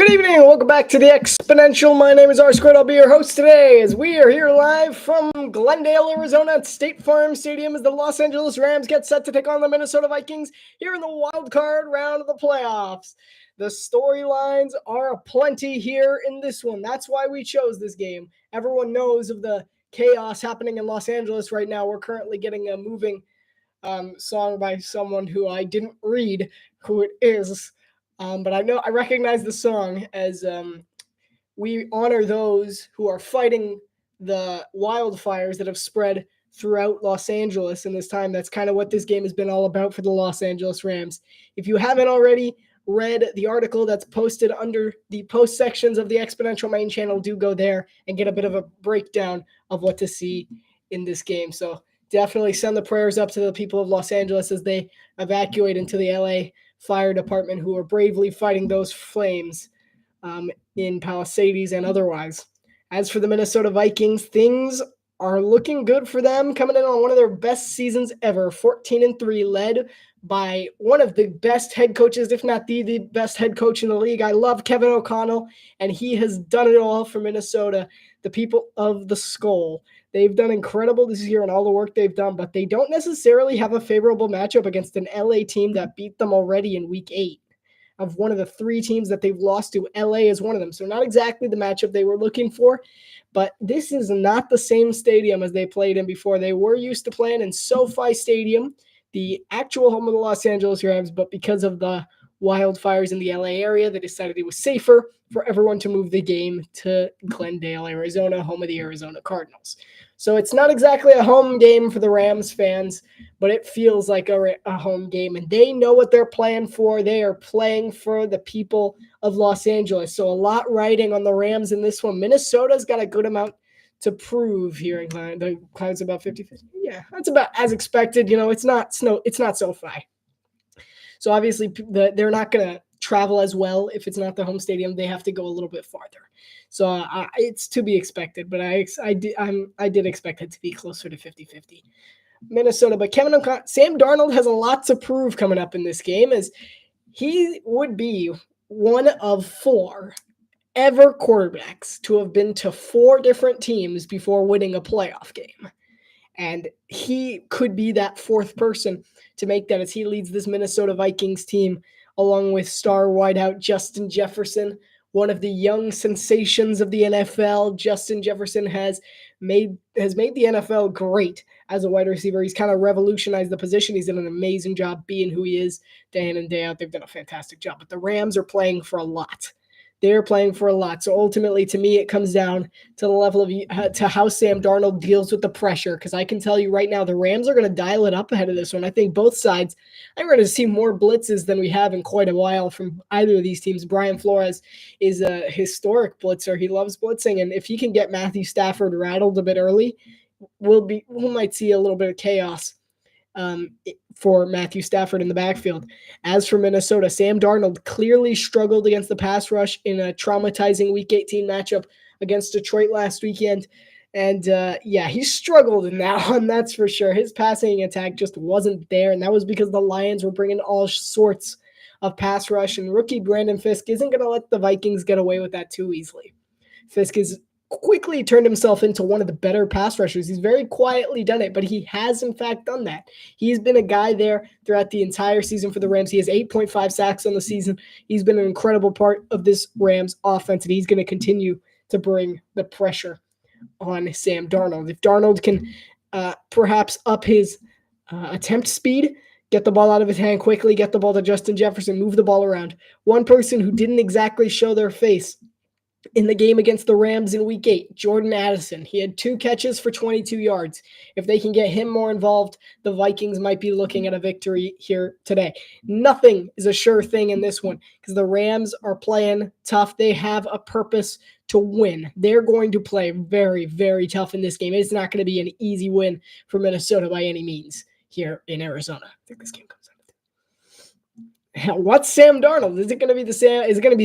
Good evening and welcome back to the Exponential. My name is RSquared. I'll be your host today as we are here live from Glendale, Arizona at State Farm Stadium as the Los Angeles Rams get set to take on the Minnesota Vikings here in the wild card round of the playoffs. The storylines are aplenty here in this one. That's why we chose this game. Everyone knows of the chaos happening in Los Angeles right now. We're currently getting a moving song by someone who I didn't read who it is. But I recognize the song as we honor those who are fighting the wildfires that have spread throughout Los Angeles in this time. That's kind of what this game has been all about for the Los Angeles Rams. If you haven't already read the article that's posted under the post sections of the Exponential main channel, do go there and get a bit of a breakdown of what to see in this game. So definitely send the prayers up to the people of Los Angeles as they evacuate into the LA Fire Department, who are bravely fighting those flames in Palisades and otherwise. As for the Minnesota Vikings, things are looking good for them, coming in on one of their best seasons ever, 14-3, led by one of the best head coaches, if not the best head coach in the league. I love Kevin O'Connell, and he has done it all for Minnesota, the people of the skol. They've done incredible this year and all the work they've done, but they don't necessarily have a favorable matchup against an LA team that beat them already in week 8. Of one of the 3 teams that they've lost to, LA is one of them. So not exactly the matchup they were looking for, but this is not the same stadium as they played in before. They were used to playing in SoFi Stadium, the actual home of the Los Angeles Rams, but because of the wildfires in the LA area, they decided it was safer for everyone to move the game to Glendale, Arizona, home of the Arizona Cardinals. So it's not exactly a home game for the Rams fans, but it feels like a home game, and they know what they're playing for. They are playing for the people of Los Angeles. So a lot riding on the Rams in this one. Minnesota's got a good amount to prove here in Glendale. The Clouds about 50-50. Yeah, that's about as expected. It's not SoFi. So obviously they're not going to travel as well if it's not the home stadium. They have to go a little bit farther. So it's to be expected, but I did expect it to be closer to 50-50. Minnesota, but Sam Darnold has a lot to prove coming up in this game, as he would be one of 4 ever quarterbacks to have been to 4 different teams before winning a playoff game. And he could be that 4th person to make that, as he leads this Minnesota Vikings team along with star wideout Justin Jefferson, one of the young sensations of the NFL. Justin Jefferson has made the NFL great as a wide receiver. He's kind of revolutionized the position. He's done an amazing job being who he is day in and day out. They've done a fantastic job. But the Rams are playing for a lot. They're playing for a lot. So ultimately, to me, it comes down to the level of to how Sam Darnold deals with the pressure. Because I can tell you right now, the Rams are going to dial it up ahead of this one. I think both sides, I'm going to see more blitzes than we have in quite a while from either of these teams. Brian Flores is a historic blitzer. He loves blitzing. And if he can get Matthew Stafford rattled a bit early, we might see a little bit of chaos for Matthew Stafford in the backfield. As for Minnesota, Sam Darnold clearly struggled against the pass rush in a traumatizing Week 18 matchup against Detroit last weekend. And he struggled in that one, that's for sure. His passing attack just wasn't there, and that was because the Lions were bringing all sorts of pass rush, and rookie Brandon Fisk isn't going to let the Vikings get away with that too easily. Fisk is quickly turned himself into one of the better pass rushers. He's very quietly done it, but he has in fact done that. He's been a guy there throughout the entire season for the Rams. He has 8.5 sacks on the season. He's been an incredible part of this Rams offense, and he's going to continue to bring the pressure on Sam Darnold. If Darnold can perhaps up his attempt speed, get the ball out of his hand quickly, get the ball to Justin Jefferson, move the ball around. One person who didn't exactly show their face in the game against the Rams in Week 8, Jordan Addison. He had 2 catches for 22 yards. If they can get him more involved, the Vikings might be looking at a victory here today. Nothing is a sure thing in this one because the Rams are playing tough. They have a purpose to win. They're going to play very, very tough in this game. It's not going to be an easy win for Minnesota by any means here in Arizona. I think this game comes out. What's Sam Darnold? Is it going to be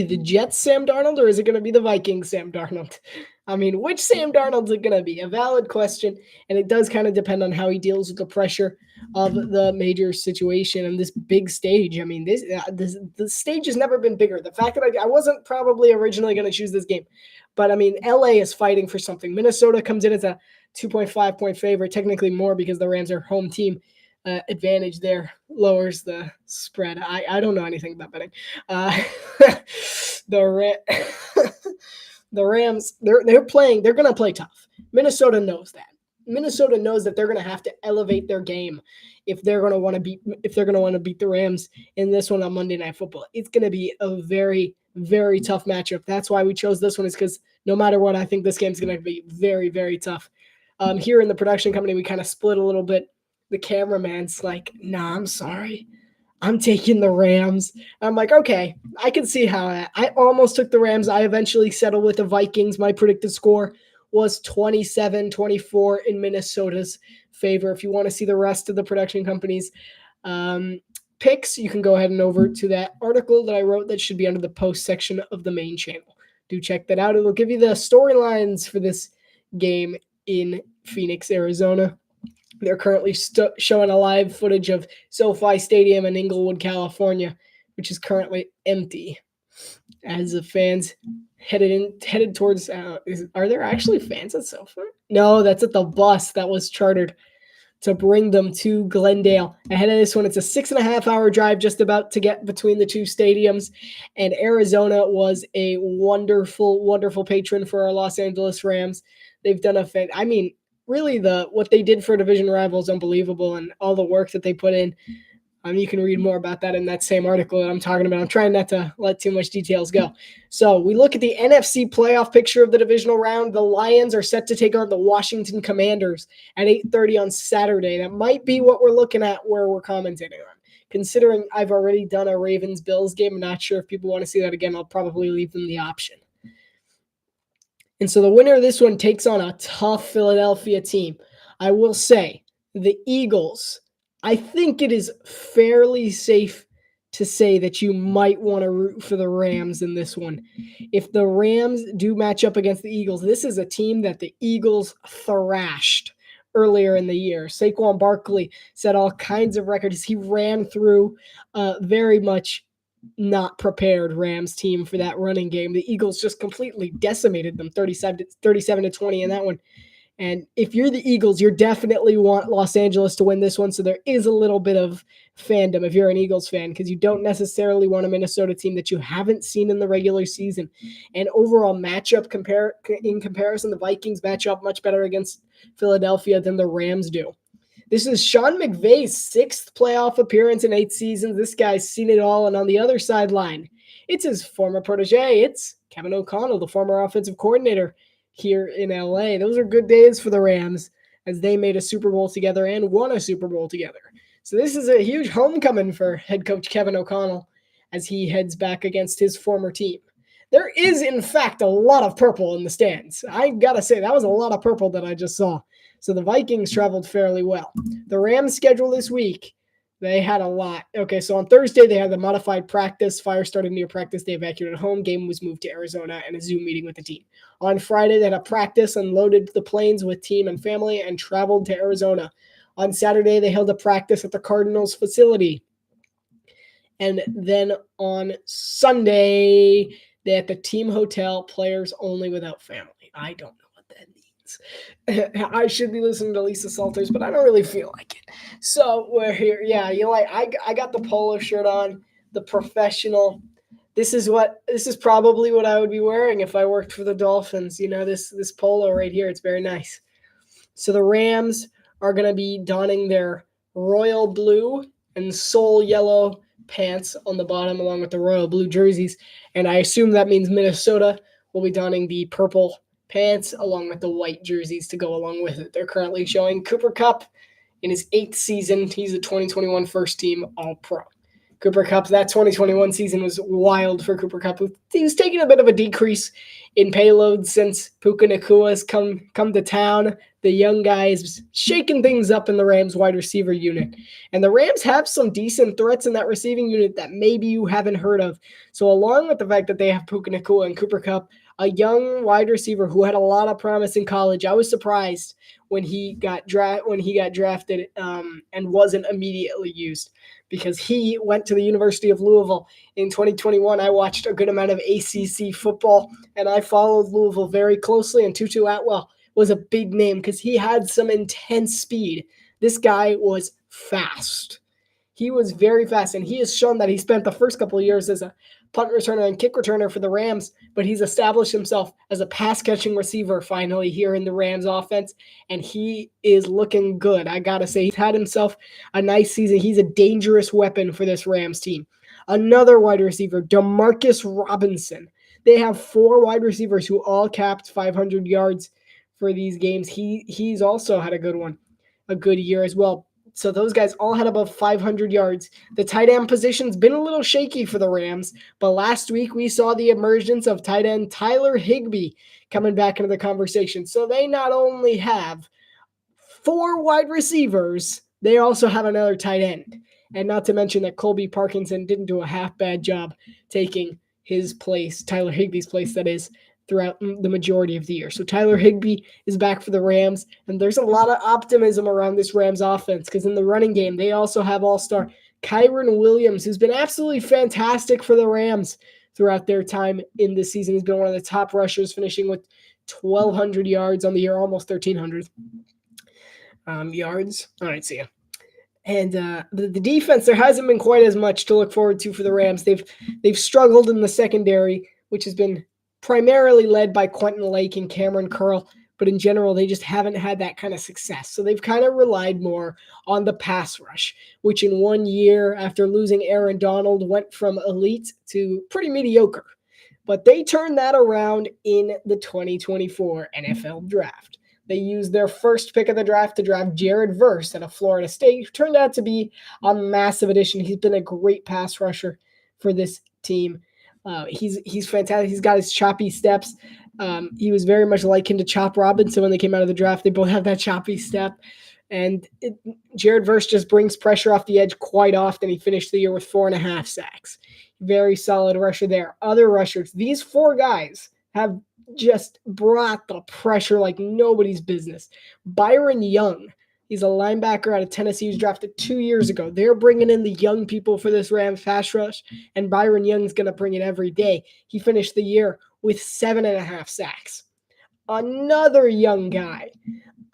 the Jets Sam Darnold, or is it going to be the Vikings Sam Darnold? I mean, which Sam Darnold's it going to be? A valid question, and it does kind of depend on how he deals with the pressure of the major situation and this big stage. I mean, the stage has never been bigger. The fact that I wasn't probably originally going to choose this game, but I mean, LA is fighting for something. Minnesota comes in as a 2.5 point favorite, technically more because the Rams are home team. Advantage there lowers the spread. I don't know anything about betting. The Rams, they're going to play tough. Minnesota knows that. Minnesota knows that they're going to have to elevate their game if they're going to want to beat the Rams in this one on Monday Night Football. It's going to be a very, very tough matchup. That's why we chose this one, is because no matter what, I think this game's going to be very, very tough. Here in the production company, we kind of split a little bit. The cameraman's like, nah, I'm sorry. I'm taking the Rams. I'm like, okay, I can see how I almost took the Rams. I eventually settled with the Vikings. My predicted score was 27-24 in Minnesota's favor. If you want to see the rest of the production company's picks, you can go ahead and over to that article that I wrote that should be under the post section of the main channel. Do check that out. It'll give you the storylines for this game in Phoenix, Arizona. They're currently showing a live footage of SoFi Stadium in Inglewood, California, which is currently empty as the fans headed towards. Are there actually fans at SoFi? No, that's at the bus that was chartered to bring them to Glendale. Ahead of this one, it's a 6.5-hour drive just about to get between the two stadiums. And Arizona was a wonderful, wonderful patron for our Los Angeles Rams. They've done really what they did for division rivals, unbelievable, and all the work that they put in. You can read more about that in that same article that I'm talking about. I'm trying not to let too much details go. So we look at the NFC playoff picture of the divisional round. The Lions are set to take on the Washington Commanders at 8:30 on Saturday. That might be what we're looking at where we're commentating on. Considering I've already done a Ravens-Bills game, I'm not sure if people want to see that again. I'll probably leave them the option. And so the winner of this one takes on a tough Philadelphia team. I will say, the Eagles, I think it is fairly safe to say that you might want to root for the Rams in this one. If the Rams do match up against the Eagles, this is a team that the Eagles thrashed earlier in the year. Saquon Barkley set all kinds of records. He ran through very much not prepared Rams team for that running game. The Eagles just completely decimated them 37-20 in that one. And if you're the Eagles, you definitely want Los Angeles to win this one. So there is a little bit of fandom if you're an Eagles fan, because you don't necessarily want a Minnesota team that you haven't seen in the regular season. And overall matchup in comparison, the Vikings match up much better against Philadelphia than the Rams do. This is Sean McVay's 6th playoff appearance in 8 seasons. This guy's seen it all. And on the other sideline, it's his former protege. It's Kevin O'Connell, the former offensive coordinator here in LA. Those are good days for the Rams as they made a Super Bowl together and won a Super Bowl together. So this is a huge homecoming for head coach Kevin O'Connell as he heads back against his former team. There is, in fact, a lot of purple in the stands. I got to say, that was a lot of purple that I just saw. So the Vikings traveled fairly well. The Rams' schedule this week, they had a lot. Okay, so on Thursday, they had the modified practice. Fire started near practice. They evacuated home. Game was moved to Arizona and a Zoom meeting with the team. On Friday, they had a practice, unloaded the planes with team and family, and traveled to Arizona. On Saturday, they held a practice at the Cardinals facility. And then on Sunday, they at the team hotel, players only without family. I don't know what that means. I should be listening to Lisa Salters, but I don't really feel like it. So we're here. Yeah, I got the polo shirt on, the professional. This is probably what I would be wearing if I worked for the Dolphins. This polo right here. It's very nice. So the Rams are going to be donning their royal blue and soul yellow pants on the bottom along with the royal blue jerseys. And I assume that means Minnesota will be donning the purple pants along with the white jerseys to go along with it. They're currently showing Cooper Kupp in his 8th season. He's a 2021 first team All-Pro. Cooper Kupp, that 2021 season was wild for Cooper Kupp. He's taking a bit of a decrease in payload since Puka Nakua's come to town. the young guys shaking things up in the Rams wide receiver unit. And the Rams have some decent threats in that receiving unit that maybe you haven't heard of. So along with the fact that they have Puka Nacua and Cooper Kupp, a young wide receiver who had a lot of promise in college, I was surprised when he got drafted and wasn't immediately used, because he went to the University of Louisville in 2021. I watched a good amount of ACC football, and I followed Louisville very closely, and Tutu Atwell was a big name because he had some intense speed. This guy was fast. He was very fast, and he has shown that he spent the first couple of years as a punt returner and kick returner for the Rams, but he's established himself as a pass-catching receiver finally here in the Rams offense, and he is looking good. I got to say, he's had himself a nice season. He's a dangerous weapon for this Rams team. Another wide receiver, Demarcus Robinson. They have 4 wide receivers who all capped 500 yards for these games. He's also had a good year as well. So those guys all had above 500 yards. The tight end position's been a little shaky for the Rams, but last week we saw the emergence of tight end Tyler Higbee coming back into the conversation. So they not only have 4 wide receivers, they also have another tight end. And not to mention that Colby Parkinson didn't do a half bad job taking his place, Tyler Higbee's place, that is, throughout the majority of the year. So Tyler Higbee is back for the Rams, and there's a lot of optimism around this Rams offense because in the running game, they also have all-star Kyron Williams, who's been absolutely fantastic for the Rams throughout their time in this season. He's been one of the top rushers, finishing with 1,200 yards on the year, almost 1,300 yards. All right, see ya. And the defense, there hasn't been quite as much to look forward to for the Rams. They've struggled in the secondary, which has been primarily led by Quentin Lake and Cameron Curl, but in general, they just haven't had that kind of success. So they've kind of relied more on the pass rush, which in 1 year after losing Aaron Donald went from elite to pretty mediocre. But they turned that around in the 2024 NFL Draft. They used their first pick of the draft to draft Jared Verse out of Florida State, who turned out to be a massive addition. He's been a great pass rusher for this team. He's fantastic. He's got his choppy steps. He was very much likened to Chop Robinson when they came out of the draft. They both have that choppy step. And Jared Verse just brings pressure off the edge quite often. He finished the year with 4.5 sacks. Very solid rusher there. Other rushers, these 4 guys have just brought the pressure like nobody's business. Byron Young, he's a linebacker out of Tennessee who's drafted 2 years ago. They're bringing in the young people for this Rams pass rush, and Byron Young's going to bring it every day. He finished the year with 7.5 sacks. Another young guy,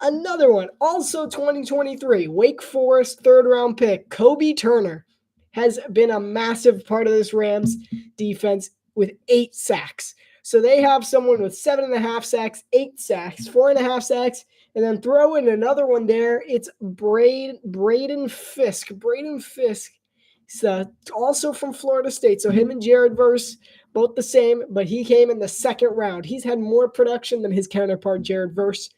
another one, also 2023, Wake Forest 3rd-round pick, Kobe Turner, has been a massive part of this Rams defense with 8 sacks. So they have someone with 7.5 sacks, 8 sacks, 4.5 sacks, and then throw in another one there. It's Braden Fisk. Braden Fisk is also from Florida State. So him and Jared Verse, both the same, but he came in the 2nd round. He's had more production than his counterpart, Jared Verse,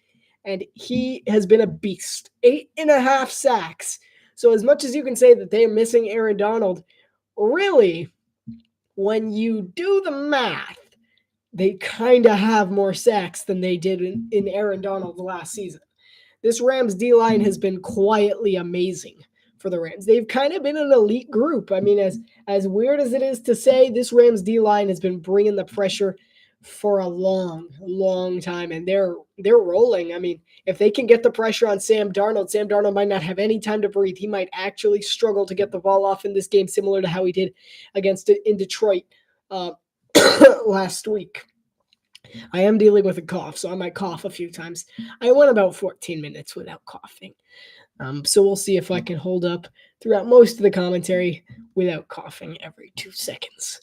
and he has been a beast. 8.5 sacks. So as much as you can say that they're missing Aaron Donald, really, when you do the math, they kind of have more sacks than they did in Aaron Donald last season. This Rams D-line has been quietly amazing for the Rams. They've kind of been an elite group. I mean, as weird as it is to say, this Rams D-line has been bringing the pressure for a long, long time, and they're rolling. I mean, if they can get the pressure on Sam Darnold might not have any time to breathe. He might actually struggle to get the ball off in this game, similar to how he did in Detroit last week. I am dealing with a cough, so I might cough a few times. I went about 14 minutes without coughing. So we'll see if I can hold up throughout most of the commentary without coughing every 2 seconds.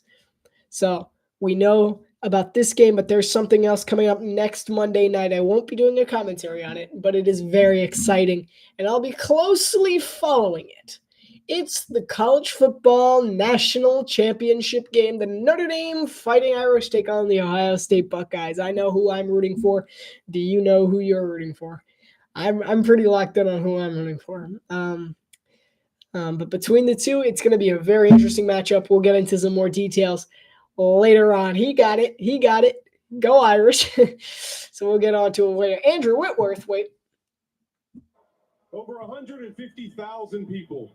So we know about this game, but there's something else coming up next Monday night. I won't be doing a commentary on it, but it is very exciting, and I'll be closely following it. It's the college football national championship game. The Notre Dame Fighting Irish take on the Ohio State Buckeyes. I know who I'm rooting for. Do you know who you're rooting for? I'm pretty locked in on who I'm rooting for. But between the two, it's going to be a very interesting matchup. We'll get into some more details later on. He got it. Go Irish. So we'll get on to it later. Andrew Whitworth, wait. Over 150,000 people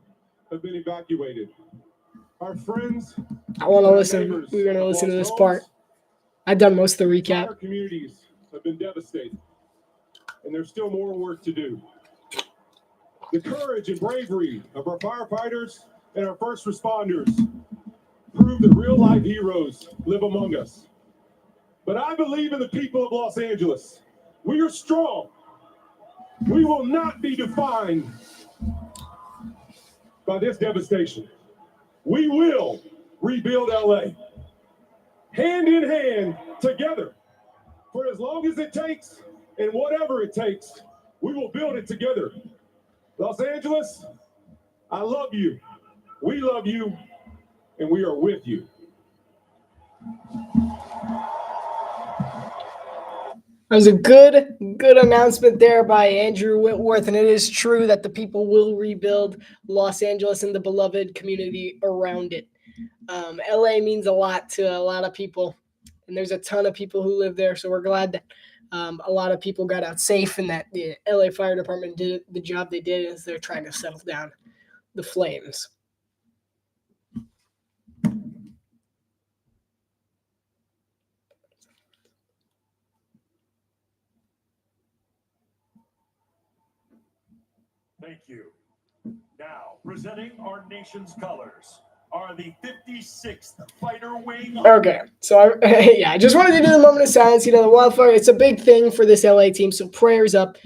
have been evacuated. Our friends. I want to listen. We're going to listen to this part. I've done most of the recap. Our communities have been devastated, and there's still more work to do. The courage and bravery of our firefighters and our first responders prove that real-life heroes live among us. But I believe in the people of Los Angeles. We are strong. We will not be defined by this devastation. We will rebuild LA, hand in hand, together. For as long as it takes, and whatever it takes, we will build it together. Los Angeles, I love you. We love you, and we are with you. That was a good announcement there by Andrew Whitworth, and it is true that the people will rebuild Los Angeles and the beloved community around it. LA means a lot to a lot of people, and there's a ton of people who live there, so we're glad that a lot of people got out safe and that the LA Fire Department did the job they did as they're trying to settle down the flames. Thank you. Now, presenting our nation's colors are the 56th Fighter Wing. Okay, so I just wanted to do the moment of silence. You know, the wildfire, it's a big thing for this LA team, so prayers up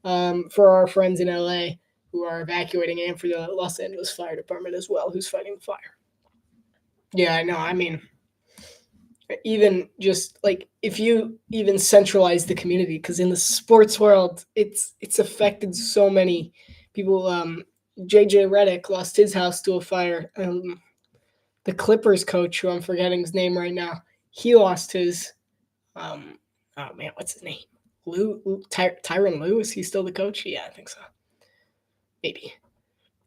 for our friends in LA who are evacuating and for the Los Angeles Fire Department as well, who's fighting the fire. Yeah, I know. I mean, even just like if you even centralize the community, because in the sports world, it's affected so many people. JJ Redick lost his house to a fire. The Clippers coach, who I'm forgetting his name right now, he lost his. Oh man, what's his name? Tyronn Lue. Is he still the coach? Yeah, I think so. Maybe.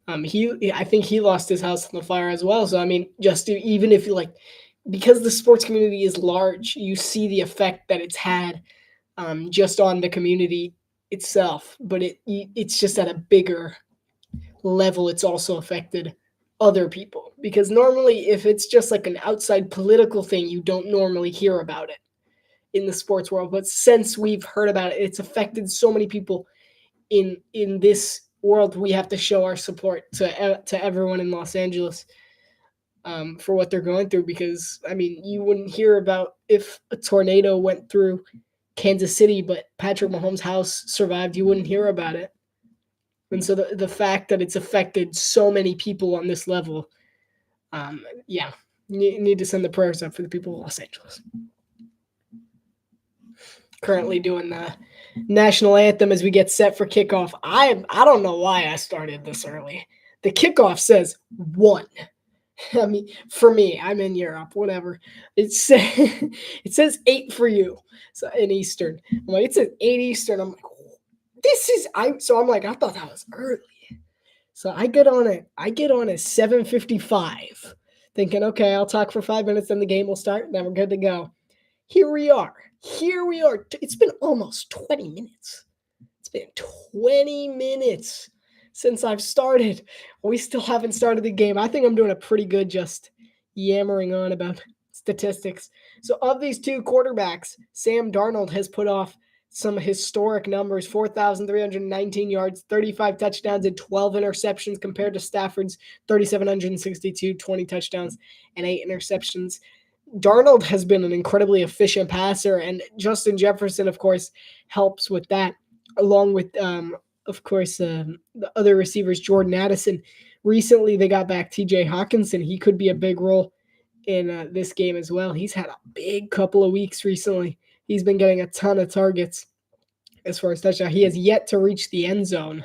I think he lost his house in the fire as well. So I mean, just even if you like, because the sports community is large, you see the effect that it's had just on the community itself. But it's just at a bigger level. It's also affected other people, because normally if it's just like an outside political thing, you don't normally hear about it in the sports world. But since we've heard about it, it's affected so many people in this world. We have to show our support to everyone in Los Angeles for what they're going through, because I mean, you wouldn't hear about if a tornado went through Kansas City, but Patrick Mahomes' house survived, you wouldn't hear about it. And so the fact that it's affected so many people on this level, you need to send the prayers up for the people of Los Angeles. Currently doing the national anthem as we get set for kickoff. I don't know why I started this early. The kickoff says 1. I mean, for me, I'm in Europe, whatever. It says 8 for you. So in Eastern. I'm like, it says 8 Eastern. I'm like, I'm like, I thought that was early. So I get on at 7:55, thinking, okay, I'll talk for 5 minutes, then the game will start, and then we're good to go. Here we are. It's been almost 20 minutes. It's been 20 minutes since I've started. We still haven't started the game. I think I'm doing a pretty good just yammering on about statistics. So of these two quarterbacks, Sam Darnold has put off some historic numbers: 4,319 yards, 35 touchdowns, and 12 interceptions, compared to Stafford's 3,762, 20 touchdowns, and 8 interceptions. Darnold has been an incredibly efficient passer, and Justin Jefferson, of course, helps with that, along with, the other receivers, Jordan Addison. Recently, they got back TJ Hawkinson. He could be a big role in this game as well. He's had a big couple of weeks recently. He's been getting a ton of targets as far as touchdown. He has yet to reach the end zone,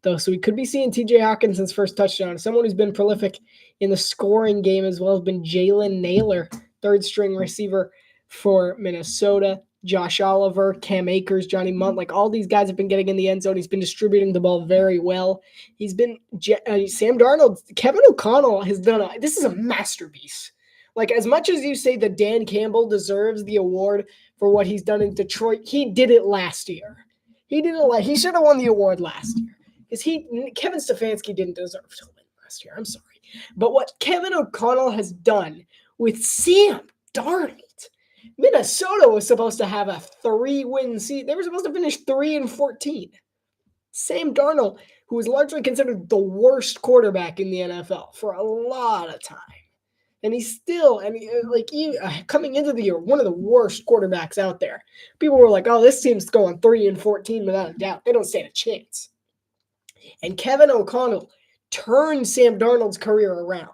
though, so we could be seeing TJ Hawkinson's first touchdown. Someone who's been prolific in the scoring game as well has been Jalen Naylor, third-string receiver for Minnesota. Josh Oliver, Cam Akers, Johnny Munt, like all these guys have been getting in the end zone. He's been distributing the ball very well. He's been Sam Darnold. Kevin O'Connell has done this is a masterpiece. Like, as much as you say that Dan Campbell deserves the award for what he's done in Detroit, he did it last year. He should have won the award last year. because Kevin Stefanski didn't deserve to win last year. I'm sorry. But what Kevin O'Connell has done with Sam Darnold, Minnesota was supposed to have a 3-win season. They were supposed to finish 3-14. Sam Darnold, who was largely considered the worst quarterback in the NFL for a lot of time. And he's still, coming into the year, one of the worst quarterbacks out there. People were like, oh, this team's going 3-14 without a doubt. They don't stand a chance. And Kevin O'Connell turned Sam Darnold's career around.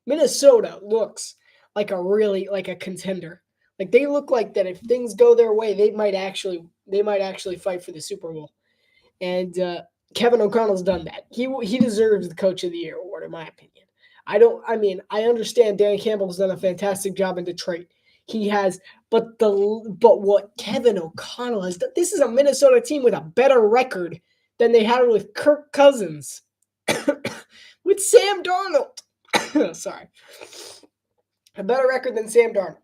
Minnesota looks like a contender. Like they look like that if things go their way, they might actually fight for the Super Bowl. And Kevin O'Connell's done that. He deserves the Coach of the Year award, in my opinion. I understand Dan Campbell's done a fantastic job in Detroit. He has, but what Kevin O'Connell has done, this is a Minnesota team with a better record than they had with Kirk Cousins, with Sam Darnold. Sorry. A better record than Sam Darnold.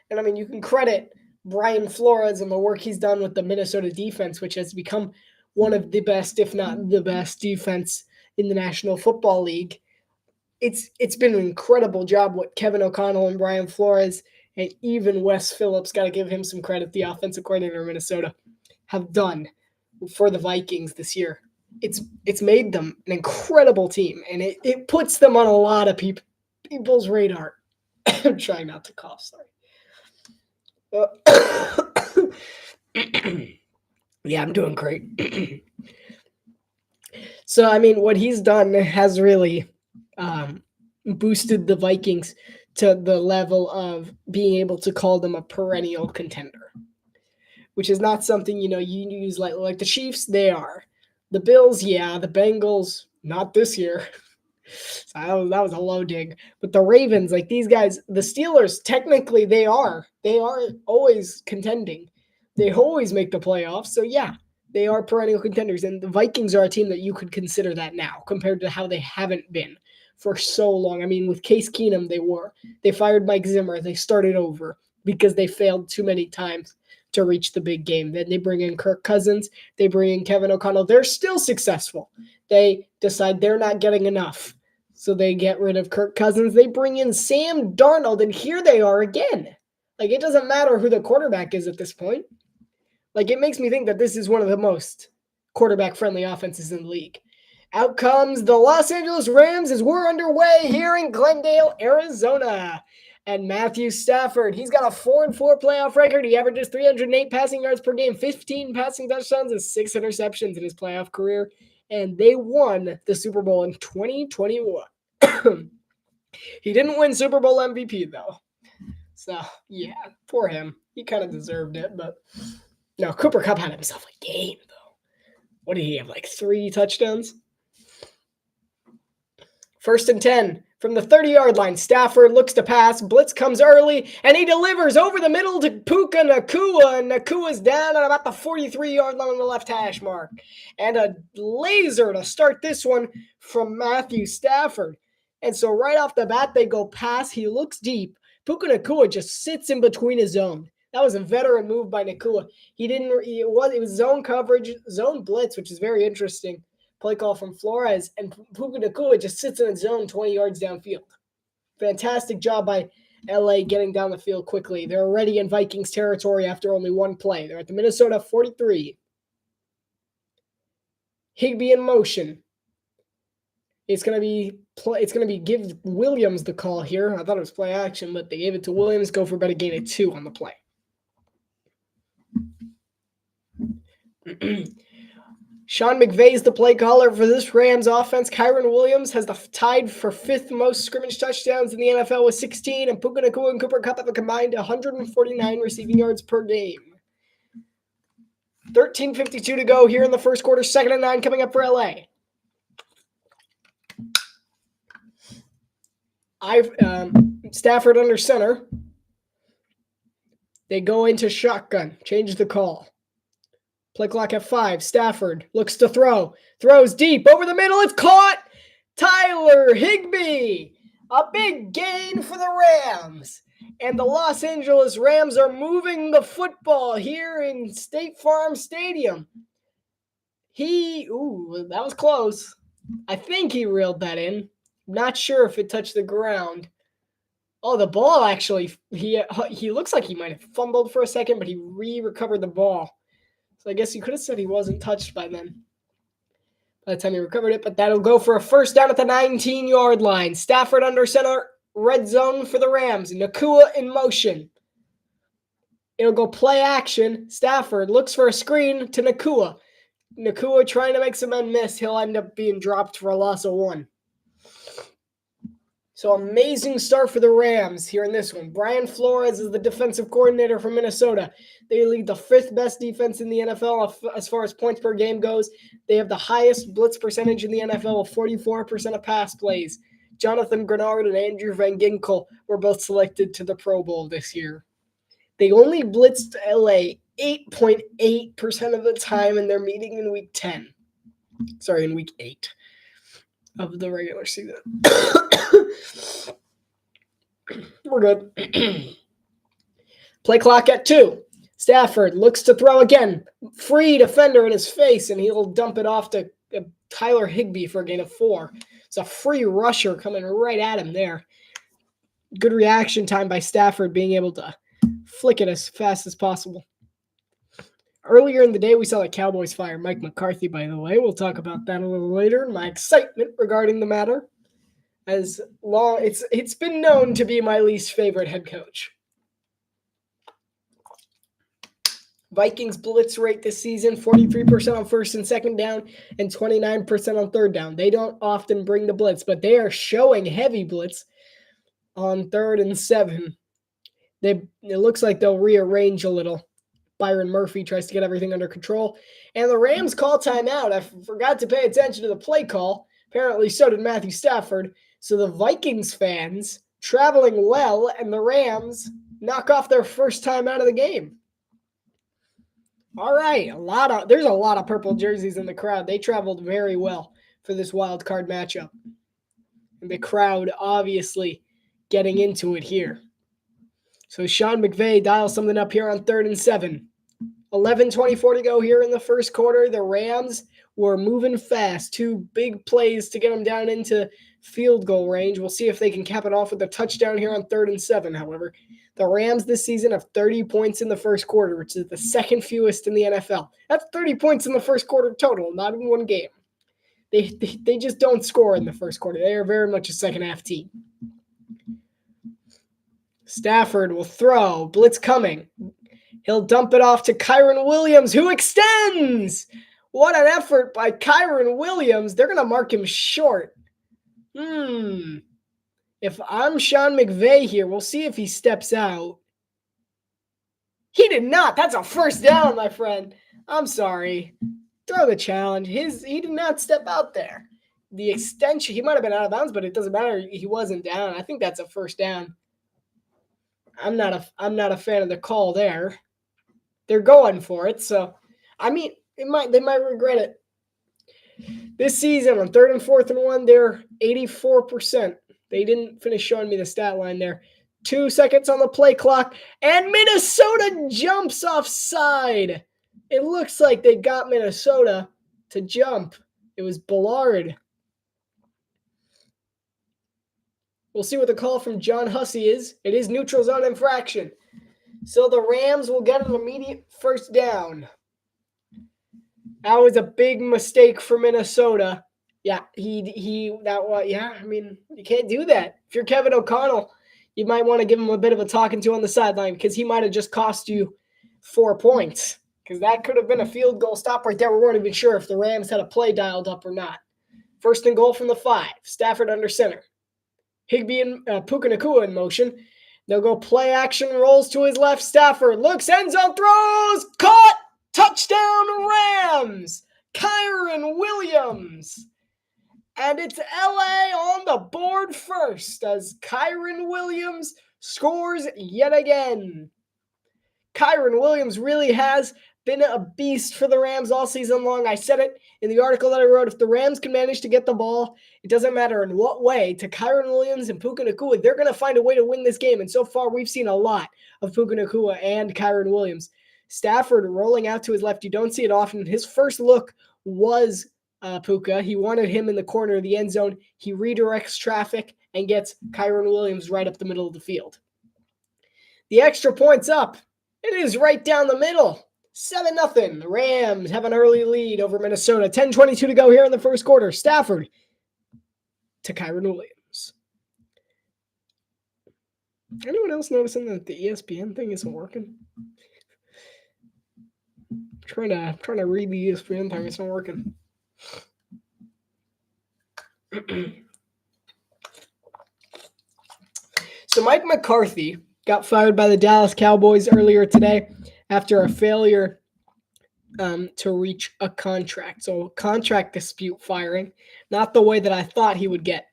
And you can credit Brian Flores and the work he's done with the Minnesota defense, which has become one of the best, if not the best defense in the National Football League. It's been an incredible job what Kevin O'Connell and Brian Flores and even Wes Phillips, got to give him some credit, the offensive coordinator of Minnesota, have done for the Vikings this year. It's made them an incredible team, and it puts them on a lot of people's radar. I'm trying not to cough, sorry. Yeah, I'm doing great. So, what he's done has really boosted the Vikings to the level of being able to call them a perennial contender, which is not something, you use like the Chiefs, they are. The Bills, yeah. The Bengals, not this year. So that was a low dig. But the Ravens, like these guys, the Steelers, technically they are always contending. They always make the playoffs. So yeah, they are perennial contenders. And the Vikings are a team that you could consider that now compared to how they haven't been for so long. With Case Keenum, they fired Mike Zimmer. They started over because they failed too many times to reach the big game. Then they bring in Kirk Cousins. They bring in Kevin O'Connell. They're still successful. They decide they're not getting enough. So they get rid of Kirk Cousins. They bring in Sam Darnold, and here they are again. Like, it doesn't matter who the quarterback is at this point. Like, it makes me think that this is one of the most quarterback-friendly offenses in the league. Out comes the Los Angeles Rams as we're underway here in Glendale, Arizona. And Matthew Stafford, he's got a 4-4 playoff record. He averages 308 passing yards per game, 15 passing touchdowns, and 6 interceptions in his playoff career. And they won the Super Bowl in 2021. He didn't win Super Bowl MVP, though. So, yeah, poor him. He kind of deserved it, but no, Cooper Kupp had himself a game, though. What did he have, like 3 touchdowns? 1st and 10 from the 30-yard line. Stafford looks to pass. Blitz comes early, and he delivers over the middle to Puka Nacua, and Nakua's down at about the 43-yard line on the left hash mark. And a laser to start this one from Matthew Stafford. And so right off the bat, they go pass. He looks deep. Puka Nacua just sits in between his zone. That was a veteran move by Nacua. It was zone coverage, zone blitz, which is very interesting. Play call from Flores, and Puka Nacua just sits in his zone 20 yards downfield. Fantastic job by LA getting down the field quickly. They're already in Vikings territory after only one play. They're at the Minnesota 43. Higbee in motion. It's gonna be give Williams the call here. I thought it was play action, but they gave it to Williams. Go for about a gain of 2 on the play. Sean McVay's the play caller for this Rams offense. Kyron Williams has tied for 5th most scrimmage touchdowns in the NFL with 16, and Puka Nacua and Cooper Kupp have a combined 149 receiving yards per game. 13:52 to go here in the first quarter. 2nd and 9 coming up for LA. Stafford under center. They go into shotgun. Change the call. Play clock at 5. Stafford looks to throw. Throws deep over the middle. It's caught. Tyler Higbee. A big gain for the Rams. And the Los Angeles Rams are moving the football here in State Farm Stadium. That was close. I think he reeled that in. Not sure if it touched the ground. Oh, the ball actually, he looks like he might have fumbled for a second, but he recovered the ball. So I guess you could have said he wasn't touched by then. By the time he recovered it, but that'll go for a first down at the 19-yard line. Stafford under center, red zone for the Rams. Nacua in motion. It'll go play action. Stafford looks for a screen to Nacua. Nacua trying to make some men miss. He'll end up being dropped for a loss of 1. So amazing start for the Rams here in this one. Brian Flores is the defensive coordinator from Minnesota. They lead the 5th best defense in the NFL as far as points per game goes. They have the highest blitz percentage in the NFL of 44% of pass plays. Jonathan Grenard and Andrew Van Ginkel were both selected to the Pro Bowl this year. They only blitzed LA 8.8% of the time in their meeting in week 10. Sorry, in week 8 of the regular season. We're good. Play clock at 2. Stafford looks to throw again. Free defender in his face, and he'll dump it off to Tyler Higbee for a gain of 4. It's a free rusher coming right at him there. Good reaction time by Stafford, being able to flick it as fast as possible. Earlier in the day, we saw the Cowboys fire Mike McCarthy, by the way. We'll talk about that a little later. My excitement regarding the matter. It's been known to be my least favorite head coach. Vikings blitz rate this season, 43% on first and second down and 29% on third down. They don't often bring the blitz, but they are showing heavy blitz on 3rd and 7. It looks like they'll rearrange a little. Byron Murphy tries to get everything under control. And the Rams call timeout. I forgot to pay attention to the play call. Apparently so did Matthew Stafford. So the Vikings fans traveling well, and the Rams knock off their first time out of the game. All right, there's a lot of purple jerseys in the crowd. They traveled very well for this wild card matchup. And the crowd obviously getting into it here. So Sean McVay dials something up here on 3rd and 7. 11:24 to go here in the first quarter. The Rams were moving fast. 2 big plays to get them down into field goal range. We'll see if they can cap it off with a touchdown here on 3rd and 7, however. The Rams this season have 30 points in the first quarter, which is the second fewest in the NFL. That's 30 points in the first quarter total, not in one game. They just don't score in the first quarter. They are very much a second-half team. Stafford will throw. Blitz coming. He'll dump it off to Kyren Williams, who extends. What an effort by Kyren Williams. They're going to mark him short. If I'm Sean McVay here, we'll see if he steps out. He did not. That's a first down, my friend. I'm sorry. Throw the challenge. He did not step out there. The extension, he might have been out of bounds, but it doesn't matter. He wasn't down. I think that's a first down. I'm not a fan of the call there. They're going for it, so I mean, they might regret it. This season on 3rd and 4th and 1, they're 84%. They didn't finish showing me the stat line there. 2 seconds on the play clock, and Minnesota jumps offside. It looks like they got Minnesota to jump. It was Ballard. We'll see what the call from John Hussey is. It is neutral zone infraction. So the Rams will get an immediate first down. That was a big mistake for Minnesota. Yeah, you can't do that. If you're Kevin O'Connell, you might want to give him a bit of a talking to on the sideline, because he might have just cost you 4 points, because that could have been a field goal stop right there. We weren't even sure if the Rams had a play dialed up or not. 1st and goal from the 5. Stafford under center. Higbee and Puka Nacua in motion. They'll go play action, rolls to his left. Stafford looks, end zone, throws, caught, touchdown Rams. Kyren Williams. And it's LA on the board first as Kyren Williams scores yet again. Kyren Williams really has been a beast for the Rams all season long. I said it in the article that I wrote. If the Rams can manage to get the ball, it doesn't matter in what way, to Kyren Williams and Puka Nacua, they're going to find a way to win this game. And so far, we've seen a lot of Puka Nacua and Kyren Williams. Stafford rolling out to his left. You don't see it often. His first look was Puka. He wanted him in the corner of the end zone. He redirects traffic and gets Kyron Williams right up the middle of the field. The extra point's up. It is right down the middle. 7-0. The Rams have an early lead over Minnesota. 10:22 to go here in the first quarter. Stafford to Kyron Williams. Anyone else noticing that the ESPN thing isn't working? Trying to read the ESPN thing. It's not working. So Mike McCarthy got fired by the Dallas Cowboys earlier today after a failure to reach a contract. So contract dispute firing, not the way that I thought he would get.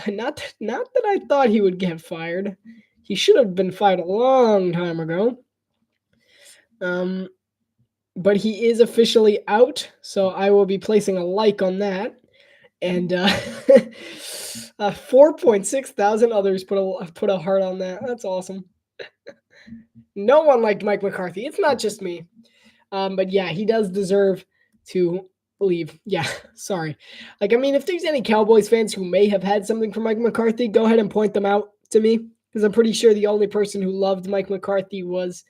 Not that I thought he would get fired. He should have been fired a long time ago. But he is officially out, so I will be placing a like on that. And 4.6 thousand others put a heart on that. That's awesome. No one liked Mike McCarthy. It's not just me. But yeah, he does deserve to leave. Yeah, sorry. Like, I mean, if there's any Cowboys fans who may have had something from Mike McCarthy, go ahead and point them out to me, because I'm pretty sure the only person who loved Mike McCarthy was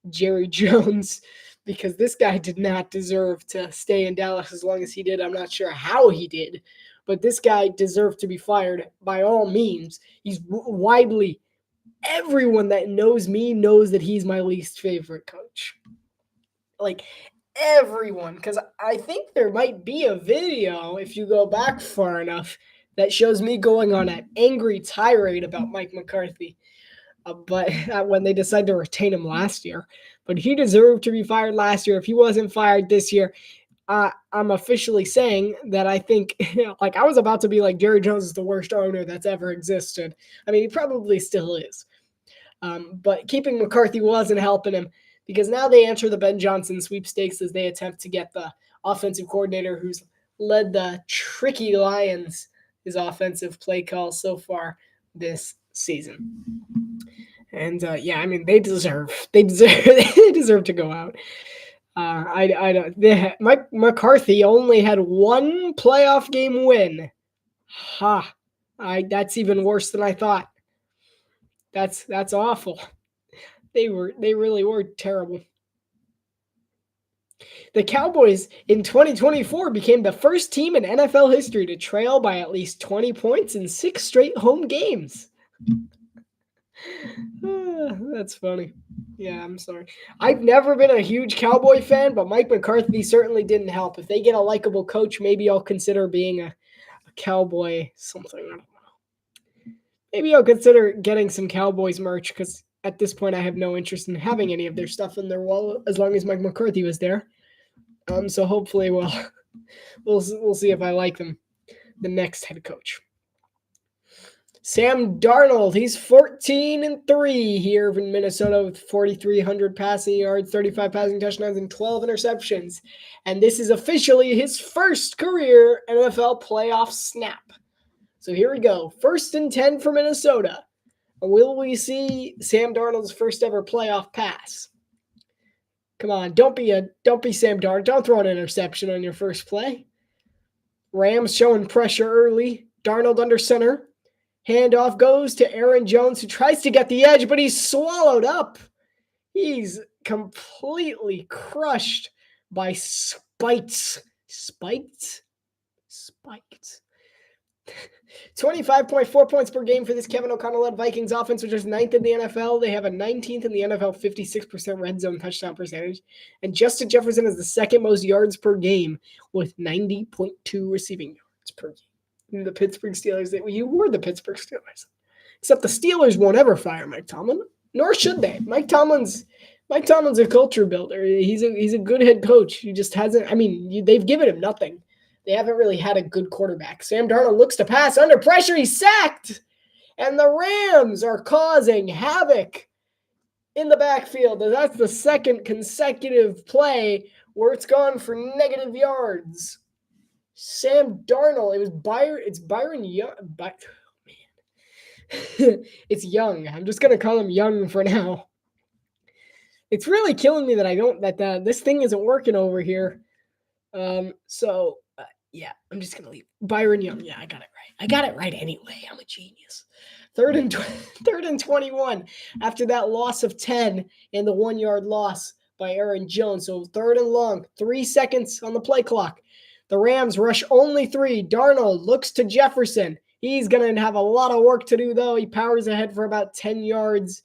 Jerry Jones, because this guy did not deserve to stay in Dallas as long as he did. I'm not sure how he did, but this guy deserved to be fired by all means. He's widely, everyone that knows me knows that he's my least favorite coach. Like, everyone, because I think there might be a video, if you go back far enough, that shows me going on an angry tirade about Mike McCarthy. But when they decided to retain him last year. But he deserved to be fired last year. If he wasn't fired this year, I'm officially saying that I think, like, I was about to be like, Jerry Jones is the worst owner that's ever existed. I mean, he probably still is. But keeping McCarthy wasn't helping him, because now they enter the Ben Johnson sweepstakes as they attempt to get the offensive coordinator who's led the tricky Lions, his offensive play calls so far this season. And yeah, I mean, they deserve to go out. Mike McCarthy only had one playoff game win. That's even worse than I thought. That's awful. They really were terrible. The Cowboys in 2024 became the first team in NFL history to trail by at least 20 points in 6 straight home games. That's funny. Yeah, I'm sorry. I've never been a huge Cowboy fan, but Mike McCarthy certainly didn't help. If they get a likable coach, maybe I'll consider being a Cowboy something. I don't know. Maybe I'll consider getting some Cowboys merch, because at this point I have no interest in having any of their stuff in their wallet as long as Mike McCarthy was there. So hopefully we'll see if I like them, the next head coach. Sam Darnold, he's 14-3 here in Minnesota with 4,300 passing yards, 35 passing touchdowns, and 12 interceptions. And this is officially his first career NFL playoff snap. So here we go. 1st and 10 for Minnesota. Will we see Sam Darnold's first ever playoff pass? Come on, don't be Sam Darnold. Don't throw an interception on your first play. Rams showing pressure early. Darnold under center. Handoff goes to Aaron Jones, who tries to get the edge, but he's swallowed up. He's completely crushed by spikes. Spiked? 25.4 points per game for this Kevin O'Connell-led Vikings offense, which is 9th in the NFL. They have a 19th in the NFL, 56% red zone touchdown percentage. And Justin Jefferson is the 2nd most yards per game with 90.2 receiving yards per game. The Pittsburgh Steelers, you were the Pittsburgh Steelers. Except the Steelers won't ever fire Mike Tomlin, nor should they. Mike Tomlin's a culture builder. He's a good head coach. He just hasn't, they've given him nothing. They haven't really had a good quarterback. Sam Darnold looks to pass under pressure. He's sacked. And the Rams are causing havoc in the backfield. That's the 2nd consecutive play where it's gone for negative yards. Sam Darnold. It's Byron Young. It's Young. I'm just going to call him Young for now. It's really killing me that this thing isn't working over here. Yeah, I'm just gonna leave Byron Young. Yeah, I got it right. I got it right anyway. I'm a genius. Third and 21 after that loss of 10 and the 1 yard loss by Aaron Jones. So third and long, 3 seconds on the play clock. The Rams rush only 3. Darnold looks to Jefferson. He's going to have a lot of work to do, though. He powers ahead for about 10 yards.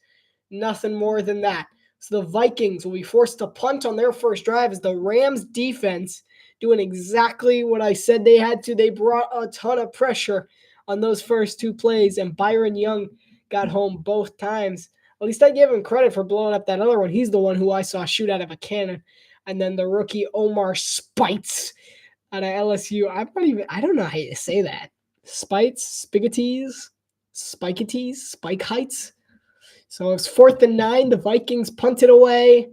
Nothing more than that. So the Vikings will be forced to punt on their first drive as the Rams defense doing exactly what I said they had to. They brought a ton of pressure on those first 2 plays, and Byron Young got home both times. At least I give him credit for blowing up that other one. He's the one who I saw shoot out of a cannon. And then the rookie Omar Spites out of LSU. I don't know how you say that. Spites, Spigeties, Spiketies, Spike Heights. So it's 4th and 9. The Vikings punted away,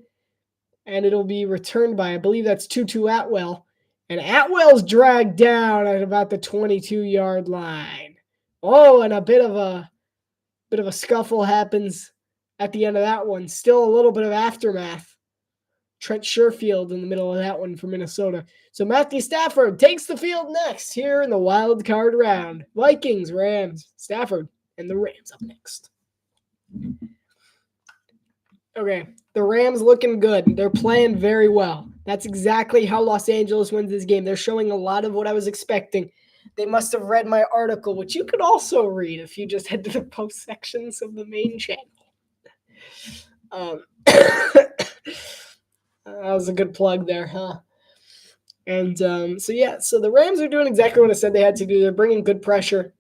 and it'll be returned by, I believe that's Tutu Atwell. And Atwell's dragged down at about the 22-yard line. Oh, and a bit of a scuffle happens at the end of that one. Still a little bit of aftermath. Trent Sherfield in the middle of that one for Minnesota. So Matthew Stafford takes the field next here in the wild card round. Vikings, Rams, Stafford, and the Rams up next. Okay, the Rams looking good. They're playing very well. That's exactly how Los Angeles wins this game. They're showing a lot of what I was expecting. They must have read my article, which you could also read if you just head to the post sections of the main channel. That was a good plug there, huh? And so the Rams are doing exactly what I said they had to do. They're bringing good pressure.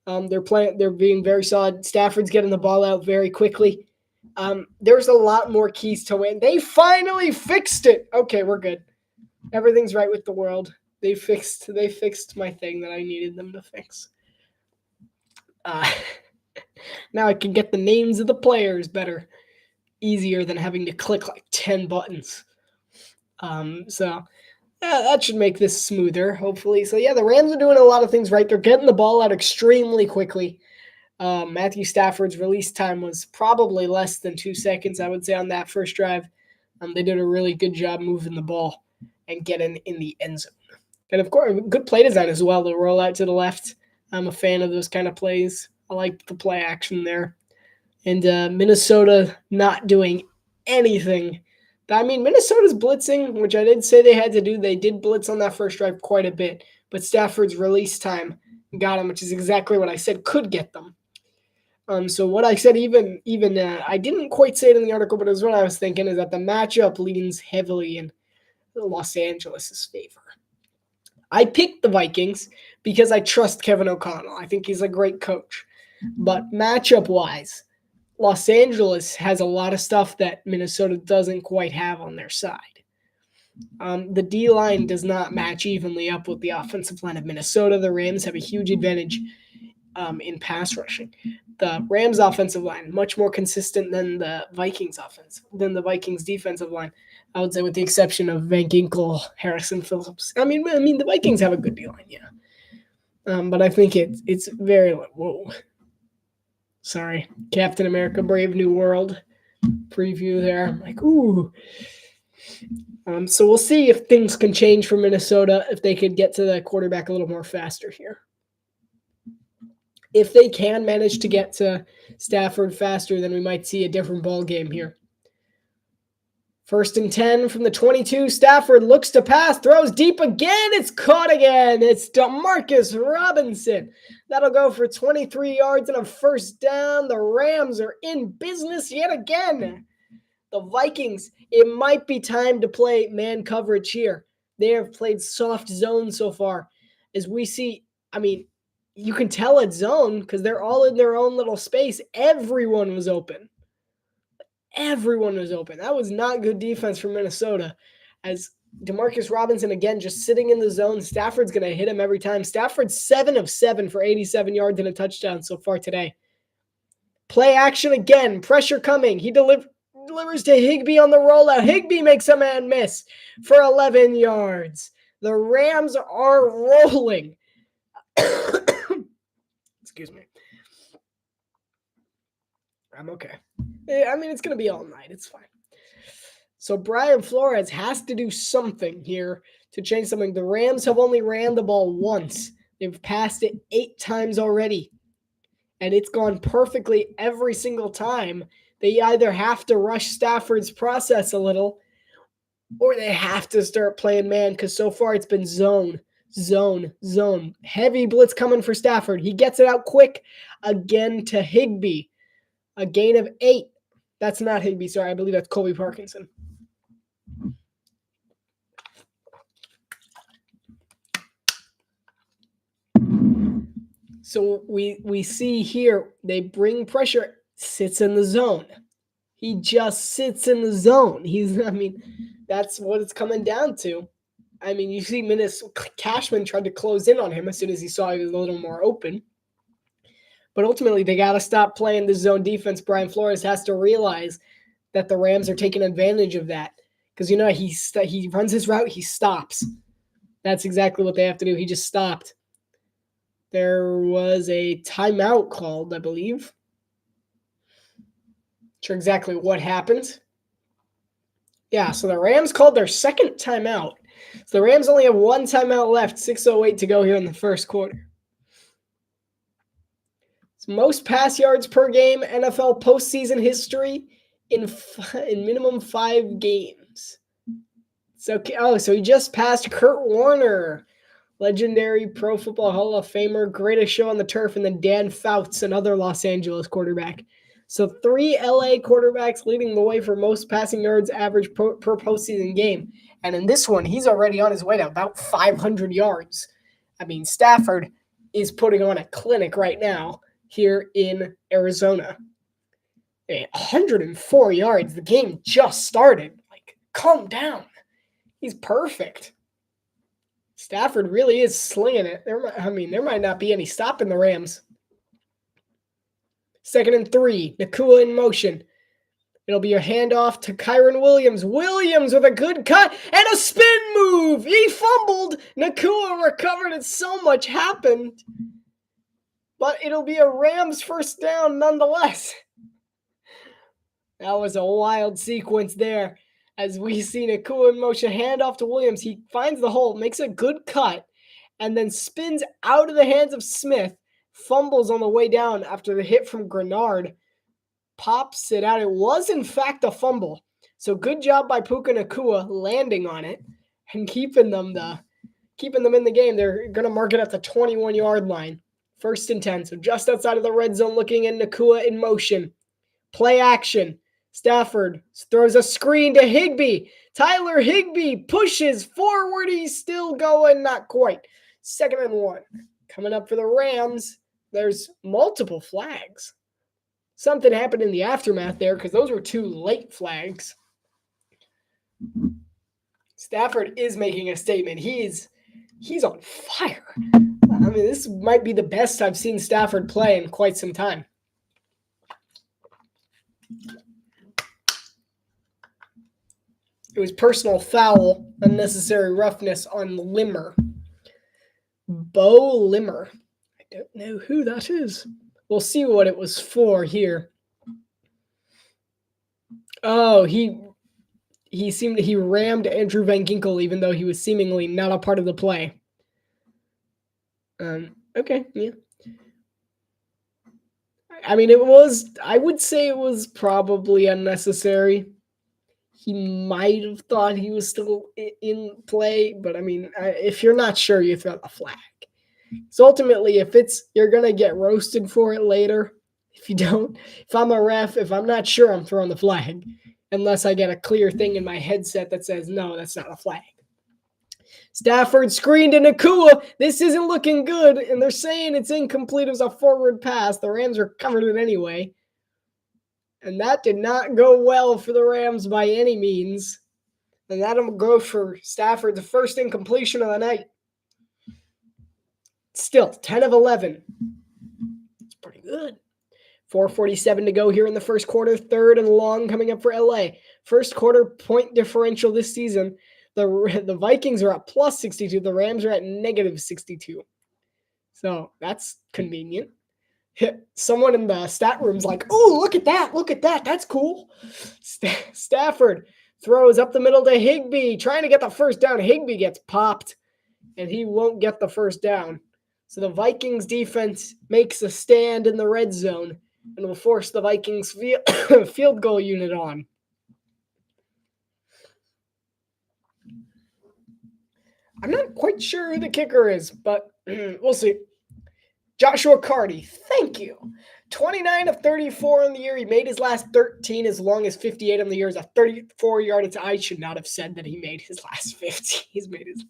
They're being very solid. Stafford's getting the ball out very quickly. There's a lot more keys to win. They finally fixed it. Okay, we're good. Everything's right with the world. They fixed my thing that I needed them to fix. Now I can get the names of the players better, easier than having to click like 10 buttons. That should make this smoother, hopefully. So the Rams are doing a lot of things right. They're getting the ball out extremely quickly. Matthew Stafford's release time was probably less than 2 seconds, I would say, on that first drive. They did a really good job moving the ball and getting in the end zone. And, of course, good play design as well, the rollout to the left. I'm a fan of those kind of plays. I like the play action there. And Minnesota not doing anything. I mean, Minnesota's blitzing, which I did say they had to do. They did blitz on that first drive quite a bit. But Stafford's release time got them, which is exactly what I said could get them. So what I said, even I didn't quite say it in the article, but it was what I was thinking, is that the matchup leans heavily in Los Angeles' favor. I picked the Vikings because I trust Kevin O'Connell. I think he's a great coach. But matchup-wise, Los Angeles has a lot of stuff that Minnesota doesn't quite have on their side. The D-line does not match evenly up with the offensive line of Minnesota. The Rams have a huge advantage in pass rushing. The Rams offensive line, much more consistent than the Vikings defensive line, I would say, with the exception of Van Ginkel, Harrison Phillips. I mean, the Vikings have a good D-line, yeah. But I think it's very, whoa. Sorry, Captain America Brave New World preview there. I'm like, ooh. So we'll see if things can change for Minnesota, if they could get to the quarterback a little more faster here. If they can manage to get to Stafford faster, then we might see a different ball game here. 1st and 10 from the 22. Stafford looks to pass, throws deep again. It's caught again. It's Demarcus Robinson. That'll go for 23 yards and a first down. The Rams are in business yet again. The Vikings, it might be time to play man coverage here. They have played soft zone so far. As we see, I mean, you can tell it's zone because they're all in their own little space. Everyone was open. That was not good defense from Minnesota. As Demarcus Robinson, again, just sitting in the zone. Stafford's going to hit him every time. Stafford's 7 of 7 for 87 yards and a touchdown so far today. Play action again. Pressure coming. He delivers to Higbee on the rollout. Higbee makes a man miss for 11 yards. The Rams are rolling. Excuse me. I'm okay. I mean, it's going to be all night. It's fine. So Brian Flores has to do something here to change something. The Rams have only ran the ball once. They've passed it 8 times already. And it's gone perfectly every single time. They either have to rush Stafford's process a little, or they have to start playing man, because so far it's been zone. Heavy blitz coming for Stafford. He gets it out quick again to Higbee. A gain of 8. That's not Higbee, sorry. I believe that's Colby Parkinson. So we see here, they bring pressure, sits in the zone. He just sits in the zone. That's what it's coming down to. I mean, you see Cashman tried to close in on him as soon as he saw he was a little more open. But ultimately, they got to stop playing the zone defense. Brian Flores has to realize that the Rams are taking advantage of that. Because, he runs his route, he stops. That's exactly what they have to do. He just stopped. There was a timeout called, I believe. Not sure exactly what happened. Yeah, so the Rams called their second timeout. So the Rams only have 1 timeout left, 6:08 to go here in the first quarter. It's most pass yards per game, NFL postseason history in minimum 5 games. So he just passed Kurt Warner, legendary Pro Football Hall of Famer, greatest show on the turf, and then Dan Fouts, another Los Angeles quarterback. So 3 LA quarterbacks leading the way for most passing yards average per postseason game. And in this one, he's already on his way to about 500 yards. I mean, Stafford is putting on a clinic right now here in Arizona. 104 yards. The game just started. Calm down. He's perfect. Stafford really is slinging it. There might not be any stopping the Rams. 2nd and 3. Nacua in motion. It'll be a handoff to Kyron Williams. Williams with a good cut and a spin move. He fumbled. Nacua recovered it. So much happened. But it'll be a Rams first down nonetheless. That was a wild sequence there. As we see Nacua in motion, handoff to Williams. He finds the hole, makes a good cut, and then spins out of the hands of Smith. Fumbles on the way down after the hit from Grenard. Pops it out. It was, in fact, a fumble. So good job by Puka Nacua landing on it and keeping them in the game. They're going to mark it at the 21-yard line. 1st and 10. So just outside of the red zone, looking at Nacua in motion. Play action. Stafford throws a screen to Higbee. Tyler Higbee pushes forward. He's still going. Not quite. 2nd and 1. Coming up for the Rams. There's multiple flags. Something happened in the aftermath there because those were 2 late flags. Stafford is making a statement. He's on fire. This might be the best I've seen Stafford play in quite some time. It was personal foul, unnecessary roughness on Limmer. Bo Limmer. I don't know who that is. We'll see what it was for here. Oh, he rammed Andrew Van Ginkel, even though he was seemingly not a part of the play. Okay, yeah. I would say it was probably unnecessary. He might have thought he was still in play, but if you're not sure, you throw the flag. So ultimately, you're going to get roasted for it later. If you don't, if I'm a ref, if I'm not sure, I'm throwing the flag. Unless I get a clear thing in my headset that says, no, that's not a flag. Stafford screened to Nacua. This isn't looking good, and they're saying it's incomplete. It was a forward pass. The Rams recovered it anyway. And that did not go well for the Rams by any means. And that'll go for Stafford, the first incompletion of the night. Still, 10 of 11. It's pretty good. 4:47 to go here in the first quarter. 3rd and long coming up for LA. First quarter point differential this season. The Vikings are at plus 62. The Rams are at negative 62. So that's convenient. Someone in the stat room's like, oh, look at that. That's cool. Stafford Throws up the middle to Higbee, trying to get the first down. Higbee gets popped, and he won't get the first down. So the Vikings defense makes a stand in the red zone and will force the Vikings field goal unit on. I'm not quite sure who the kicker is, but we'll see. Joshua Carty, thank you. 29 of 34 on the year. He made his last 13 as long as 58 on the year. It's a 34-yard. I should not have said that he made his last 50. He's made his...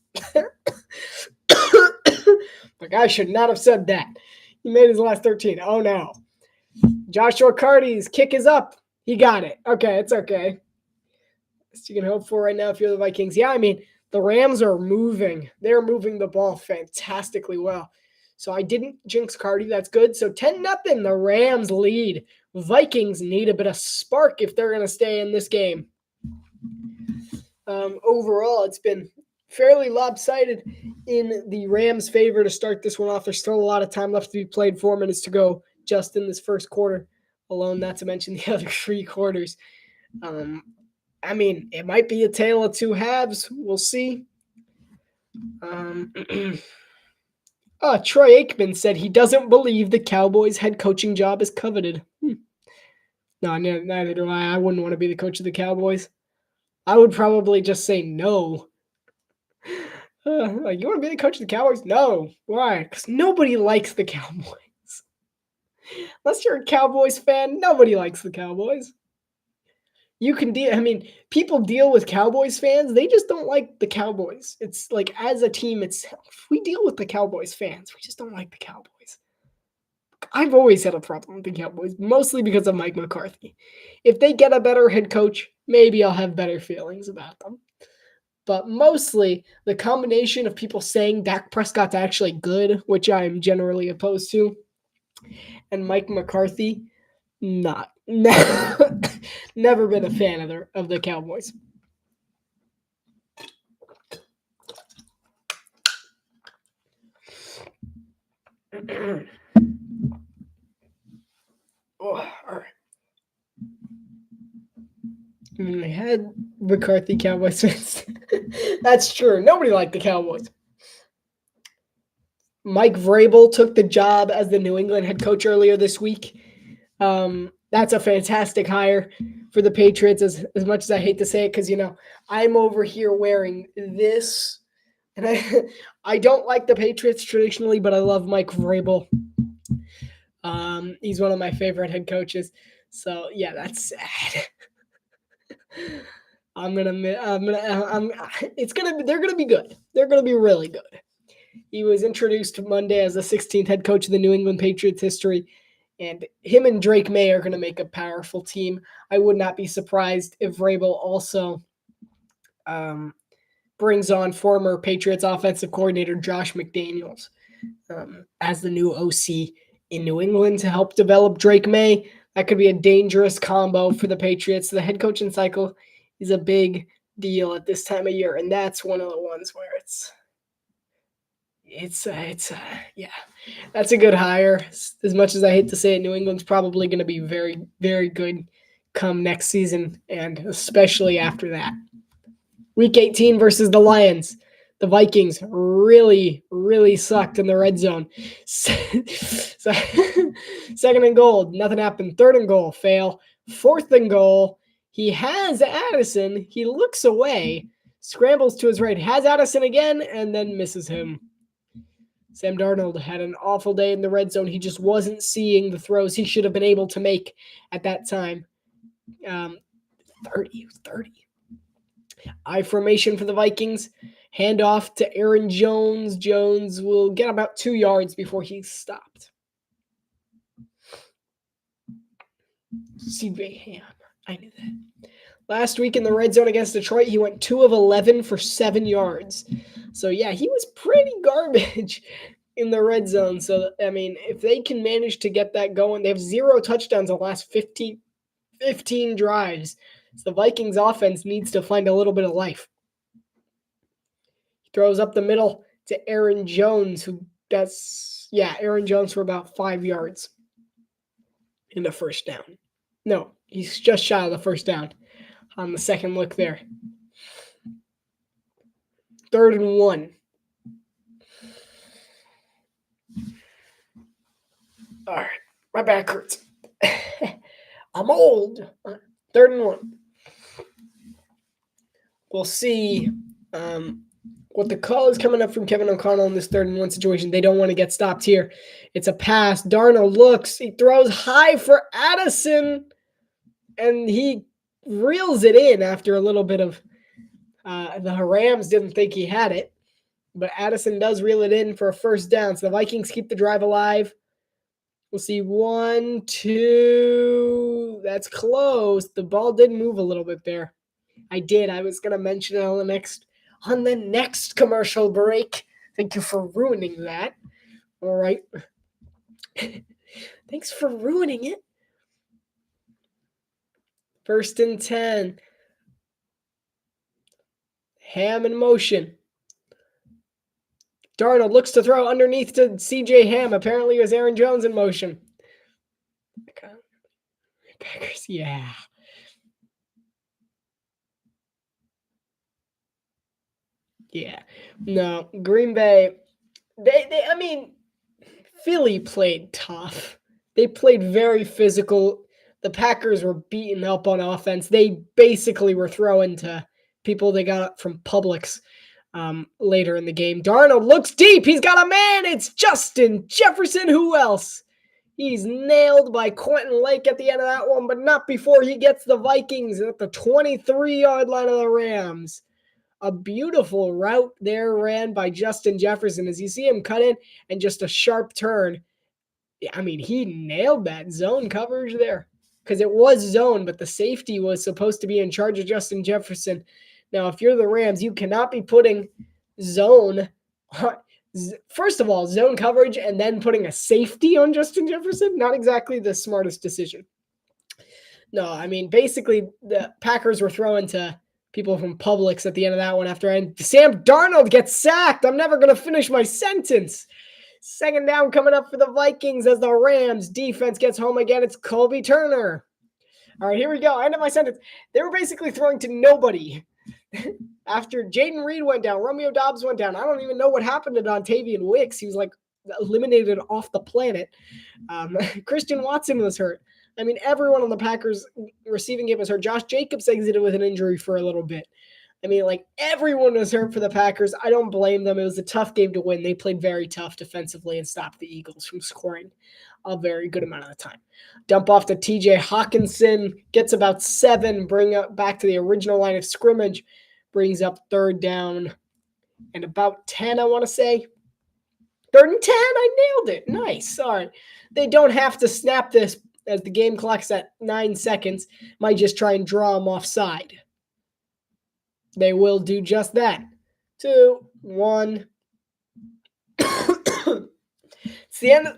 Like, I should not have said that. He made his last 13. Oh, no. Joshua Carty's kick is up. He got it. Okay, it's okay. Best you can hope for right now if you're the Vikings. Yeah, I mean, the Rams are moving. They're moving the ball fantastically well. So I didn't jinx Carty. That's good. So 10-0, the Rams lead. Vikings need a bit of spark if they're going to stay in this game. Overall, it's been fairly lopsided in the Rams' favor to start this one off. There's still a lot of time left to be played. 4 minutes to go just in this first quarter alone, not to mention the other 3 quarters. I mean, it might be a tale of two halves. We'll see. Troy Aikman said he doesn't believe the Cowboys' head coaching job is coveted. No, neither do I. I wouldn't want to be the coach of the Cowboys. I would probably just say no. Like, you want to be the coach of the Cowboys? No. Why? Because nobody likes the Cowboys. Unless you're a Cowboys fan, nobody likes the Cowboys. You can deal. I mean, people deal with Cowboys fans. They just don't like the Cowboys. It's like, as a team itself, we deal with the Cowboys fans. We just don't like the Cowboys. I've always had a problem with the Cowboys, mostly because of Mike McCarthy. If they get a better head coach, maybe I'll have better feelings about them. But mostly, the combination of people saying Dak Prescott's actually good, which I'm generally opposed to, and Mike McCarthy, not. Never been a fan of the Cowboys. All right. I had McCarthy Cowboys fans. That's true. Nobody liked the Cowboys. Mike Vrabel took the job as the New England head coach earlier this week. That's a fantastic hire for the Patriots, as much as I hate to say it, because, I'm over here wearing this, and I don't like the Patriots traditionally, but I love Mike Vrabel. He's one of my favorite head coaches. So, yeah, that's sad. They're gonna be good. They're gonna be really good. He was introduced Monday as the 16th head coach of the New England Patriots history, and him and Drake May are gonna make a powerful team. I would not be surprised if Vrabel also brings on former Patriots offensive coordinator Josh McDaniels as the new OC in New England to help develop Drake May. That could be a dangerous combo for the Patriots. The head coaching cycle is a big deal at this time of year, and that's one of the ones where yeah, that's a good hire. As much as I hate to say it, New England's probably going to be very, very good come next season, and especially after that. Week 18 versus the Lions. The Vikings really, really sucked in the red zone. Second and goal, nothing happened. Third and goal, fail. Fourth and goal, he has Addison. He looks away, scrambles to his right, has Addison again, and then misses him. Sam Darnold had an awful day in the red zone. He just wasn't seeing the throws he should have been able to make at that time. 30. I formation for the Vikings. Hand off to Aaron Jones. Jones will get about 2 yards before he's stopped. C.J. Ham. I knew that. Last week in the red zone against Detroit, he went 2 of 11 for 7 yards. So, yeah, he was pretty garbage in the red zone. So, I mean, if they can manage to get that going, they have 0 touchdowns in the last 15 drives. So the Vikings offense needs to find a little bit of life. He throws up the middle to Aaron Jones, Aaron Jones for about 5 yards in the first down. No, he's just shy of the first down. on the second look there. 3rd and 1. All right, my back hurts. I'm old. 3rd and 1. We'll see what the call is coming up from Kevin O'Connell in this 3rd and 1 situation. They don't want to get stopped here. It's a pass. Darnold looks. He throws high for Addison, and he reels it in after a little bit of the Rams didn't think he had it, but Addison does reel it in for a 1st down. So the Vikings keep the drive alive. We'll see 1, 2. That's close. The ball did move a little bit there. I was going to mention it on the next commercial break. Thank you for ruining that. All right. Thanks for ruining it. 1st and 10. Ham in motion. Darnold looks to throw underneath to CJ Ham. Apparently it was Aaron Jones in motion. Packers, yeah. Yeah. No, Green Bay, Philly played tough. They played very physical. The Packers were beaten up on offense. They basically were throwing to people they got from Publix later in the game. Darnold looks deep. He's got a man. It's Justin Jefferson. Who else? He's nailed by Quentin Lake at the end of that one, but not before he gets the Vikings at the 23-yard line of the Rams. A beautiful route there ran by Justin Jefferson as you see him cut in and just a sharp turn. He nailed that zone coverage there because it was zone, but the safety was supposed to be in charge of Justin Jefferson. Now, if you're the Rams, you cannot be putting zone, first of all, zone coverage and then putting a safety on Justin Jefferson. Not exactly the smartest decision. No, basically the Packers were throwing to people from Publix at the end of that one Sam Darnold gets sacked. I'm never going to finish my sentence. 2nd down coming up for the Vikings as the Rams defense gets home again. It's Colby Turner. All right, here we go. End of my sentence. They were basically throwing to nobody. After Jaden Reed went down, Romeo Doubs went down. I don't even know what happened to Dontavian Wicks. He was eliminated off the planet. Christian Watson was hurt. Everyone on the Packers receiving game was hurt. Josh Jacobs exited with an injury for a little bit. Everyone was hurt for the Packers. I don't blame them. It was a tough game to win. They played very tough defensively and stopped the Eagles from scoring a very good amount of the time. Dump off to TJ Hawkinson. Gets about 7. Bring up back to the original line of scrimmage. Brings up 3rd down and about 10, I want to say. 3rd and 10. I nailed it. Nice. Sorry. They don't have to snap this as the game clock's at 9 seconds. Might just try and draw them offside. They will do just that. 2, 1. It's the end of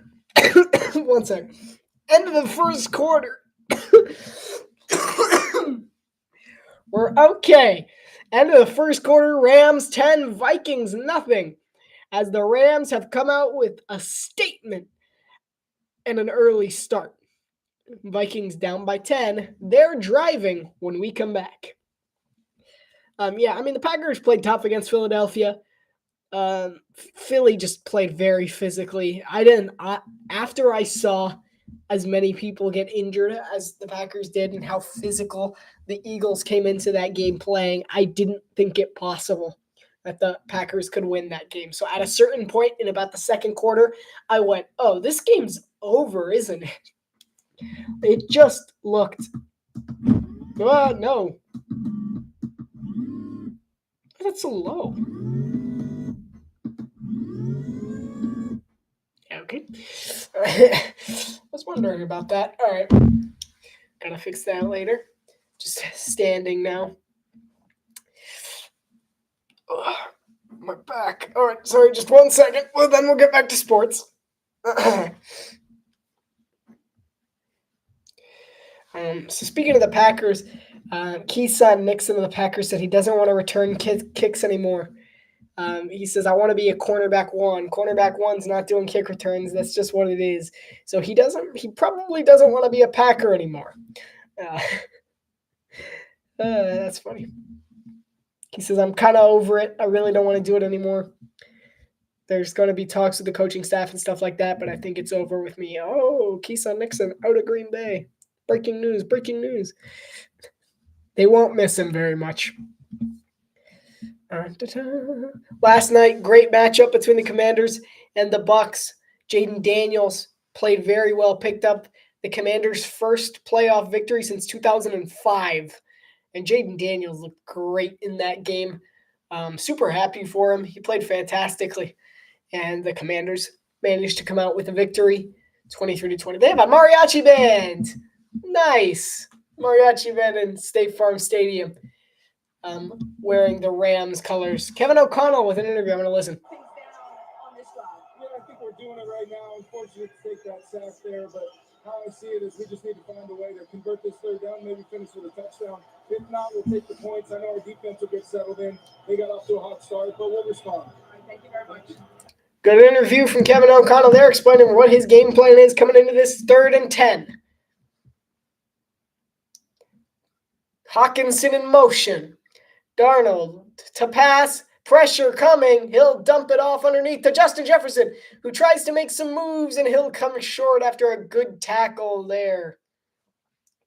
1 second. End of the 1st quarter. We're okay. End of the 1st quarter. Rams 10, Vikings nothing. As the Rams have come out with a statement and an early start. Vikings down by 10. They're driving when we come back. The Packers played tough against Philadelphia. Philly just played very physically. After I saw as many people get injured as the Packers did and how physical the Eagles came into that game playing, I didn't think it possible that the Packers could win that game. So at a certain point in about the 2nd quarter, I went, oh, this game's over, isn't it? It just looked, no. That's so low. Okay. I was wondering about that. All right. Gotta fix that later. Just standing now. Ugh, my back. All right. Sorry, just 1 second. Well, then we'll get back to sports. So speaking of the Packers, Keyshawn Nixon of the Packers said he doesn't want to return kicks anymore. He says, I want to be a cornerback 1. Cornerback 1's not doing kick returns. That's just what it is. So he probably doesn't want to be a Packer anymore. That's funny. He says, I'm kind of over it. I really don't want to do it anymore. There's going to be talks with the coaching staff and stuff like that, but I think it's over with me. Oh, Keyshawn Nixon out of Green Bay. Breaking news, breaking news. They won't miss him very much. Last night, great matchup between the Commanders and the Bucs. Jaden Daniels played very well, picked up the Commanders' first playoff victory since 2005. And Jaden Daniels looked great in that game. Super happy for him. He played fantastically. And the Commanders managed to come out with a victory, 23-20. They have a mariachi band. Nice. Mariachi band in State Farm Stadium. Wearing the Rams colors. Kevin O'Connell with an interview. I'm going to listen. Yeah, I think we're doing it right now. Unfortunate to take that sack there, but how I see it is we just need to find a way to convert this third down, maybe finish with a touchdown. If not, we'll take the points. I know our defense will get settled in. They got off to a hot start, but we'll respond. Thank you very much. Good interview from Kevin O'Connell there, explaining what his game plan is coming into this 3rd and 10. Hawkinson in motion. Darnold to pass. Pressure coming. He'll dump it off underneath to Justin Jefferson, who tries to make some moves, and he'll come short after a good tackle there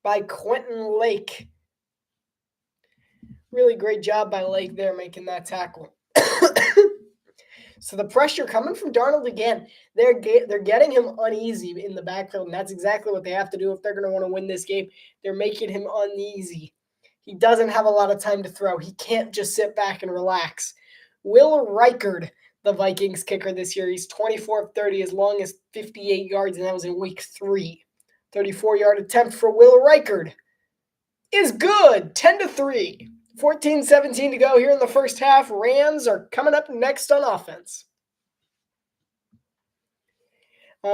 by Quentin Lake. Really great job by Lake there making that tackle. So the pressure coming from Darnold again. They're getting him uneasy in the backfield, and that's exactly what they have to do if they're going to want to win this game. They're making him uneasy. He doesn't have a lot of time to throw. He can't just sit back and relax. Will Reichard, the Vikings kicker this year, he's 24 of 30, as long as 58 yards, and that was in week 3. 34-yard attempt for Will Reichard is good, 10-3. 14-17 to go here in the first half. Rams are coming up next on offense.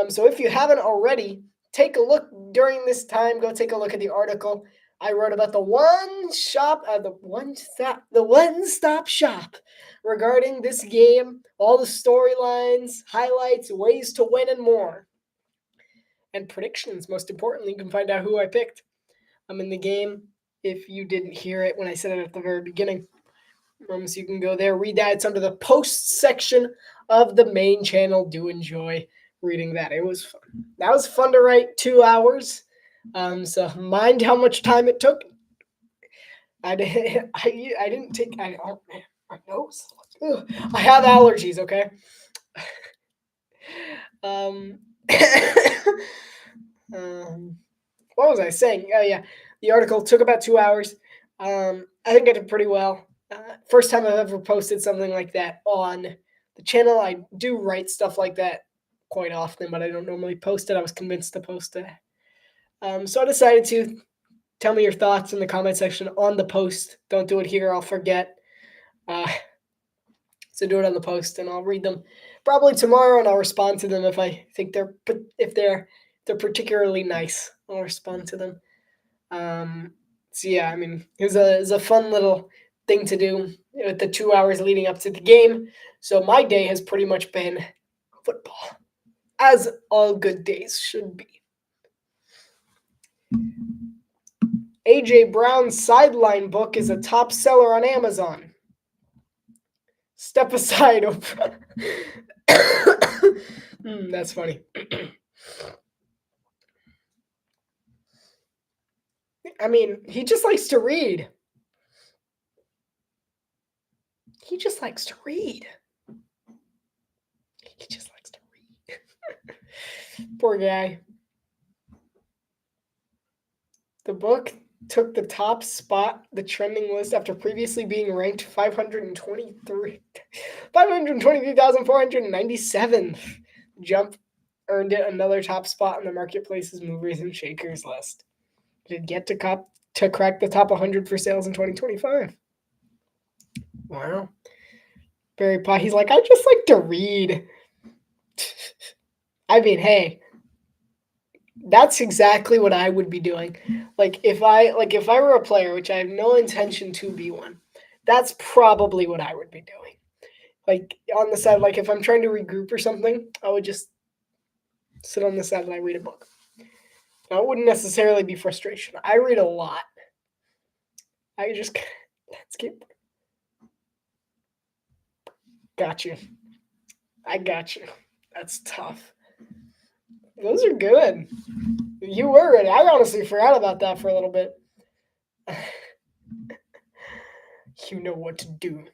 So if you haven't already, take a look during this time. Go take a look at the article I wrote about the one-stop shop regarding this game, all the storylines, highlights, ways to win, and more. And predictions, most importantly. You can find out who I picked. I'm in the game. If you didn't hear it when I said it at the very beginning. So you can go there, read that. It's under the posts section of the main channel. Do enjoy reading that. It was fun. That was fun to write, 2 hours. So mind how much time it took. I didn't take, my nose. Ugh. I have allergies, okay? What was I saying? Oh, yeah. The article took about 2 hours. I think I did pretty well. First time I've ever posted something like that on the channel. I do write stuff like that quite often, but I don't normally post it. I was convinced to post it. So I decided to tell me your thoughts in the comment section on the post. Don't do it here. I'll forget. So do it on the post, and I'll read them probably tomorrow, and I'll respond to them if I think they're particularly nice. I'll respond to them. So yeah, I mean, it was a fun little thing to do with the 2 hours leading up to the game. So my day has pretty much been football, as all good days should be. AJ Brown's sideline book is a top seller on Amazon. Step aside, Oprah. That's funny. I mean, he just likes to read. He just likes to read. Poor guy. The book took the top spot, the trending list, after previously being ranked 523,497. Jump earned it another top spot on the marketplace's movers and shakers list. Did get to crack the top 100 for sales in 2025. Wow. Barry Pie, he's like, I just like to read. I mean, hey, that's exactly what I would be doing. If I were a player, which I have no intention to be one, that's probably what I would be doing. On the side, if I'm trying to regroup or something, I would just sit on the side and I read a book. Now, it wouldn't necessarily be frustration. I read a lot. let's keep. Got you. I got you. That's tough. Those are good. You were ready. I honestly forgot about that for a little bit. You know what to do.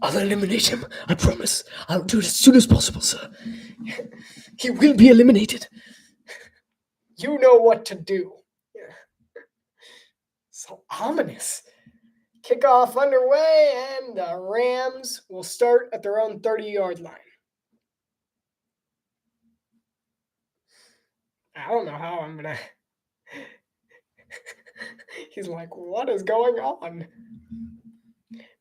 I'll eliminate him. I promise. I'll do it as soon as possible, sir. He will be eliminated. You know what to do. So ominous. Kickoff underway, and the Rams will start at their own 30-yard line. I don't know how I'm going to... He's like, what is going on?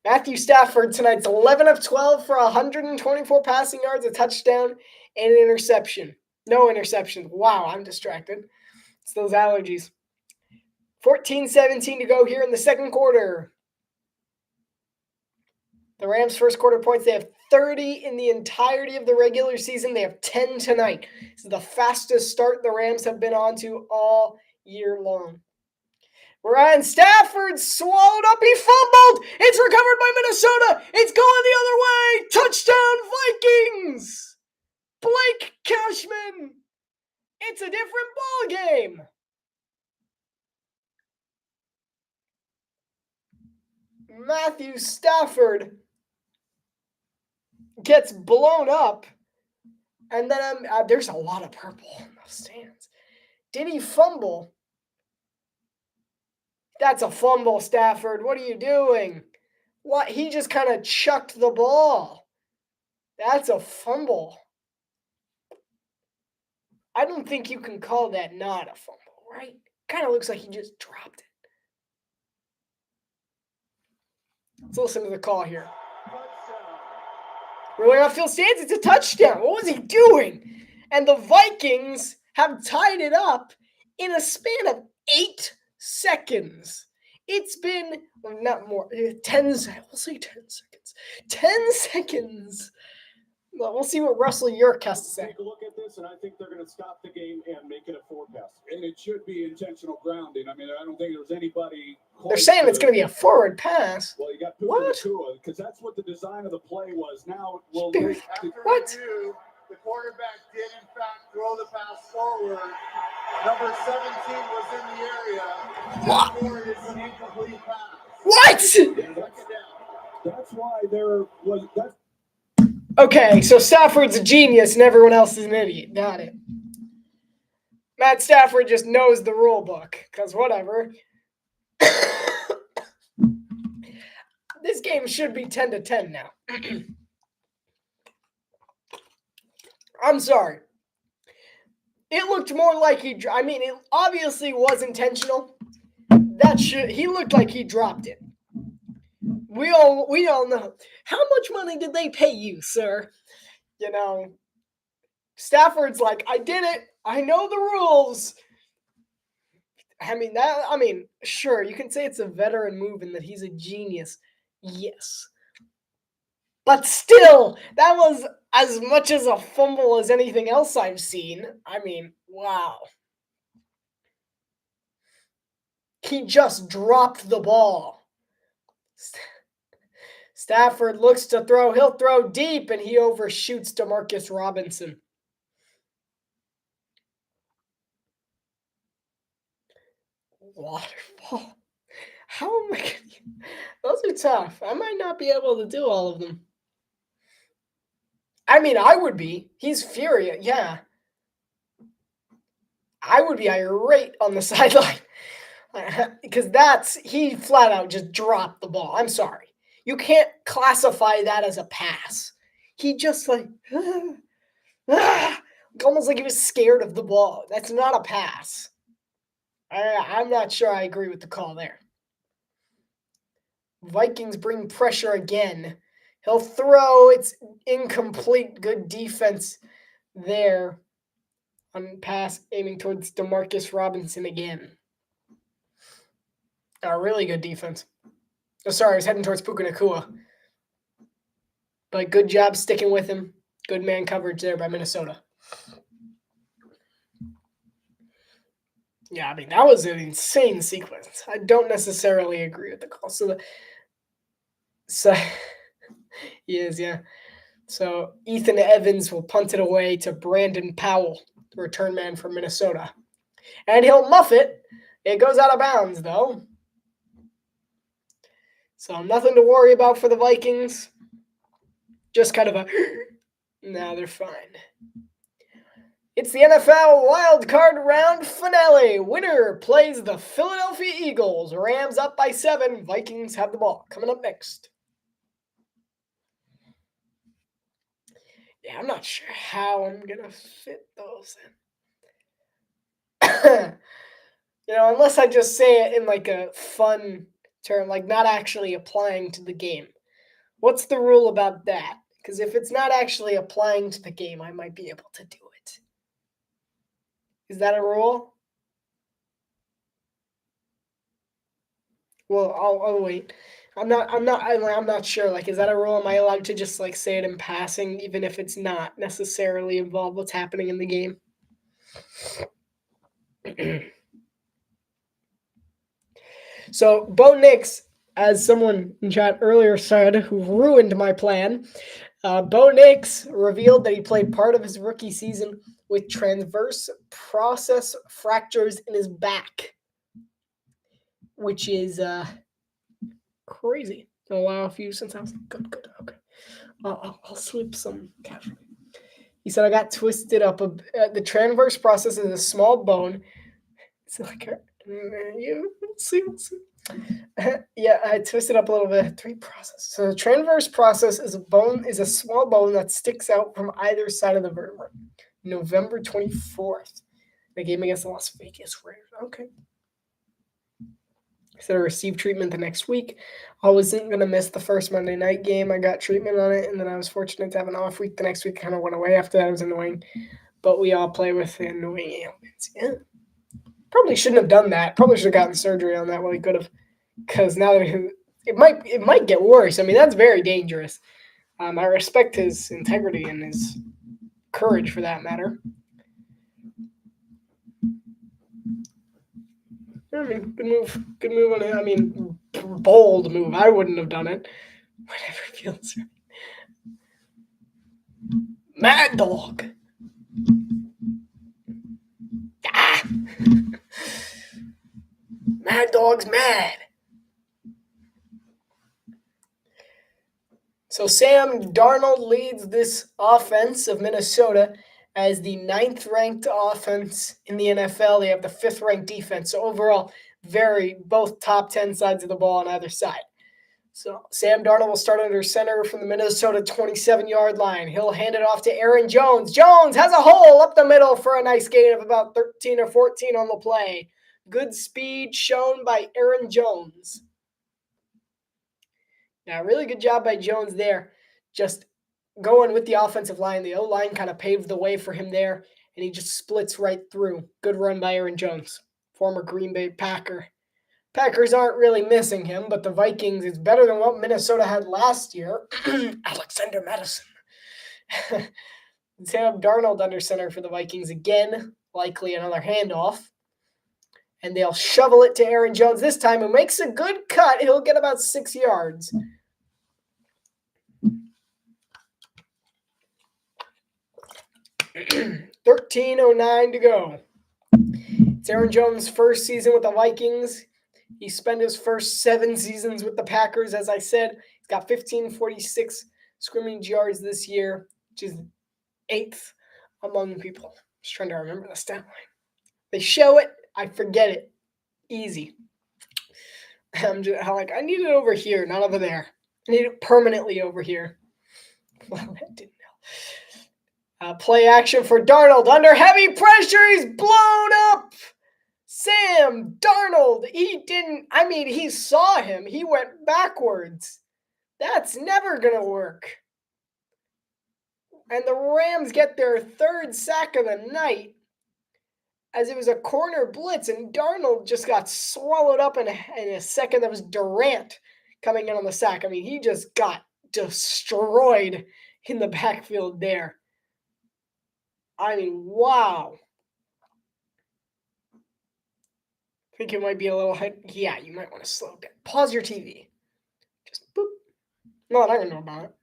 Matthew Stafford tonight's 11 of 12 for 124 passing yards, a touchdown, and an interception. No interceptions. Wow, I'm distracted. It's those allergies. 14-17 to go here in the second quarter. The Rams' first quarter points, they have 30 in the entirety of the regular season. They have 10 tonight. This is the fastest start the Rams have been on to all year long. Ryan Stafford swallowed up. He fumbled. It's recovered by Minnesota. It's going the other way. Touchdown, Vikings. Blake Cashman. It's a different ball game. Matthew Stafford gets blown up. And then there's a lot of purple in those stands. Did he fumble? That's a fumble, Stafford. What are you doing? What? He just kind of chucked the ball. That's a fumble. I don't think you can call that not a fumble, right? Kind of looks like he just dropped it. Let's listen to the call here. Really outfield stands, it's a touchdown. What was he doing? And the Vikings have tied it up in a span of 8 seconds. It's been, well, not more, 10 seconds. We'll say 10 seconds. 10 seconds. Well, we'll see what Russell York has to say. Take a look at this, and I think they're going to stop the game and make it a 4-pass. And it should be intentional grounding. I mean, I don't think there's anybody. They're saying it's going to be a forward pass. Well, you got what? Because that's what the design of the play was. Now, well, what? Review, the quarterback did, in fact, throw the pass forward. Number 17 was in the area. What? Therefore, it's an incomplete pass. What? Second down. That's why there was that. Okay, so Stafford's a genius and everyone else is an idiot. Got it. Matt Stafford just knows the rule book, because whatever. This game should be 10-10 now. I'm sorry. It looked more like it obviously was intentional. He looked like he dropped it. We all know. How much money did they pay you, sir? You know, Stafford's like, I did it. I know the rules. Sure, you can say it's a veteran move and that he's a genius. Yes. But still, that was as much as a fumble as anything else I've seen. I mean, wow. He just dropped the ball. Stafford looks to throw. He'll throw deep, and he overshoots Demarcus Robinson. Waterfall. How am I going to... Those are tough. I might not be able to do all of them. I mean, I would be. He's furious. Yeah. I would be irate on the sideline. Because he flat out just dropped the ball. I'm sorry. You can't classify that as a pass. He just almost like he was scared of the ball. That's not a pass. I'm not sure I agree with the call there. Vikings bring pressure again. He'll throw. It's incomplete. Good defense there. On pass, aiming towards Demarcus Robinson again. A really good defense. Oh, sorry, I was heading towards Puka Nacua. But good job sticking with him. Good man coverage there by Minnesota. Yeah, I mean, that was an insane sequence. I don't necessarily agree with the call. So he is, yeah. So Ethan Evans will punt it away to Brandon Powell, the return man from Minnesota. And he'll muff it. It goes out of bounds, though. So nothing to worry about for the Vikings. Just kind of a, nah, they're fine. It's the NFL Wild Card Round finale. Winner plays the Philadelphia Eagles. Rams up by 7. Vikings have the ball. Coming up next. Yeah, I'm not sure how I'm going to fit those in. Unless I just say it in like a fun term, like not actually applying to the game. What's the rule about that? Because if it's not actually applying to the game, I might be able to do it. Is that a rule? Well, I'll wait. I'm not sure. Like, is that a rule? Am I allowed to just like say it in passing, even if it's not necessarily involved what's happening in the game? So, Bo Nix, as someone in chat earlier said, who ruined my plan, Bo Nix revealed that he played part of his rookie season with transverse process fractures in his back, which is crazy. I'll allow a few since I was good. Okay, I'll slip some casually. He said I got twisted up. The transverse process is a small bone. It's like you see. Yeah, I twisted up a little bit. 3 process. So the transverse process is a small bone that sticks out from either side of the vertebra. November 24th, the game against the Las Vegas Raiders. Okay. So I received treatment the next week. I wasn't going to miss the first Monday night game. I got treatment on it, and then I was fortunate to have an off week. The next week kind of went away. After that, it was annoying. But we all play with the annoying ailments. Yeah. Probably shouldn't have done that. Probably should have gotten surgery on that. Well, he could have. Because now that it might get worse. I mean, that's very dangerous. I respect his integrity and his courage for that matter. I mean, good move on it. I mean, bold move. I wouldn't have done it. Whatever feels right. Mad Dog. Ah. Mad Dog's mad. So Sam Darnold leads this offense of Minnesota as the 9th-ranked offense in the NFL. They have the 5th-ranked defense. So overall, both top 10 sides of the ball on either side. So Sam Darnold will start under center from the Minnesota 27-yard line. He'll hand it off to Aaron Jones. Jones has a hole up the middle for a nice gain of about 13 or 14 on the play. Good speed shown by Aaron Jones. Now, really good job by Jones there, just going with the offensive line. The O-line kind of paved the way for him there, and he just splits right through. Good run by Aaron Jones, former Green Bay Packer. Packers aren't really missing him, but the Vikings is better than what Minnesota had last year. Alexander Madison. Sam Darnold under center for the Vikings again, likely another handoff. And they'll shovel it to Aaron Jones this time, who makes a good cut. He'll get about 6 yards. $13:09 to go. It's Aaron Jones' first season with the Vikings. He spent his first 7 seasons with the Packers, as I said. He's got 1,546 scrimmage yards this year, which is 8th among people. Just trying to remember the stat line. They show it, I forget it. Easy. I'm just like, I need it over here, not over there. I need it permanently over here. Well, I didn't know. Play action for Darnold. Under heavy pressure, he's blown up. Sam Darnold, he saw him. He went backwards. That's never going to work. And the Rams get their 3rd sack of the night, as it was a corner blitz, and Darnold just got swallowed up in a second. That was Durant coming in on the sack. I mean, he just got destroyed in the backfield there. I mean, wow. think it might be a little high. Yeah, you might want to slow down. Pause your TV. Just boop. No, I don't know about it.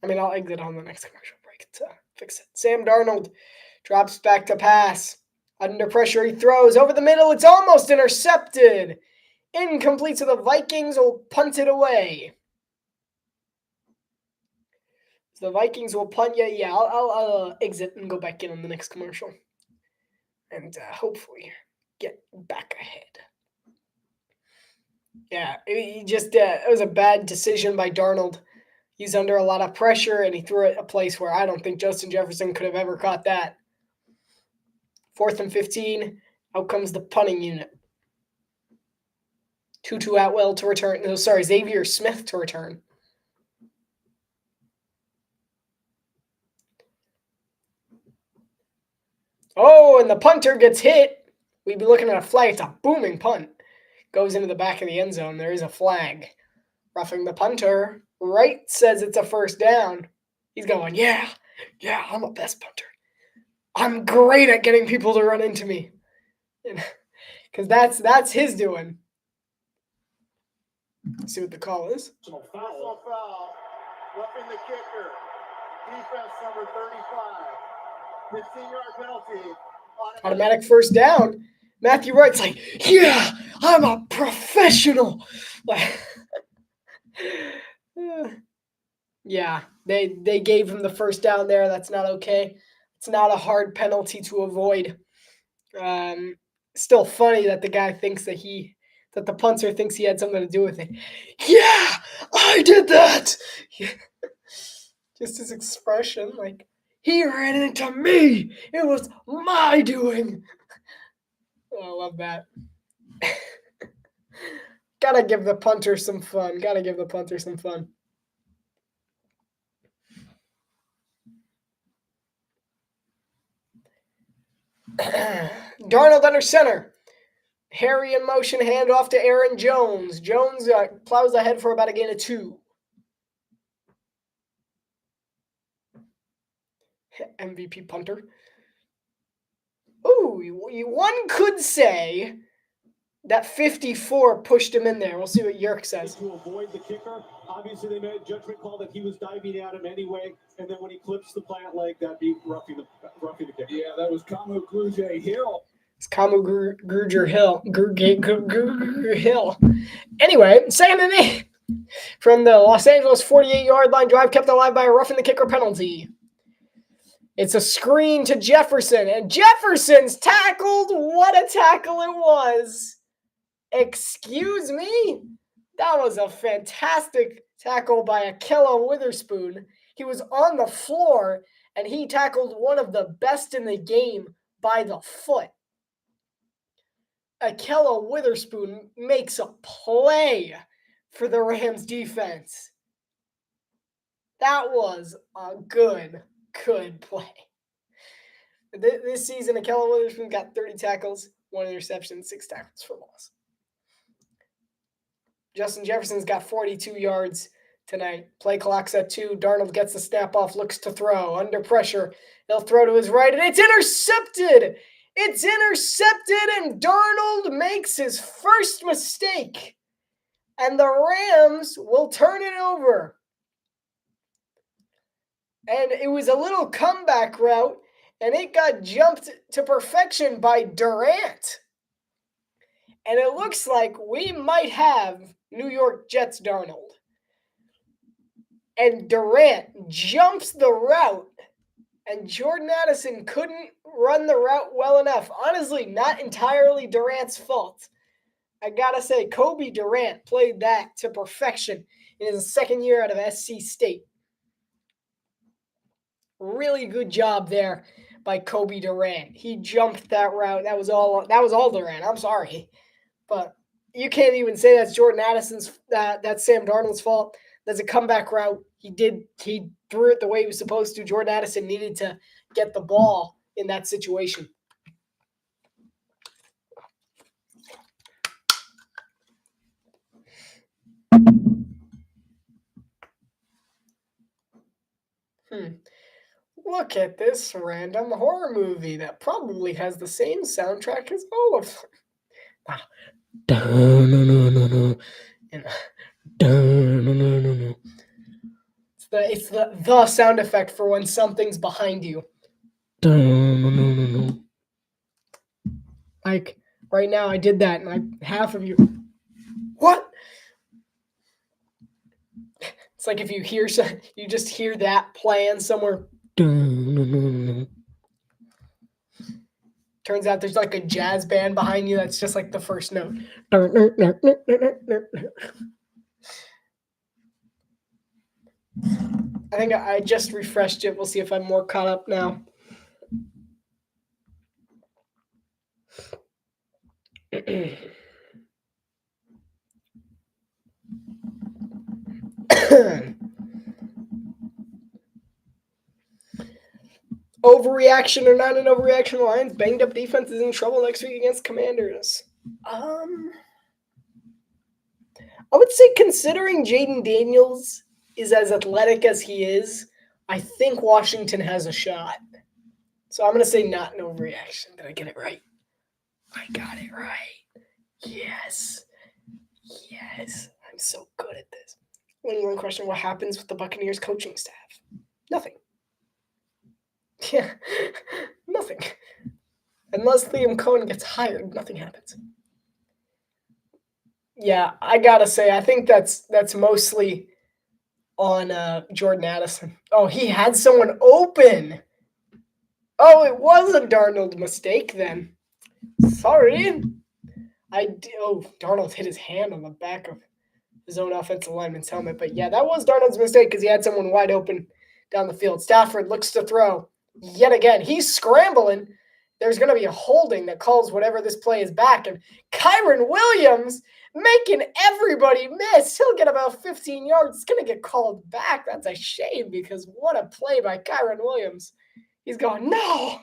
I mean, I'll exit on the next commercial break to fix it. Sam Darnold drops back to pass. Under pressure, he throws over the middle. It's almost intercepted. Incomplete, so the Vikings will punt it away. So the Vikings will punt. Yeah, I'll exit and go back in on the next commercial. And hopefully get back ahead. Yeah, it was a bad decision by Darnold. He's under a lot of pressure, and he threw it a place where I don't think Justin Jefferson could have ever caught that. 4th and 15. Out comes the punting unit. Tutu Atwell to return. No, sorry, Xavier Smith to return. Oh, and the punter gets hit. We'd be looking at a flag. It's a booming punt. Goes into the back of the end zone. There is a flag. Roughing the punter. Wright says it's a first down. He's going, yeah, I'm the best punter. I'm great at getting people to run into me. Because that's his doing. Let's see what the call is. Personal foul. Roughing the kicker. Defense number 35. 15-yard penalty. Automatic first down. Matthew Wright's like, yeah, I'm a professional. Yeah, they gave him the first down there. That's not okay. It's not a hard penalty to avoid. Still funny that the guy thinks that the punter thinks he had something to do with it. Yeah, I did that. Just his expression, like, he ran into me. It was my doing. Oh, I love that. Gotta give the punter some fun. Darnold under center. Harry in motion, handoff to Aaron Jones. Jones plows ahead for about a gain of 2. MVP punter. Ooh, one could say that 54 pushed him in there. We'll see what Yerk says. To avoid the kicker, obviously they made a judgment call that he was diving at him anyway, and then when he clips the plant leg, that'd be roughing the kicker. Yeah, that was Kamu Grugier Hill. It's Kamu Grugier Hill. Anyway, 2nd and 8 from the Los Angeles 48-yard line. Drive kept alive by a roughing the kicker penalty. It's a screen to Jefferson, and Jefferson's tackled. What a tackle it was. Excuse me? That was a fantastic tackle by Ahkello Witherspoon. He was on the floor, and he tackled one of the best in the game by the foot. Ahkello Witherspoon makes a play for the Rams defense. That was a good play. This season, Ahkello Witherspoon got 30 tackles, 1 interception, 6 tackles for loss. Justin Jefferson's got 42 yards tonight. Play clock's at 2. Darnold gets the snap off, looks to throw. Under pressure, he'll throw to his right, and it's intercepted! It's intercepted, and Darnold makes his first mistake. And the Rams will turn it over. And it was a little comeback route, and it got jumped to perfection by Durant. And it looks like we might have New York Jets Darnold. And Durant jumps the route, and Jordan Addison couldn't run the route well enough. Honestly, not entirely Durant's fault. I gotta say, Kobe Durant played that to perfection in his 2nd year out of SC State. Really good job there by Kobe Durant. He jumped that route. That was all Durant. I'm sorry. But you can't even say that's Jordan Addison's, that's Sam Darnold's fault. That's a comeback route. He threw it the way he was supposed to. Jordan Addison needed to get the ball in that situation. Look at this random horror movie that probably has the same soundtrack as all of them. No. It's the sound effect for when something's behind you. Like right now, I did that, and like half of you, what? It's like if you hear you just hear that playing somewhere. Turns out there's like a jazz band behind you that's just like the first note. I think I just refreshed it. We'll see if I'm more caught up now. Overreaction or not an overreaction? Lions banged up defense is in trouble next week against Commanders. I would say considering Jaden Daniels is as athletic as he is, I think Washington has a shot. So I'm going to say not an overreaction. Did I get it right? I got it right. Yes. I'm so good at this. One question, what happens with the Buccaneers coaching staff? Nothing. Yeah, nothing. Unless Liam Cohen gets hired, nothing happens. Yeah, I gotta say, I think that's mostly on Jordan Addison. Oh, he had someone open. Oh, it was a Darnold mistake then. Sorry. Darnold hit his hand on the back of his own offensive lineman's helmet. But yeah, that was Darnold's mistake because he had someone wide open down the field. Stafford looks to throw. Yet again, he's scrambling. There's going to be a holding that calls whatever this play is back. And Kyren Williams making everybody miss. He'll get about 15 yards. It's going to get called back. That's a shame because what a play by Kyren Williams. He's going, no.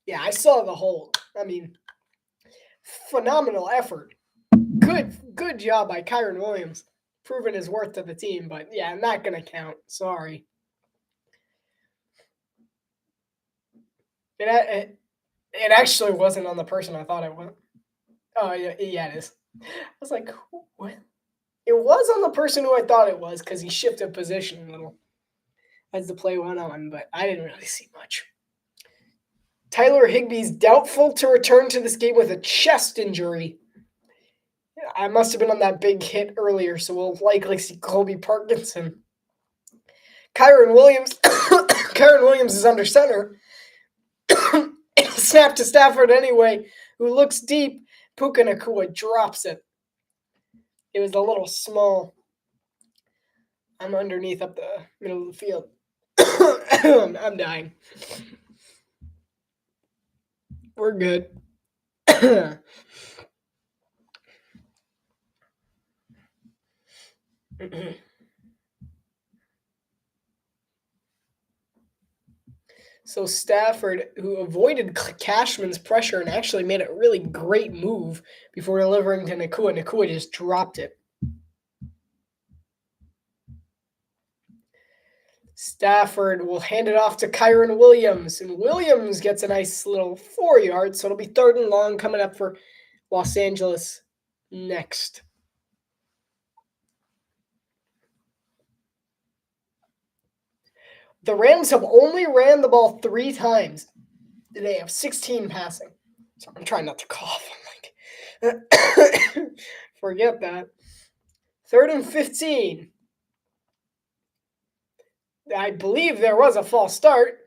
Yeah, I saw the hold. I mean, phenomenal effort. Good job by Kyren Williams. Proving his worth to the team, but yeah, not going to count. Sorry. It actually wasn't on the person I thought it was. Oh, yeah, it is. I was like, what? It was on the person who I thought it was because he shifted position a little as the play went on, but I didn't really see much. Tyler Higbee's doubtful to return to this game with a chest injury. I must have been on that big hit earlier, so we'll likely see Colby Parkinson. Kyren Williams is under center. Snap to Stafford anyway, who looks deep. Puka Nacua drops it. It was a little small. I'm underneath up the middle of the field. I'm dying. We're good. So Stafford, who avoided Cashman's pressure and actually made a really great move before delivering to Nacua. Nacua just dropped it. Stafford will hand it off to Kyren Williams, and Williams gets a nice little 4 yards, so it'll be 3rd and long coming up for Los Angeles next. The Rams have only ran the ball 3 times. They have 16 passing. So I'm trying not to cough. I'm like, forget that. 3rd and 15. I believe there was a false start.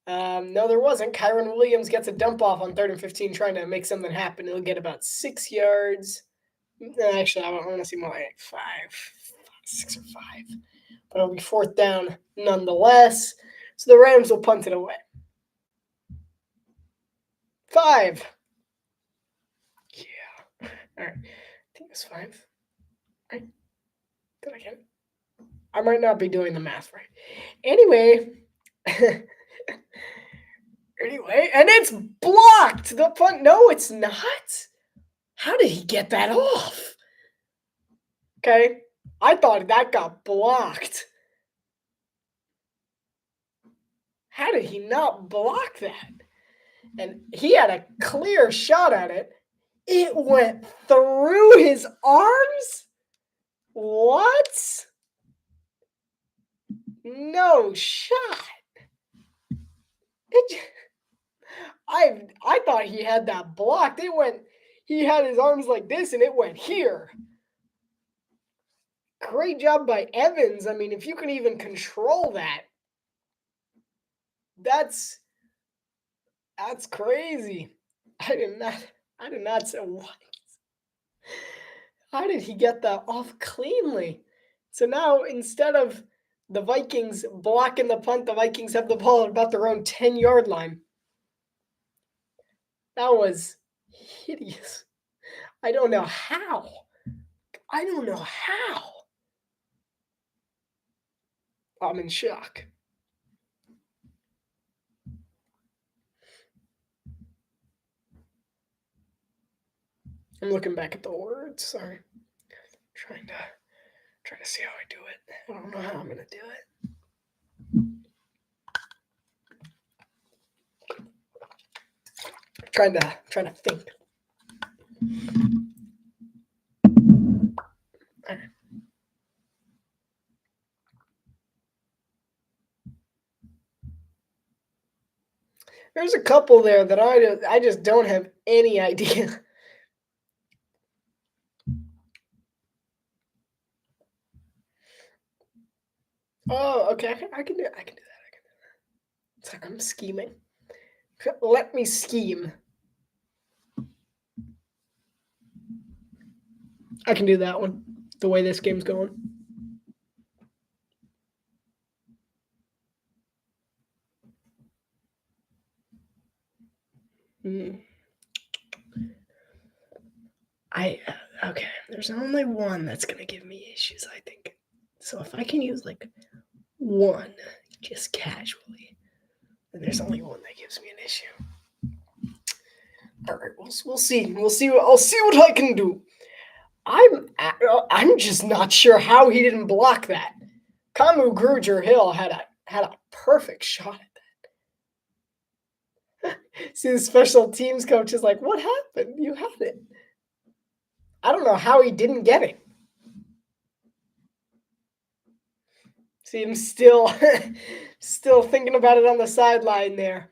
No, there wasn't. Kyren Williams gets a dump off on 3rd and 15 trying to make something happen. He'll get about 6 yards. Actually, I want to see more like 6 or 5. But it'll be 4th down nonetheless. So the Rams will punt it away. 5. Yeah. All right. I think it's 5. Right? Did I get it? I might not be doing the math right. Anyway. And it's blocked. The punt. No, it's not. How did he get that off? Okay. I thought that got blocked. How did he not block that? And he had a clear shot at it. It went through his arms? What? No shot. I thought he had that blocked. He had his arms like this and it went here. Great job by Evans. I mean, if you can even control that, that's crazy. I did not say what. How did he get that off cleanly? So now instead of the Vikings blocking the punt, the Vikings have the ball at about their own 10-yard line. That was hideous. I don't know how. I'm in shock. I'm looking back at the words. Sorry. Trying to see how I do it. I don't know how I'm gonna do it. Trying to think. All right. There's a couple there that I just don't have any idea. Oh, okay. I can do that. It's like I'm scheming. Let me scheme. I can do that one. The way this game's going. Okay. There's only one that's gonna give me issues, I think. So if I can use like one just casually, then there's only one that gives me an issue. All right, we'll see. I'll see what I can do. I'm just not sure how he didn't block that. Kamu Gruger-Hill had a perfect shot at that. See, the special teams coach is like, "What happened? You had it." I don't know how he didn't get it. See him still thinking about it on the sideline there.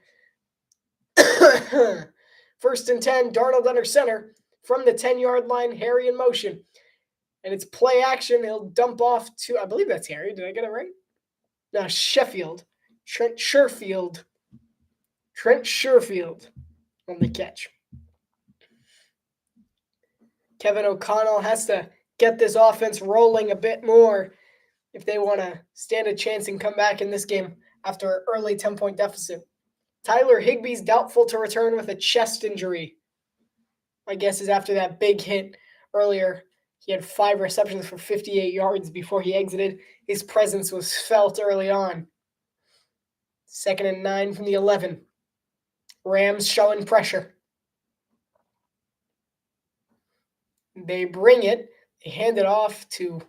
1st and 10, Darnold under center from the 10-yard line, Harry in motion. And it's play action. He'll dump off to, I believe that's Harry. Did I get it right? No, Sheffield. Trent Sherfield on the catch. Kevin O'Connell has to get this offense rolling a bit more if they want to stand a chance and come back in this game after an early 10-point deficit. Tyler Higbee's doubtful to return with a chest injury. My guess is after that big hit earlier, he had 5 receptions for 58 yards before he exited. His presence was felt early on. 2nd and 9 from the 11. Rams showing pressure. They bring it. They hand it off to,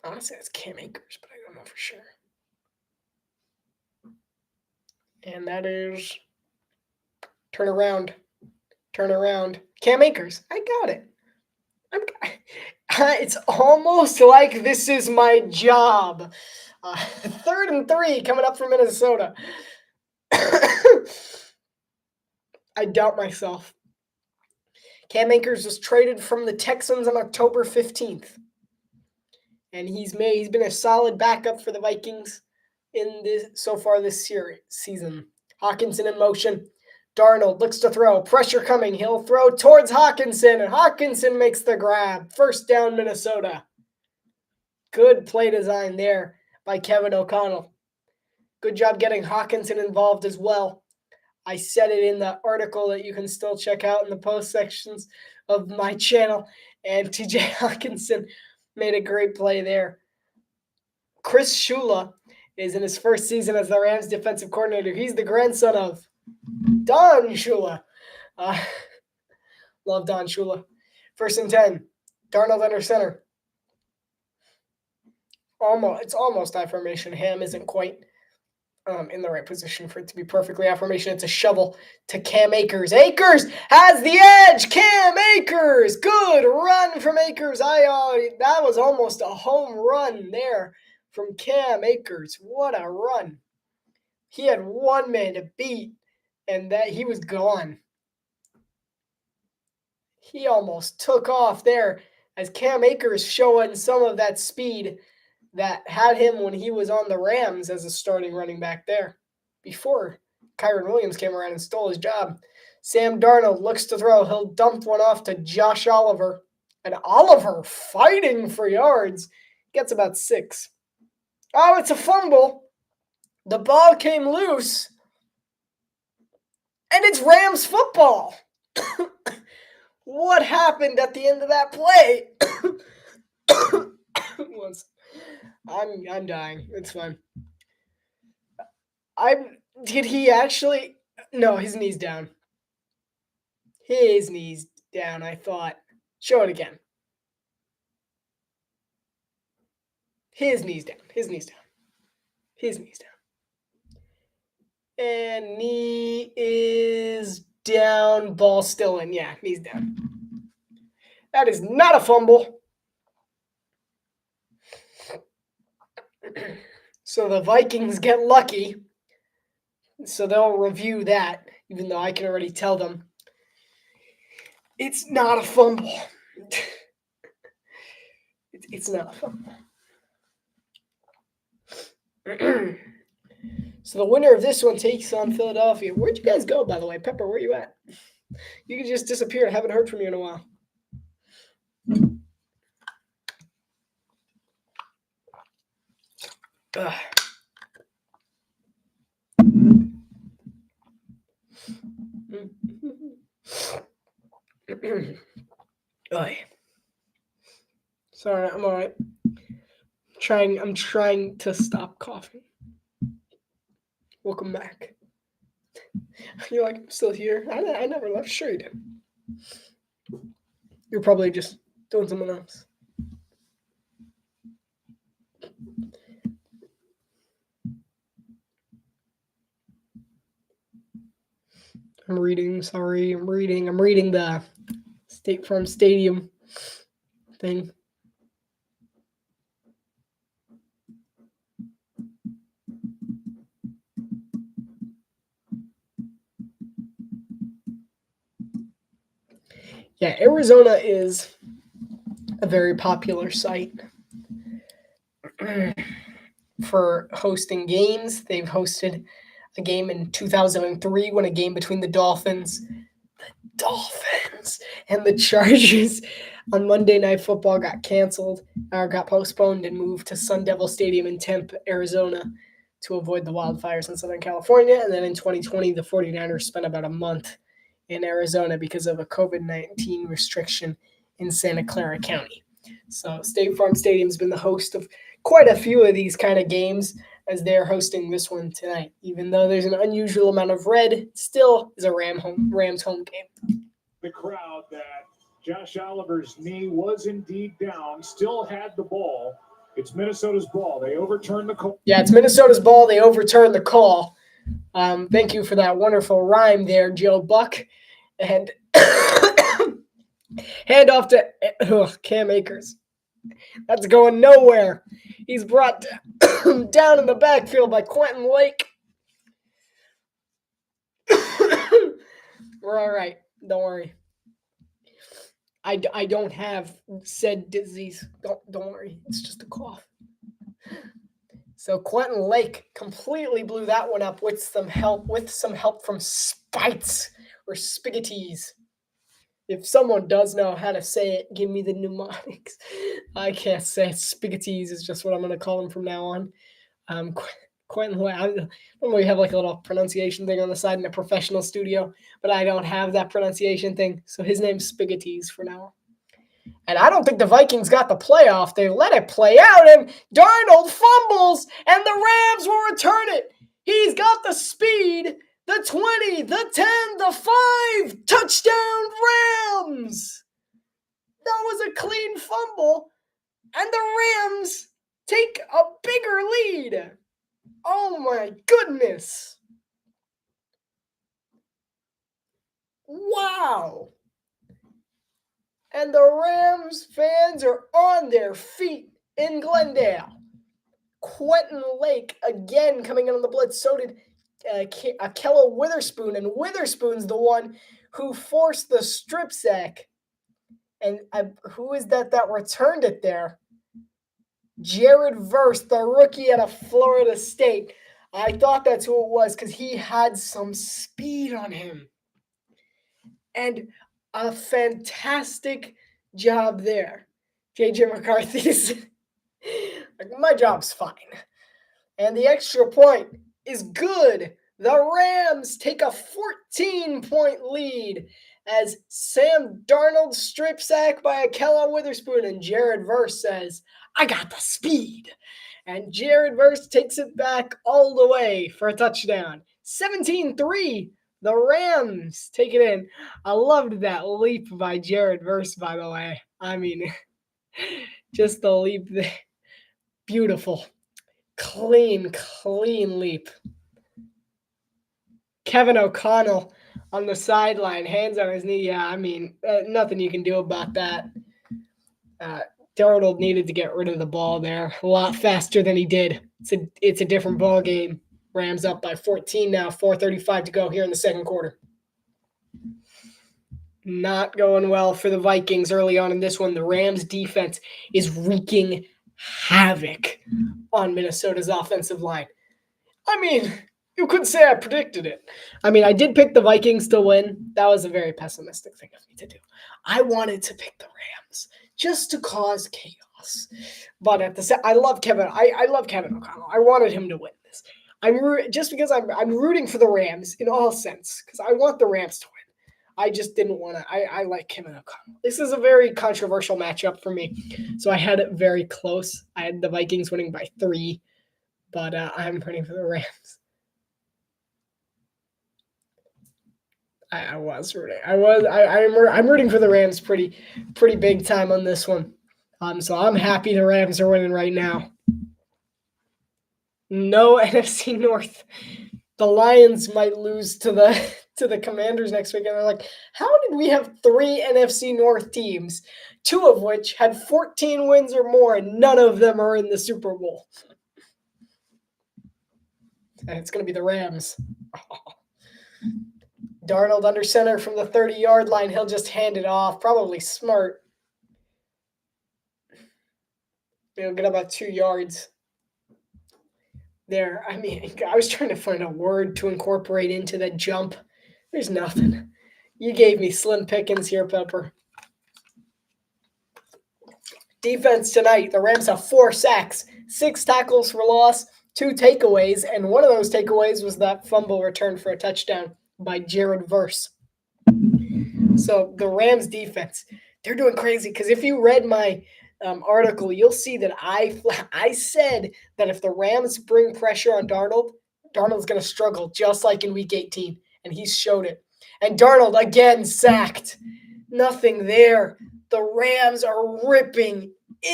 honestly, it's Cam Akers, but I don't know for sure. And that is turn around. Cam Akers. I got it. It's almost like this is my job. 3rd and 3 coming up from Minnesota. I doubt myself. Cam Akers was traded from the Texans on October 15th. And he's been a solid backup for the Vikings so far this season. Hawkinson in motion. Darnold looks to throw. Pressure coming. He'll throw towards Hawkinson, and Hawkinson makes the grab. 1st down, Minnesota. Good play design there by Kevin O'Connell. Good job getting Hawkinson involved as well. I said it in the article that you can still check out in the post sections of my channel. And TJ Hawkinson made a great play there. Chris Shula is in his 1st season as the Rams defensive coordinator. He's the grandson of Don Shula. Love Don Shula. 1st and 10. Darnold under center. It's almost I formation. Ham isn't quite. in the right position for it to be perfectly affirmation. It's a shovel to Cam Akers. Akers has the edge. Cam Akers. Good run from Akers. That was almost a home run there from Cam Akers. What a run. He had one man to beat, and that he was gone. He almost took off there as Cam Akers showing some of that speed that had him when he was on the Rams as a starting running back there before Kyron Williams came around and stole his job. Sam Darnold looks to throw. He'll dump one off to Josh Oliver. And Oliver fighting for yards. Gets about 6. Oh, it's a fumble. The ball came loose. And it's Rams football. What happened at the end of that play? I'm dying. It's fine. Did he actually? No, his knee's down. His knee's down, I thought. Show it again. His knee's down. His knee's down. His knee's down. And knee is down. Ball still in. Yeah, knee's down. That is not a fumble. So the Vikings get lucky. So they'll review that, even though I can already tell them it's not a fumble. It's not a fumble. So the winner of this one takes on Philadelphia. Where'd you guys go, by the way? Pepper, where you at? You can just disappear. I haven't heard from you in a while. Sorry, I'm all right. I'm trying to stop coughing. Welcome back. You're like, I'm still here. I never left. Sure you did. You're probably just doing something else. I'm reading the State Farm Stadium thing. Yeah, Arizona is a very popular site for hosting games. They've hosted a game in 2003 when a game between the Dolphins and the Chargers on Monday Night Football got canceled or got postponed and moved to Sun Devil Stadium in Tempe, Arizona to avoid the wildfires in Southern California. And then in 2020, the 49ers spent about a month in Arizona because of a COVID-19 restriction in Santa Clara County. So State Farm Stadium's been the host of quite a few of these kind of games as they're hosting this one tonight. Even though there's an unusual amount of red, it still is a Rams home game. The crowd that Josh Oliver's knee was indeed down still had the ball. It's Minnesota's ball. They overturned the call. Yeah, it's Minnesota's ball. They overturned the call. Thank you for that wonderful rhyme there, Joe Buck. And hand off to Cam Akers. That's going nowhere. He's brought down in the backfield by Quentin Lake. We're all right. Don't worry. I don't have said disease. Don't worry. It's just a cough. So Quentin Lake completely blew that one up with some help from Spites or Spaghettis. If someone does know how to say it, give me the mnemonics. I can't say it. Spaghettis is just what I'm going to call him from now on. Quentin Lake, I normally have like a little pronunciation thing on the side in a professional studio, but I don't have that pronunciation thing. So his name's Spaghettis for now. And I don't think the Vikings got the playoff. They let it play out, and Darnold fumbles, and the Rams will return it. He's got the speed, the 20, the 10, the 5, touchdown Rams. That was a clean fumble, and the Rams take a bigger lead. Oh my goodness. Wow. And the Rams fans are on their feet in Glendale. Quentin Lake again coming in on the blitz. So did Akello Witherspoon. And Witherspoon's the one who forced the strip sack. And who is that returned it there? Jared Verse, the rookie out of Florida State. I thought that's who it was because he had some speed on him. And a fantastic job there. JJ McCarthy's like, my job's fine. And the extra point is good. The Rams take a 14-point lead as Sam Darnold strip sack by Akello Witherspoon, and Jared Verse says, I got the speed. And Jared Verse takes it back all the way for a touchdown. 17-3. The Rams take it in. I loved that leap by Jared Verse, by the way. I mean, just the leap there. Beautiful. Clean leap. Kevin O'Connell on the sideline, hands on his knee. Yeah, I mean, nothing you can do about that. Darnold needed to get rid of the ball there a lot faster than he did. It's a different ball game. Rams up by 14 now, 4:35 to go here in the second quarter. Not going well for the Vikings early on in this one. The Rams defense is wreaking havoc on Minnesota's offensive line. I mean, you could say I predicted it. I mean, I did pick the Vikings to win. That was a very pessimistic thing of me to do. I wanted to pick the Rams just to cause chaos. But at the same, I love Kevin. I love Kevin O'Connell. I wanted him to win this. Just because I'm rooting for the Rams in all sense because I want the Rams to win. I just didn't want to. I like Kevin O'Connell. This is a very controversial matchup for me. So I had it very close. I had the Vikings winning by 3, but I'm rooting for the Rams. I'm rooting for the Rams pretty big time on this one. So I'm happy the Rams are winning right now. No NFC North. The Lions might lose to the Commanders next week. And they're like, how did we have 3 NFC North teams, 2 of which had 14 wins or more, and none of them are in the Super Bowl? And it's going to be the Rams. Darnold under center from the 30-yard line. He'll just hand it off. Probably smart. He'll get about 2 yards. There, I mean, I was trying to find a word to incorporate into that jump. There's nothing. You gave me slim pickings here, Pepper. Defense tonight, the Rams have 4 sacks, 6 tackles for loss, 2 takeaways, and one of those takeaways was that fumble return for a touchdown by Jared Verse. So the Rams defense, they're doing crazy because if you read my article, you'll see that I said that if the Rams bring pressure on Darnold, Darnold's going to struggle just like in Week 18, and he's showed it. And Darnold again sacked. Nothing there. The Rams are ripping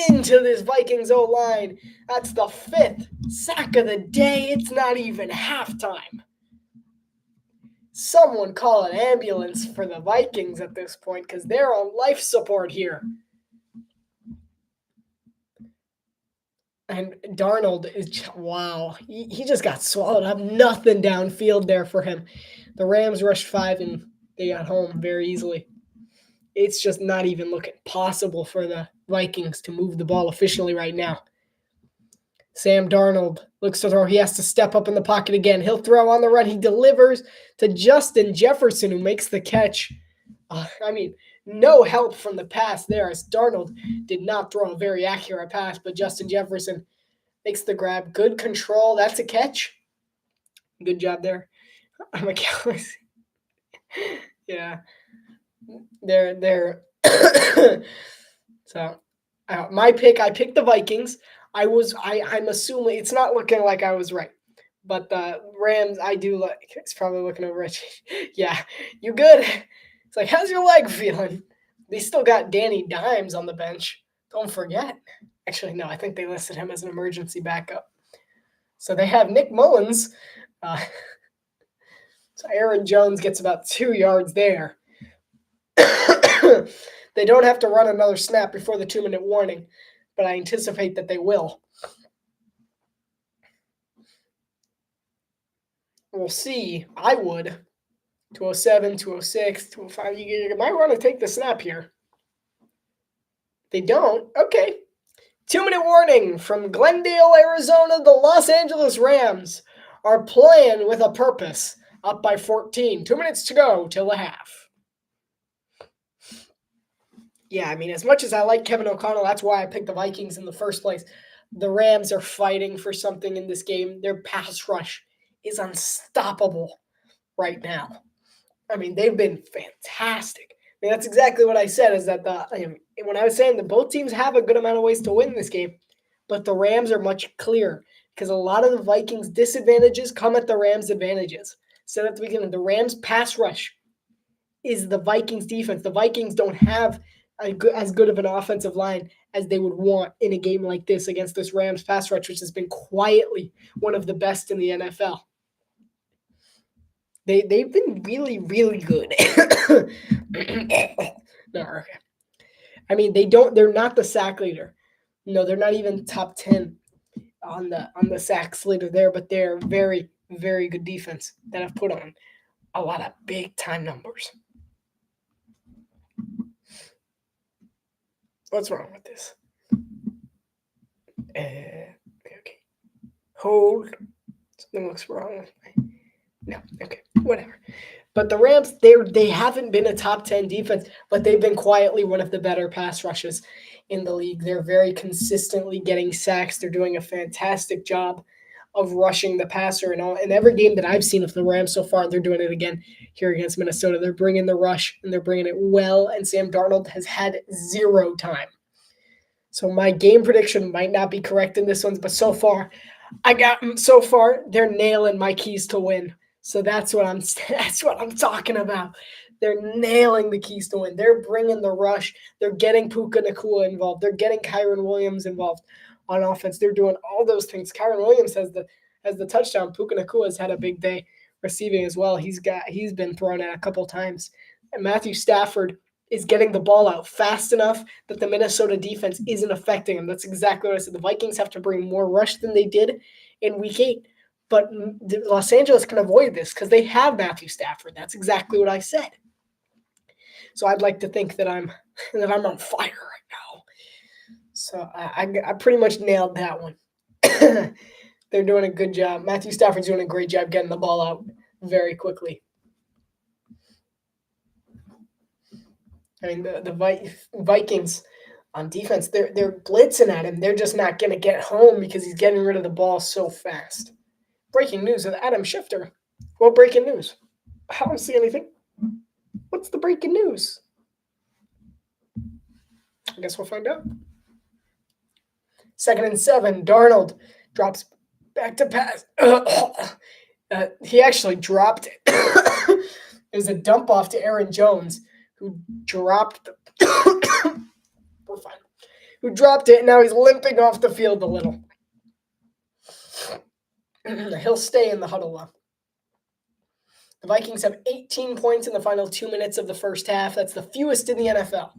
into this Vikings O-line. That's the 5th sack of the day. It's not even halftime. Someone call an ambulance for the Vikings at this point because they're on life support here. And Darnold is, wow, he just got swallowed up. Nothing downfield there for him. The Rams rushed 5 and they got home very easily. It's just not even looking possible for the Vikings to move the ball efficiently right now. Sam Darnold looks to throw. He has to step up in the pocket again. He'll throw on the run. He delivers to Justin Jefferson, who makes the catch. No help from the pass there, as Darnold did not throw a very accurate pass, but Justin Jefferson makes the grab. Good control. That's a catch. Good job there. I'm a Cowboys. Yeah. They're So my pick, I picked the Vikings. I'm assuming it's not looking like I was right. But the Rams, I do like. It's probably looking over at you. Yeah, you good? It's like, how's your leg feeling? They still got Danny Dimes on the bench. Don't forget. Actually, no, I think they listed him as an emergency backup. So they have Nick Mullins. So Aaron Jones gets about 2 yards there. They don't have to run another snap before the 2-minute warning, but I anticipate that they will. We'll see. I would. 207, 206, 205. You might want to take the snap here. They don't. Okay. 2-minute warning from Glendale, Arizona. The Los Angeles Rams are playing with a purpose. Up by 14. 2 minutes to go till the half. Yeah, I mean, as much as I like Kevin O'Connell, that's why I picked the Vikings in the first place. The Rams are fighting for something in this game. Their pass rush is unstoppable right now. I mean, they've been fantastic. I mean, that's exactly what I said, is that when I was saying that both teams have a good amount of ways to win this game, but the Rams are much clearer because a lot of the Vikings' disadvantages come at the Rams' advantages. So at the beginning, the Rams' pass rush is the Vikings' defense. The Vikings don't have as good of an offensive line as they would want in a game like this against this Rams pass rush, which has been quietly one of the best in the NFL. They've been really, really good. No, okay. I mean, they're not the sack leader. No, they're not even top 10 on the sacks leader there, but they're very, very good defense that have put on a lot of big time numbers. What's wrong with this? Okay. Hold. Something looks wrong with me. No, okay, whatever. But the Rams, they haven't been a top 10 defense, but they've been quietly one of the better pass rushes in the league. They're very consistently getting sacks. They're doing a fantastic job of rushing the passer. And in every game that I've seen of the Rams so far, they're doing it again here against Minnesota. They're bringing the rush, and they're bringing it well, and Sam Darnold has had 0 time. So my game prediction might not be correct in this one, but so far they're nailing my keys to win. So that's what I'm talking about. They're nailing the keys to win. They're bringing the rush. They're getting Puka Nacua involved. They're getting Kyron Williams involved on offense. They're doing all those things. Kyron Williams has the touchdown. Puka Nacua has had a big day receiving as well. He's been thrown at a couple times. And Matthew Stafford is getting the ball out fast enough that the Minnesota defense isn't affecting him. That's exactly what I said. The Vikings have to bring more rush than they did in Week 8. But Los Angeles can avoid this because they have Matthew Stafford. That's exactly what I said. So I'd like to think that I'm on fire right now. So I pretty much nailed that one. They're doing a good job. Matthew Stafford's doing a great job getting the ball out very quickly. I mean, the Vikings on defense, they're blitzing at him. They're just not going to get home because he's getting rid of the ball so fast. Breaking news with Adam Schefter. What breaking news? I don't see anything. What's the breaking news? I guess we'll find out. 2nd and 7. Darnold drops back to pass. He actually dropped it. It was a dump off to Aaron Jones, who dropped we're fine. Who dropped it, and now he's limping off the field a little. He'll stay in the huddle, though. The Vikings have 18 points in the final 2 minutes of the first half. That's the fewest in the NFL.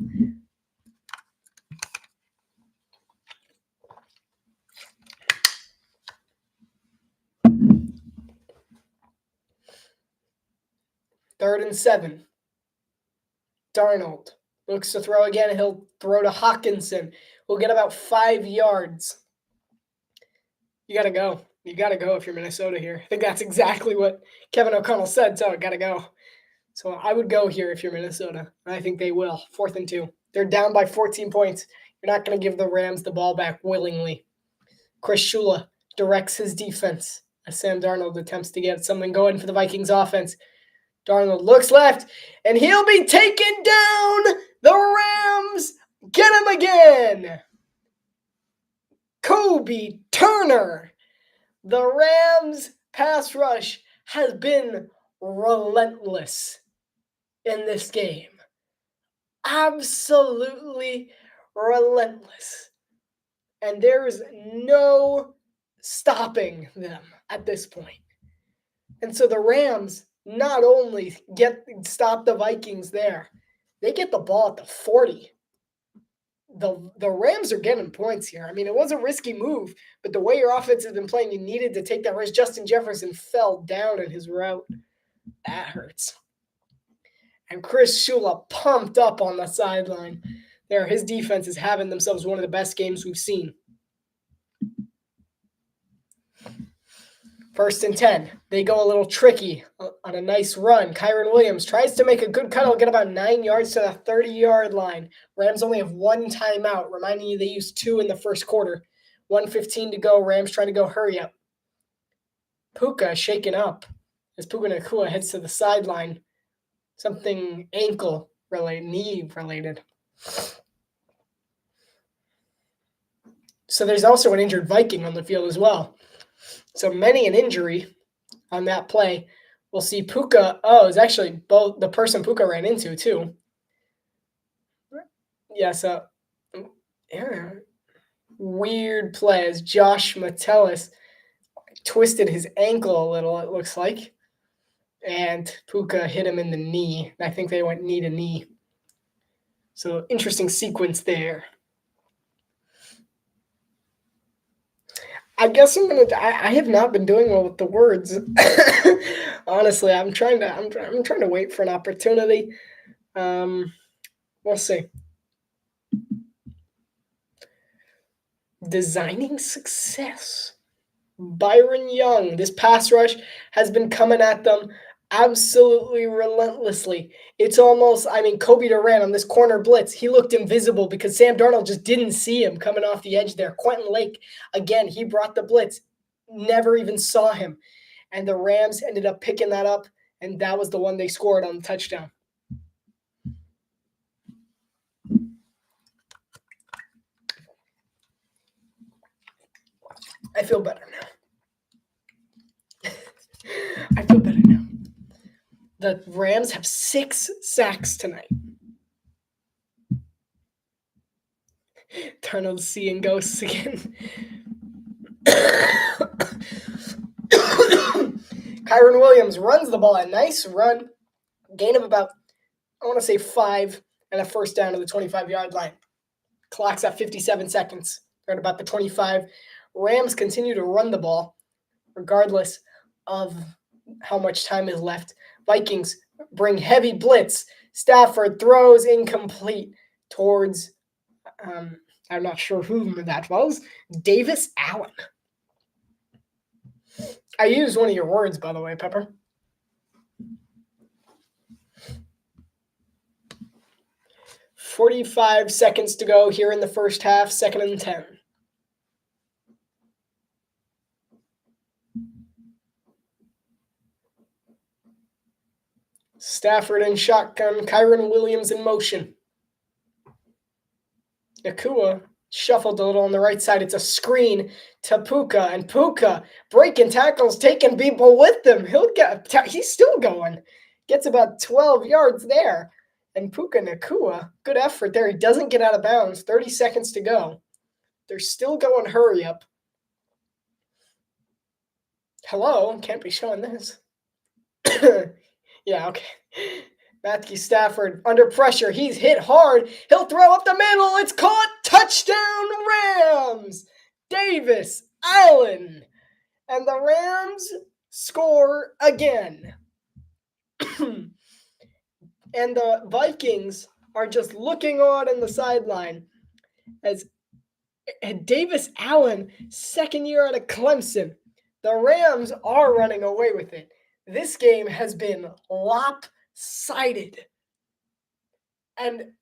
Third and 7. Darnold looks to throw again. He'll throw to Hawkinson. We'll get about 5 yards. You got to go. You got to go if you're Minnesota here. I think that's exactly what Kevin O'Connell said, so I got to go. So I would go here if you're Minnesota. I think they will. 4th and 2. They're down by 14 points. You're not going to give the Rams the ball back willingly. Chris Shula directs his defense as Sam Darnold attempts to get something going for the Vikings offense. Darnold looks left, and he'll be taken down. The Rams get him again. Kobe Turner. The Rams pass rush has been relentless in this game. Absolutely relentless. And there is no stopping them at this point. And so the Rams not only stop the Vikings there, they get the ball at the 40. The Rams are getting points here. I mean, it was a risky move, but the way your offense has been playing, you needed to take that risk. Justin Jefferson fell down in his route. That hurts. And Chris Shula pumped up on the sideline there. His defense is having themselves one of the best games we've seen. 1st and 10. They go a little tricky on a nice run. Kyron Williams tries to make a good cut. He'll get about 9 yards to the 30-yard line. Rams only have 1 timeout, reminding you they used 2 in the first quarter. 1:15 to go. Rams trying to go hurry up. Puka shaken up as Puka Nacua heads to the sideline. Something knee related. So there's also an injured Viking on the field as well. So many an injury on that play. We'll see Puka. Oh, it's actually both the person Puka ran into too. Yeah, so weird play as Josh Metellus twisted his ankle a little, it looks like. And Puka hit him in the knee. I think they went knee to knee. So interesting sequence there. I guess I have not been doing well with the words. Honestly, I'm trying to wait for an opportunity. We'll see. Designing success. Byron Young. This pass rush has been coming at them absolutely relentlessly. It's almost, Kobe Durant on this corner blitz, he looked invisible because Sam Darnold just didn't see him coming off the edge there. Quentin Lake, again, he brought the blitz, never even saw him. And the Rams ended up picking that up, and that was the one they scored on the touchdown. I feel better now. I feel better now. The Rams have 6 sacks tonight. Darnold seeing ghosts again. Kyron Williams runs the ball. A nice run. Gain of about, 5 and a first down to the 25-yard line. Clock's at 57 seconds. They're at about the 25. Rams continue to run the ball regardless of how much time is left. Vikings bring heavy blitz. Stafford throws incomplete towards, I'm not sure who that was, Davis Allen. I used one of your words, by the way, Pepper. "45 seconds to go here in the first half, 2nd and 10. Stafford in shotgun, Kyron Williams in motion. Nacua shuffled a little on the right side. It's a screen to Puka, and Puka breaking tackles, taking people with him. He's still going. Gets about 12 yards there. And Puka Nacua, good effort there. He doesn't get out of bounds. 30 seconds to go. They're still going hurry up. Hello, can't be showing this. Yeah, okay. Matthew Stafford under pressure. He's hit hard. He'll throw up the middle. It's caught. Touchdown, Rams. Davis Allen. And the Rams score again. And the Vikings are just looking on in the sideline as Davis Allen, 2nd year out of Clemson. The Rams are running away with it. This game has been lopsided. And,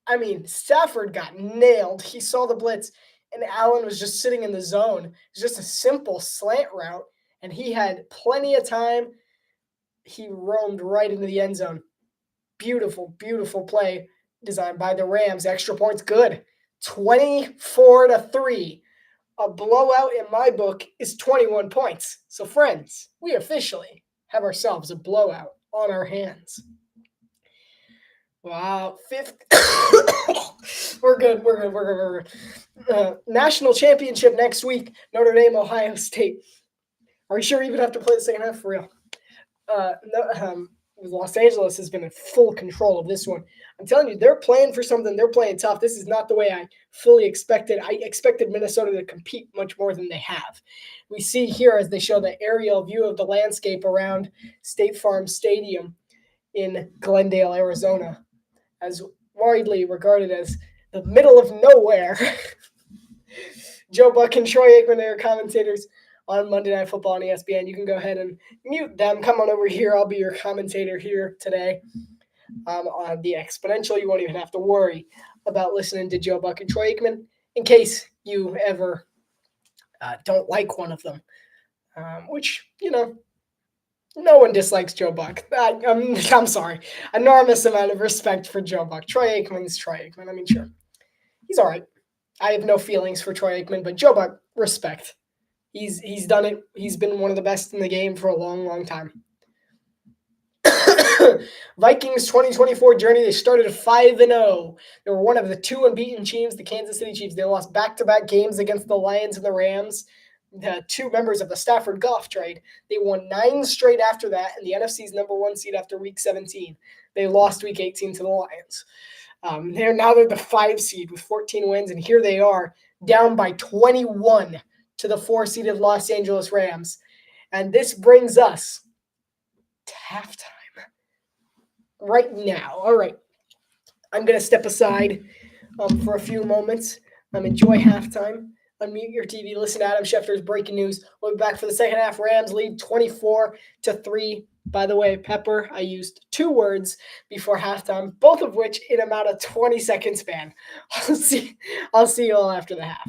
Stafford got nailed. He saw the blitz, and Allen was just sitting in the zone. It was just a simple slant route, and he had plenty of time. He roamed right into the end zone. Beautiful, beautiful play designed by the Rams. Extra points, good. 24-3. A blowout in my book is 21 points. So, friends, we officially have ourselves a blowout on our hands. Wow. 5th. We're good. national championship next week, Notre Dame, Ohio State. Are we sure we even have to play the second half for real? Los Angeles has been in full control of this one. I'm telling you, they're playing for something. They're playing tough. This is not the way I fully expected. I expected Minnesota to compete much more than they have. We see here as they show the aerial view of the landscape around State Farm Stadium in Glendale, Arizona, as widely regarded as the middle of nowhere. Joe Buck and Troy Aikman are commentators on Monday Night Football on ESPN. You can go ahead and mute them. Come on over here. I'll be your commentator here today on the Exponential. You won't even have to worry about listening to Joe Buck and Troy Aikman in case you ever don't like one of them, which, no one dislikes Joe Buck. I'm sorry. Enormous amount of respect for Joe Buck. Troy Aikman's Troy Aikman. I mean, sure. He's all right. I have no feelings for Troy Aikman, but Joe Buck, respect. He's done it. He's been one of the best in the game for a long, long time. Vikings 2024 journey. They started 5-0. They were one of the 2 unbeaten teams, the Kansas City Chiefs. They lost back-to-back games against the Lions and the Rams, the 2 members of the Stafford Goff trade. They won 9 straight after that, and the NFC's number 1 seed after Week 17. They lost Week 18 to the Lions. They're the 5 seed with 14 wins, and here they are down by 21 to the 4-seeded Los Angeles Rams. And this brings us to halftime right now. All right. I'm going to step aside for a few moments. Enjoy halftime. Unmute your TV. Listen to Adam Schefter's breaking news. We'll be back for the second half. Rams lead 24-3. By the way, Pepper, I used 2 words before halftime, both of which in about a 20-second span. I'll see you all after the half.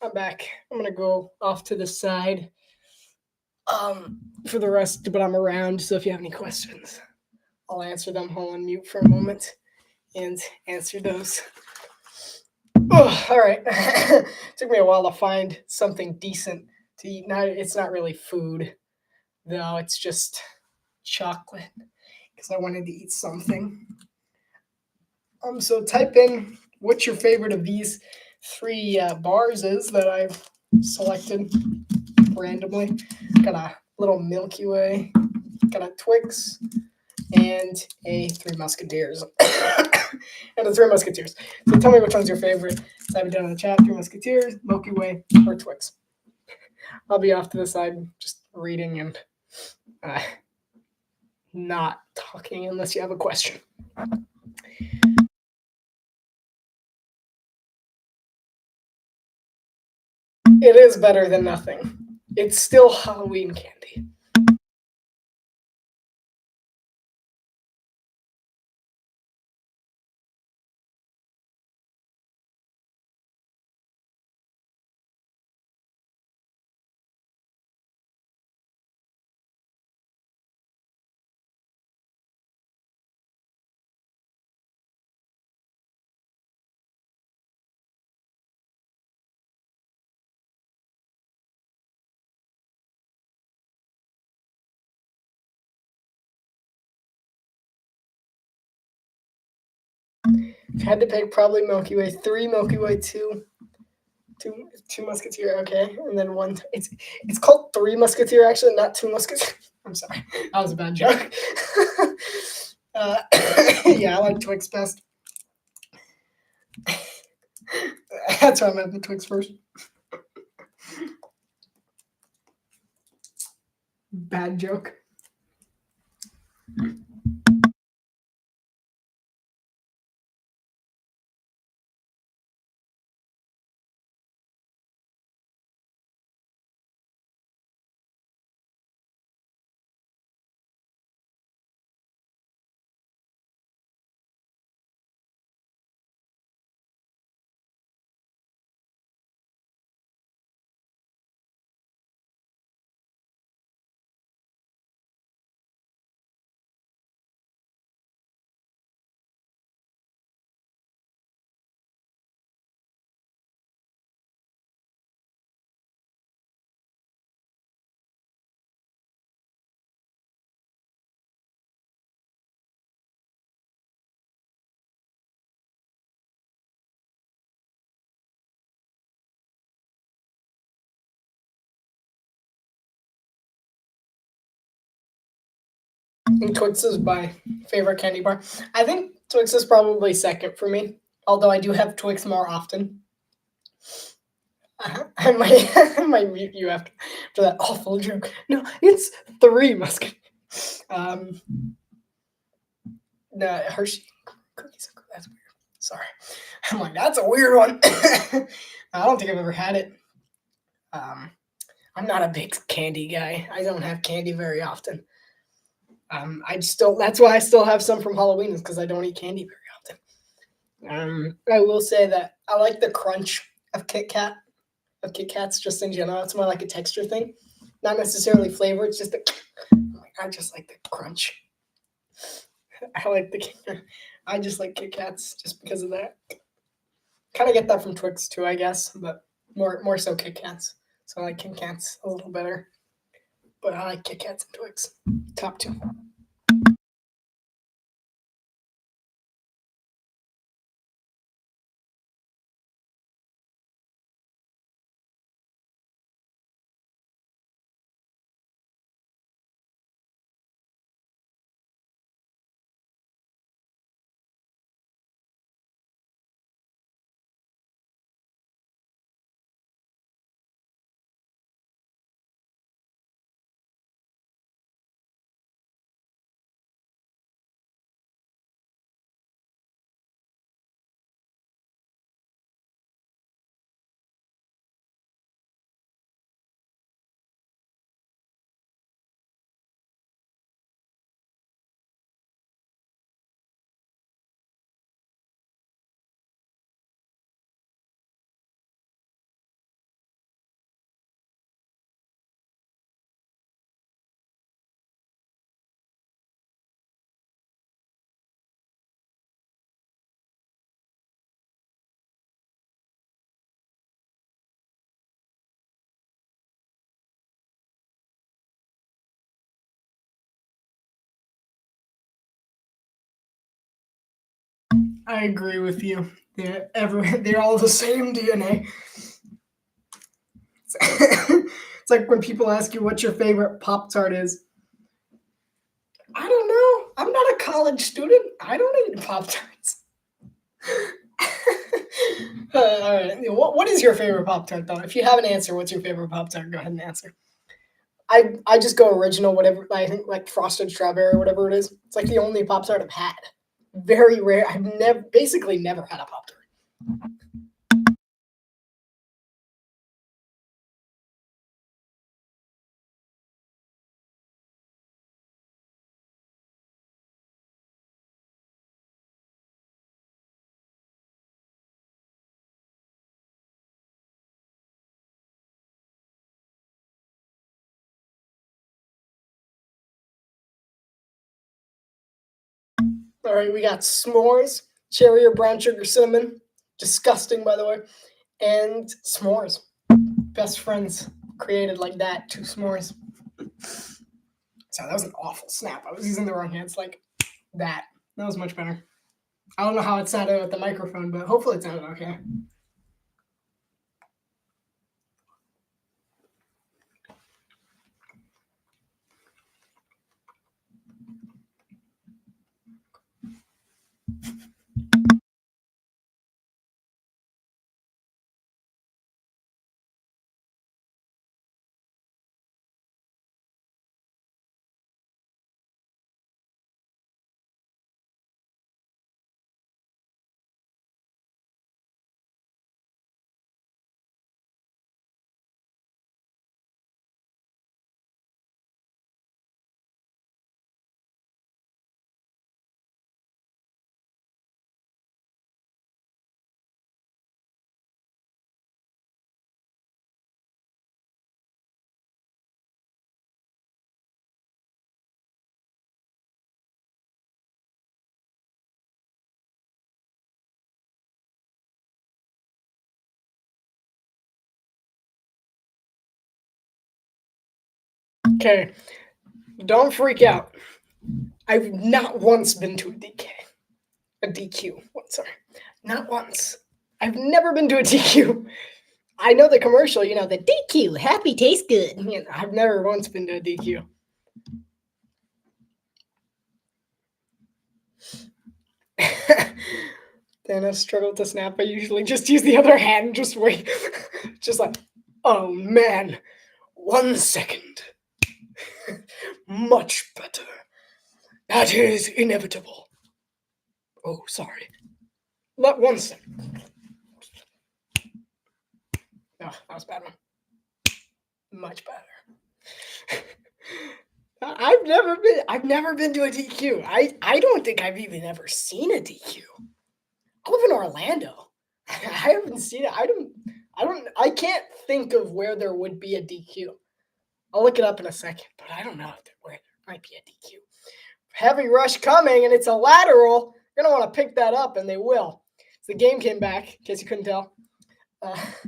I'm back. I'm gonna go off to the side for the rest, but I'm around, so if you have any questions, I'll answer them. I'll unmute for a moment and answer those. Oh, all right. Took me a while to find something decent to eat. It's not really food, though. It's just chocolate because I wanted to eat something. So type in what your favorite of these three bars is that I've selected randomly. Got a little Milky Way, got a Twix, and a Three Musketeers. And a Three Musketeers. So tell me which one's your favorite. Type it down in the chat. Three Musketeers, Milky Way, or Twix. I'll be off to the side just reading and not talking unless you have a question. It is better than nothing. It's still Halloween candy. If I had to pick, probably Milky Way. 3 Milky Way, two Musketeer. Okay, and then one. It's called 3 Musketeer actually, not 2 Musketeer. I'm sorry, that was a bad joke. Yeah, I like Twix best. That's why I'm at the Twix first. Bad joke. And Twix is my favorite candy bar. I think Twix is probably second for me, although I do have Twix more often. I might mute you after that awful joke. No, it's 3 Musketeers. No, Hershey cookies. That's weird. Sorry. I'm like, that's a weird one. I don't think I've ever had it. I'm not a big candy guy. I don't have candy very often. That's why I still have some from Halloween, is because I don't eat candy very often. I will say that I like the crunch of Kit Kats just in general. It's more like a texture thing, not necessarily flavor. It's just I just like the crunch. I just like Kit Kats just because of that. Kind of get that from Twix too, I guess, but more so Kit Kats. So I like Kit Kats a little better, but I like Kit Kats and Twix. Top 2. I agree with you. They're all the same DNA. It's like when people ask you what your favorite Pop-Tart is. I don't know. I'm not a college student. I don't eat Pop-Tarts. All right. What is your favorite Pop-Tart, though? If you have an answer, what's your favorite Pop-Tart? Go ahead and answer. I just go original, whatever. I think like frosted strawberry or whatever it is. It's like the only Pop-Tart I've had. Very rare. I've basically never had a Pop-Tart. All right, we got s'mores, cherry or brown sugar cinnamon. Disgusting, by the way. And s'mores. Best friends created like that. 2 s'mores. So that was an awful snap. I was using the wrong hands like that. That was much better. I don't know how it sounded with the microphone, but hopefully it sounded okay. Okay, don't freak out. I've not once been to a DQ. Sorry, not once. I've never been to a DQ. I know the commercial, the DQ, happy tastes good. I've never once been to a DQ. Then I struggle to snap. I usually just use the other hand, just wait. Just like, oh man, 1 second. Much better. That is inevitable. Oh, sorry. Not 1 second. Oh, that was a bad one. Much better. I've never been to a DQ. I don't think I've even ever seen a DQ. I live in Orlando. I haven't seen it. I can't think of where there would be a DQ. I'll look it up in a second, but I don't know where there might be a DQ. Heavy rush coming, and it's a lateral. You're gonna want to pick that up, and they will. So the game came back, in case you couldn't tell. Let's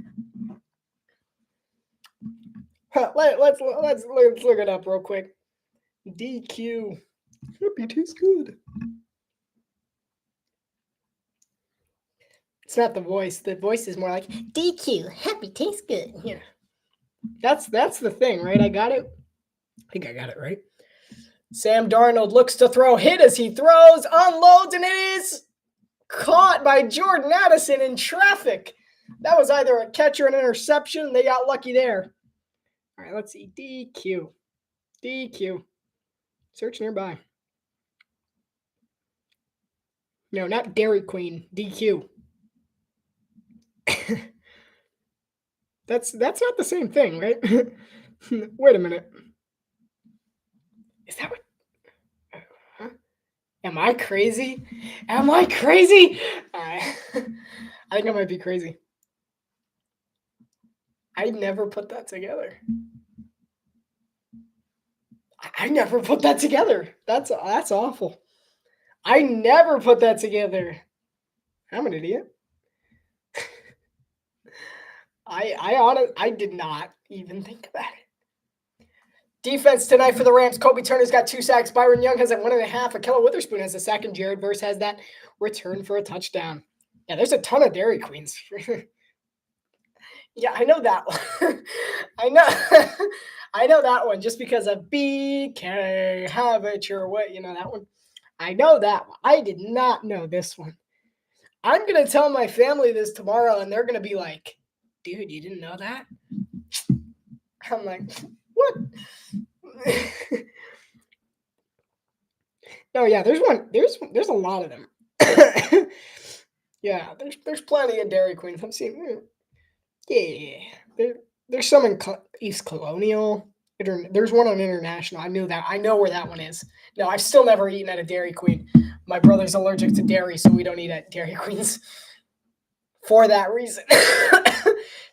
look it up real quick. DQ. Happy tastes good. It's not the voice. The voice is more like DQ. Happy tastes good. Yeah. That's the thing, right? I got it. I think I got it right. Sam Darnold looks to throw, hit as he throws, unloads, and it is caught by Jordan Addison in traffic. That was either a catch or an interception. They got lucky there. All right, let's see. DQ. DQ. Search nearby. No, not Dairy Queen. DQ. That's not the same thing, right? Wait a minute. Is that what? Huh? Am I crazy? Am I crazy? I think I might be crazy. I never put that together. I never put that together. That's awful. I never put that together. I'm an idiot. I did not even think about it. Defense tonight for the Rams. Kobe Turner's got 2 sacks. Byron Young has 1.5. Akella Witherspoon has a sack, and Jared Verse has that return for a touchdown. Yeah, there's a ton of Dairy Queens. Yeah, I know that one. I know that one just because of BK, have it your way. You know that one? I know that one. I did not know this one. I'm going to tell my family this tomorrow, and they're going to be like, dude, you didn't know that? I'm like, what? No, yeah, there's a lot of them. Yeah, there's plenty of Dairy Queens. I'm seeing, yeah, there's some in East Colonial. There's one on International. I knew that. I know where that one is. No, I've still never eaten at a Dairy Queen. My brother's allergic to dairy, so we don't eat at Dairy Queens for that reason.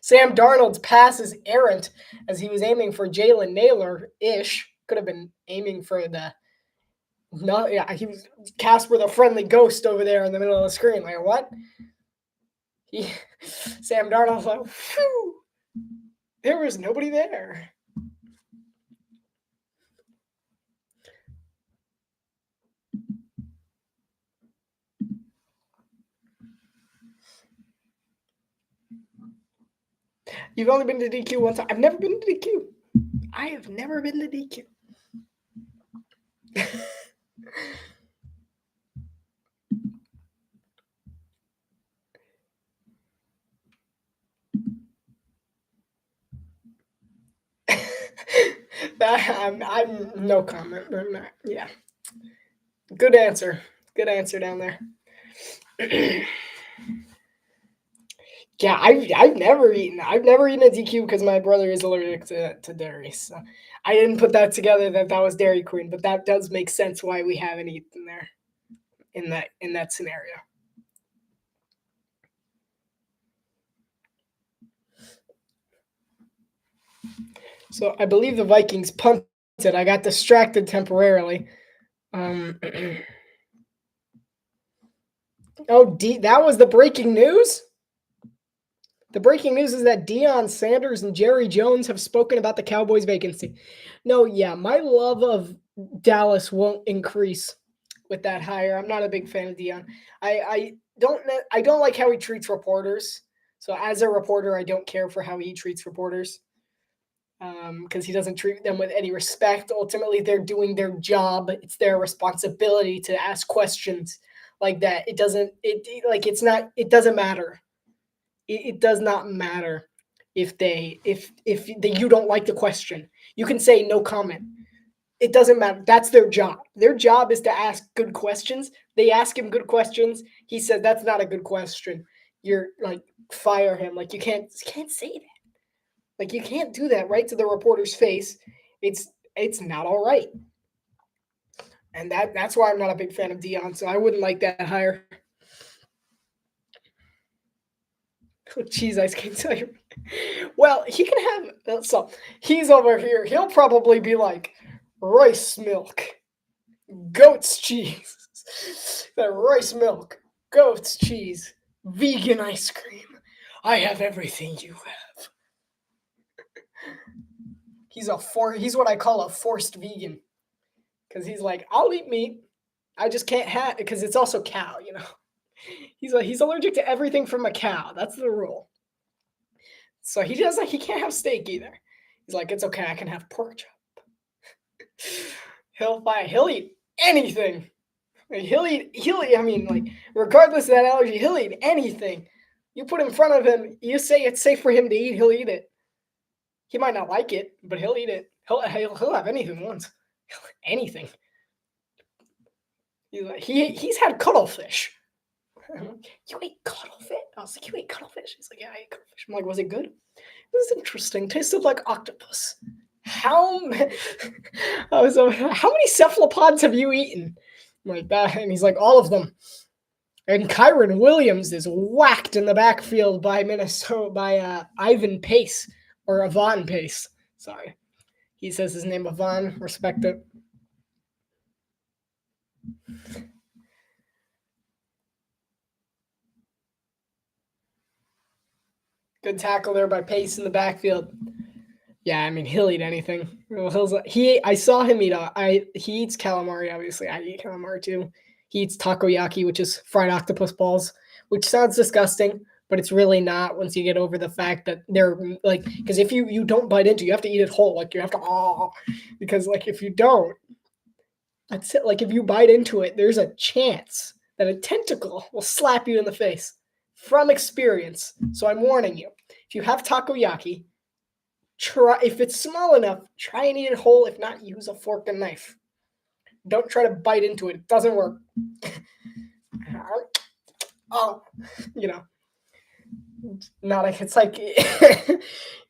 Sam Darnold's pass is errant as he was aiming for Jalen Naylor-ish. Could have been aiming for the... No, yeah, he was Casper the Friendly Ghost over there in the middle of the screen. Like, what? Sam Darnold's like, phew, there was nobody there. You've only been to DQ one time. I've never been to DQ. I have never been to DQ. I'm no comment. But not, yeah. Good answer. Good answer down there. Yeah, I've never eaten a DQ because my brother is allergic to dairy. So I didn't put that together that was Dairy Queen, but that does make sense why we haven't eaten there in that scenario. So I believe the Vikings punted. I got distracted temporarily. Oh, that was the breaking news? The breaking news is that Deion Sanders and Jerry Jones have spoken about the Cowboys vacancy. No, yeah, my love of Dallas won't increase with that hire. I'm not a big fan of Deion. I don't like how he treats reporters. So as a reporter, I don't care for how he treats reporters. Because he doesn't treat them with any respect. Ultimately, they're doing their job. It's their responsibility to ask questions like that. It doesn't matter. It does not matter if you don't like the question. You can say no comment. It doesn't matter. That's their job. Their job is to ask good questions. They ask him good questions. He said that's not a good question. You're like, fire him. Like you can't say that. Like you can't do that right to the reporter's face. It's not all right. And that's why I'm not a big fan of Deion. So I wouldn't like that hire. Oh, geez, I can tell you. Well, he can have so he's over here. He'll probably be like rice milk, goat's cheese, the rice milk, goat's cheese, vegan ice cream. I have everything you have. He's what I call a forced vegan. Because he's like, I'll eat meat. I just can't have because it's also cow, you know. He's allergic to everything from a cow. That's the rule. So he can't have steak either. He's like, it's okay, I can have pork chop. He'll eat anything. He'll eat, I mean, like, regardless of that allergy, he'll eat anything. You put in front of him, you say it's safe for him to eat, he'll eat it. He might not like it, but he'll eat it. He'll have anything once. Anything. He's had cuttlefish. You ate cuttlefish? I was like, you ate cuttlefish? He's like, yeah, I ate cuttlefish. I'm like, was it good? It was interesting. Tasted like octopus. How many cephalopods have you eaten? I'm like that, and he's like, all of them. And Kyron Williams is whacked in the backfield by Ivan Pace or Avon Pace. Sorry, he says his name Avon. Respect it. Good tackle there by Pace in the backfield. Yeah, I mean, he'll eat anything. Well, I saw him eat. He eats calamari. Obviously, I eat calamari too. He eats takoyaki, which is fried octopus balls, which sounds disgusting, but it's really not once you get over the fact that they're like, because if you don't bite into, you have to eat it whole. Like you have to because like if you don't, that's it. Like if you bite into it, there's a chance that a tentacle will slap you in the face from experience. So I'm warning you. If you have takoyaki, try, if it's small enough, try and eat it whole. If not, use a fork and knife. Don't try to bite into it. It doesn't work. Oh, not like it's like he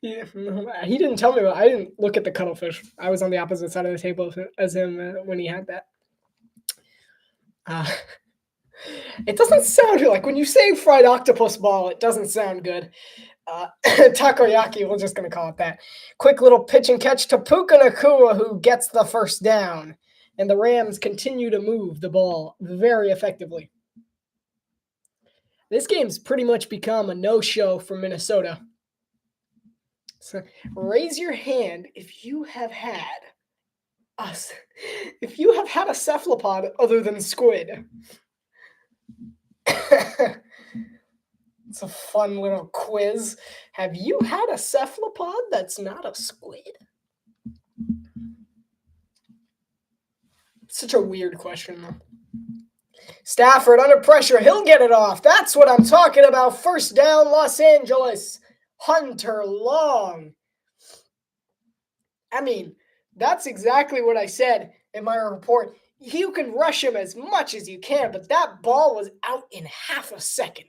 didn't tell me about. I didn't look at the cuttlefish. I was on the opposite side of the table as him when he had that. It doesn't sound like when you say fried octopus ball, it doesn't sound good. Takoyaki, we're just going to call it that. Quick little pitch and catch to Puka Nacua, who gets the first down. And the Rams continue to move the ball very effectively. This game's pretty much become a no-show for Minnesota. So raise your hand if you have had a cephalopod other than squid. It's a fun little quiz. Have you had a cephalopod that's not a squid? Such a weird question, though. Stafford under pressure. He'll get it off. That's what I'm talking about. First down, Los Angeles. Hunter Long. I mean, that's exactly what I said in my report. You can rush him as much as you can, but that ball was out in half a second.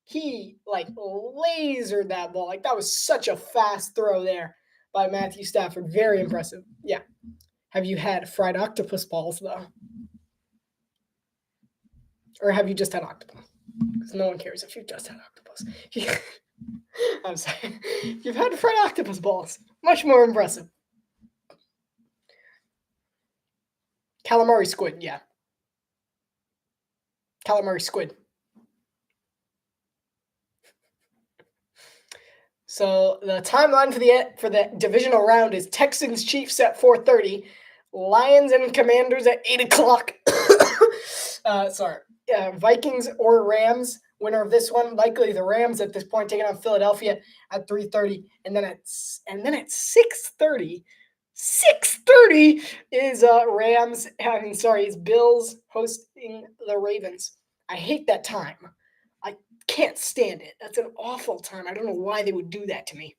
He, lasered that ball. That was such a fast throw there by Matthew Stafford. Very impressive. Yeah. Have you had fried octopus balls, though? Or have you just had octopus? Because no one cares if you've just had octopus. I'm sorry. You've had fried octopus balls. Much more impressive. Calamari squid, yeah. Calamari squid. So the timeline for the divisional round is Texans Chiefs at 4:30, Lions and Commanders at 8 o'clock. Vikings or Rams. Winner of this one, likely the Rams at this point, taking on Philadelphia at 3:30, and then at 6:30. 6:30 is Rams. Is Bills hosting the Ravens. I hate that time. I can't stand it. That's an awful time. I don't know why they would do that to me.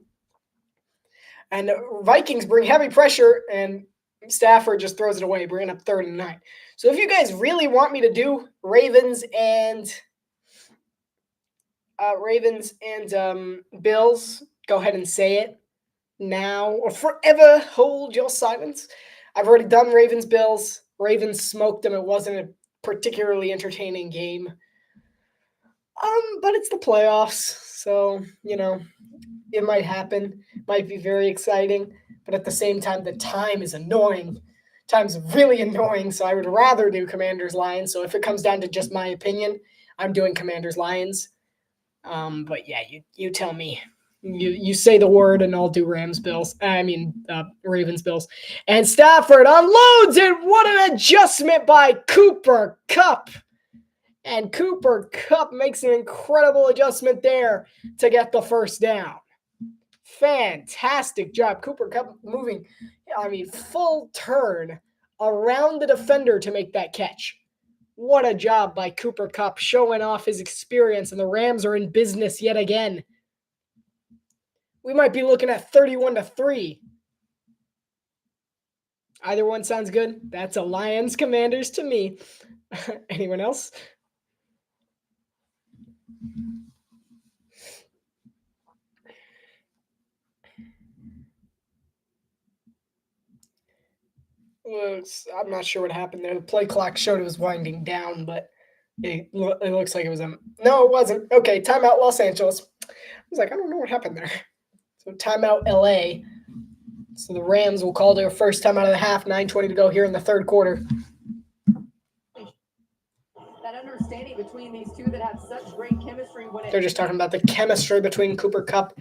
And Vikings bring heavy pressure, and Stafford just throws it away, bringing up 3rd and 9. So if you guys really want me to do Ravens and Bills, go ahead and say it now or forever hold your silence. I've already done Ravens Bills. Ravens smoked them. It wasn't a particularly entertaining game. But it's the playoffs, so it might happen. Might be very exciting, but at the same time, the time is annoying. Time's really annoying, so I would rather do Commanders Lions. So if it comes down to just my opinion, I'm doing Commanders Lions. But yeah, you tell me. You say the word, and I'll do Ravens Bills. And Stafford unloads it. What an adjustment by Cooper Kupp. And Cooper Kupp makes an incredible adjustment there to get the first down. Fantastic job. Cooper Kupp moving, full turn around the defender to make that catch. What a job by Cooper Kupp, showing off his experience, and the Rams are in business yet again. We might be looking at 31-3. Either one sounds good. That's a Lions Commanders to me. Anyone else? I'm not sure what happened there. The play clock showed it was winding down, but it looks like it was no, it wasn't. Okay, timeout Los Angeles. I was like, I don't know what happened there. So timeout LA. So the Rams will call their first time out of the half. 9:20 to go here in the third quarter. That understanding between these two that have such great chemistry when they're just talking about the chemistry between Cooper Kupp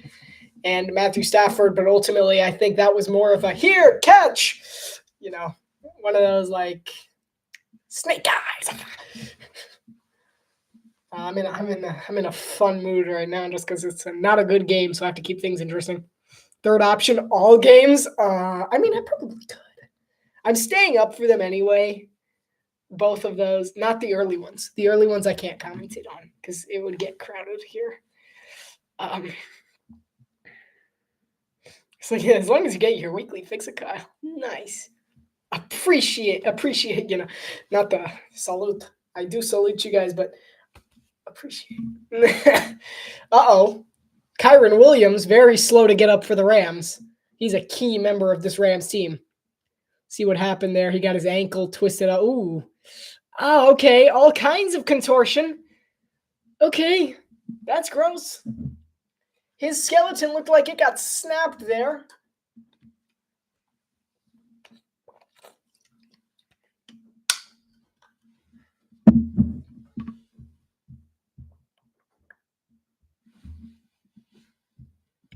and Matthew Stafford, but ultimately I think that was more of a here, catch, you know, one of those like snake eyes. I'm in a fun mood right now just because it's not a good game, so I have to keep things interesting. Third option, all games. I probably could. I'm staying up for them anyway. Both of those, not the early ones. The early ones I can't commentate on because it would get crowded here. So yeah, as long as you get your weekly fix it, Kyle. Nice. Appreciate, not the salute. I do salute you guys, but appreciate. Uh-oh. Kyron Williams, very slow to get up for the Rams. He's a key member of this Rams team. See what happened there. He got his ankle twisted up. Ooh. Oh, okay. All kinds of contortion. Okay. That's gross. His skeleton looked like it got snapped there.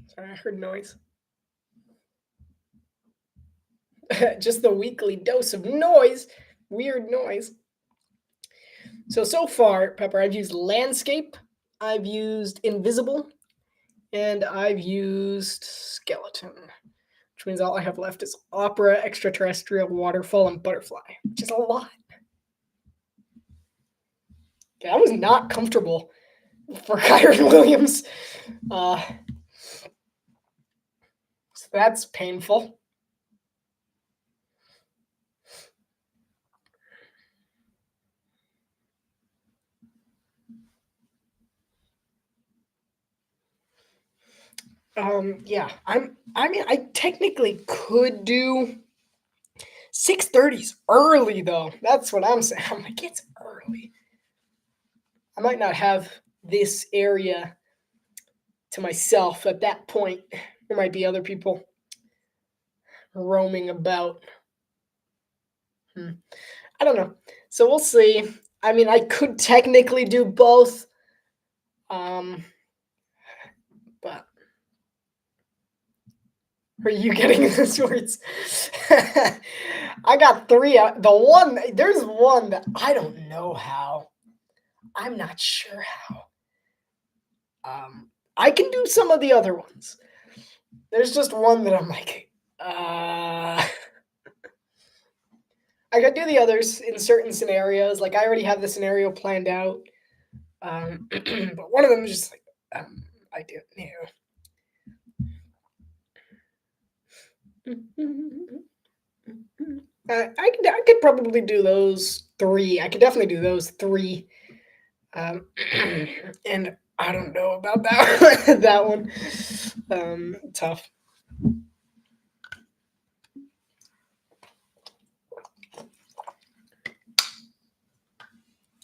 Sorry, I heard noise. Just the weekly dose of noise. Weird noise. So far, Pepper, I've used landscape, I've used invisible, and I've used skeleton, which means all I have left is opera, extraterrestrial, waterfall, and butterfly, which is a lot. Okay, I was not comfortable for Kyron Williams. So that's painful. Yeah, I technically could do 6:30s early though. That's what I'm saying. I'm like, it's early. I might not have this area to myself at that point. There might be other people roaming about. I don't know. So we'll see. I mean, I could technically do both. But are you getting the swords? I got 3. There's one that I don't know how. I'm not sure how. I can do some of the other ones. There's just one that I'm like, I could do the others in certain scenarios. Like I already have the scenario planned out. But one of them is just like, I do. I could probably do those 3. I could definitely do those 3. And I don't know about that that one. Tough.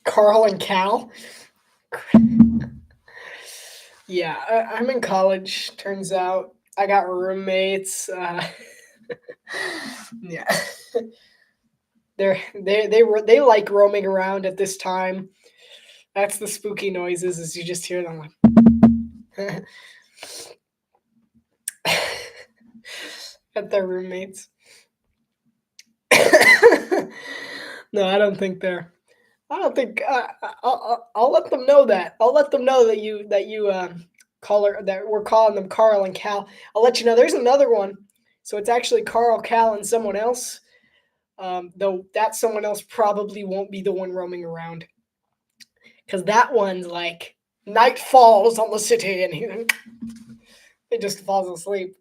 Carl and Cal. Yeah, I'm in college. Turns out I got roommates. Yeah, they like roaming around at this time. That's the spooky noises as you just hear them like at their roommates. No, I don't think they're. I don't think I'll let them know that. I'll let them know that you that we're calling them Carl and Cal. I'll let you know. There's another one. So it's actually Carl, Cal, and someone else. Though that someone else probably won't be the one roaming around. Because that one's like, night falls on the city, and he just falls asleep.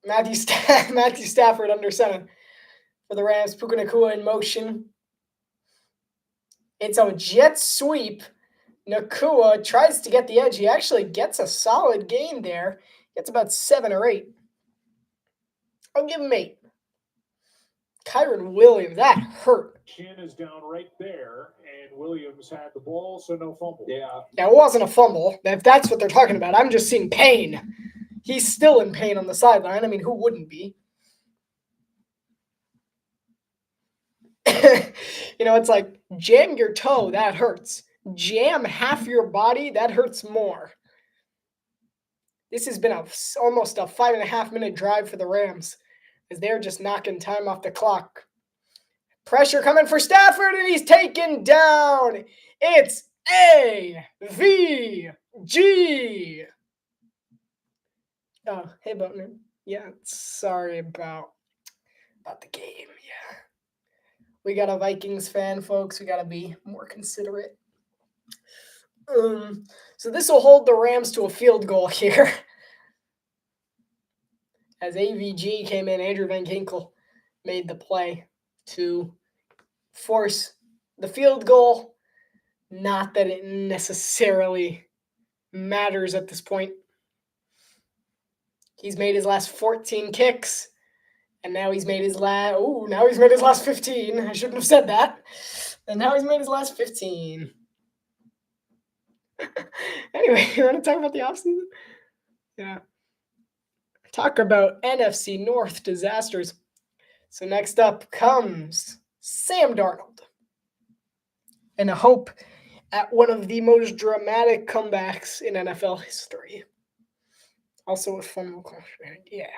Matthew Stafford under 7 for the Rams. Puka Nacua in motion. It's a jet sweep. Nacua tries to get the edge. He actually gets a solid gain there. Gets about 7 or 8. I'll give him 8. Kyron Williams, that hurt. Chin is down right there, and Williams had the ball, so no fumble. Yeah. That wasn't a fumble. If that's what they're talking about, I'm just seeing pain. He's still in pain on the sideline. I mean, who wouldn't be? It's like jam your toe, that hurts. Jam half your body, that hurts more. This has been almost a 5.5-minute drive for the Rams as they're just knocking time off the clock. Pressure coming for Stafford, and he's taken down. It's AVG. Oh, hey, Boatman. Yeah, sorry about the game. Yeah. We got a Vikings fan, folks. We got to be more considerate. So this will hold the Rams to a field goal here. As AVG came in, Andrew Van Ginkel made the play to force the field goal. Not that it necessarily matters at this point. He's made his last 14 kicks, and now he's made his last 15. I shouldn't have said that. And now he's made his last 15. Anyway, you want to talk about the offseason? Yeah. Talk about NFC North disasters. So next up comes Sam Darnold. And a hope at one of the most dramatic comebacks in NFL history. Also with fun vocal. Yeah.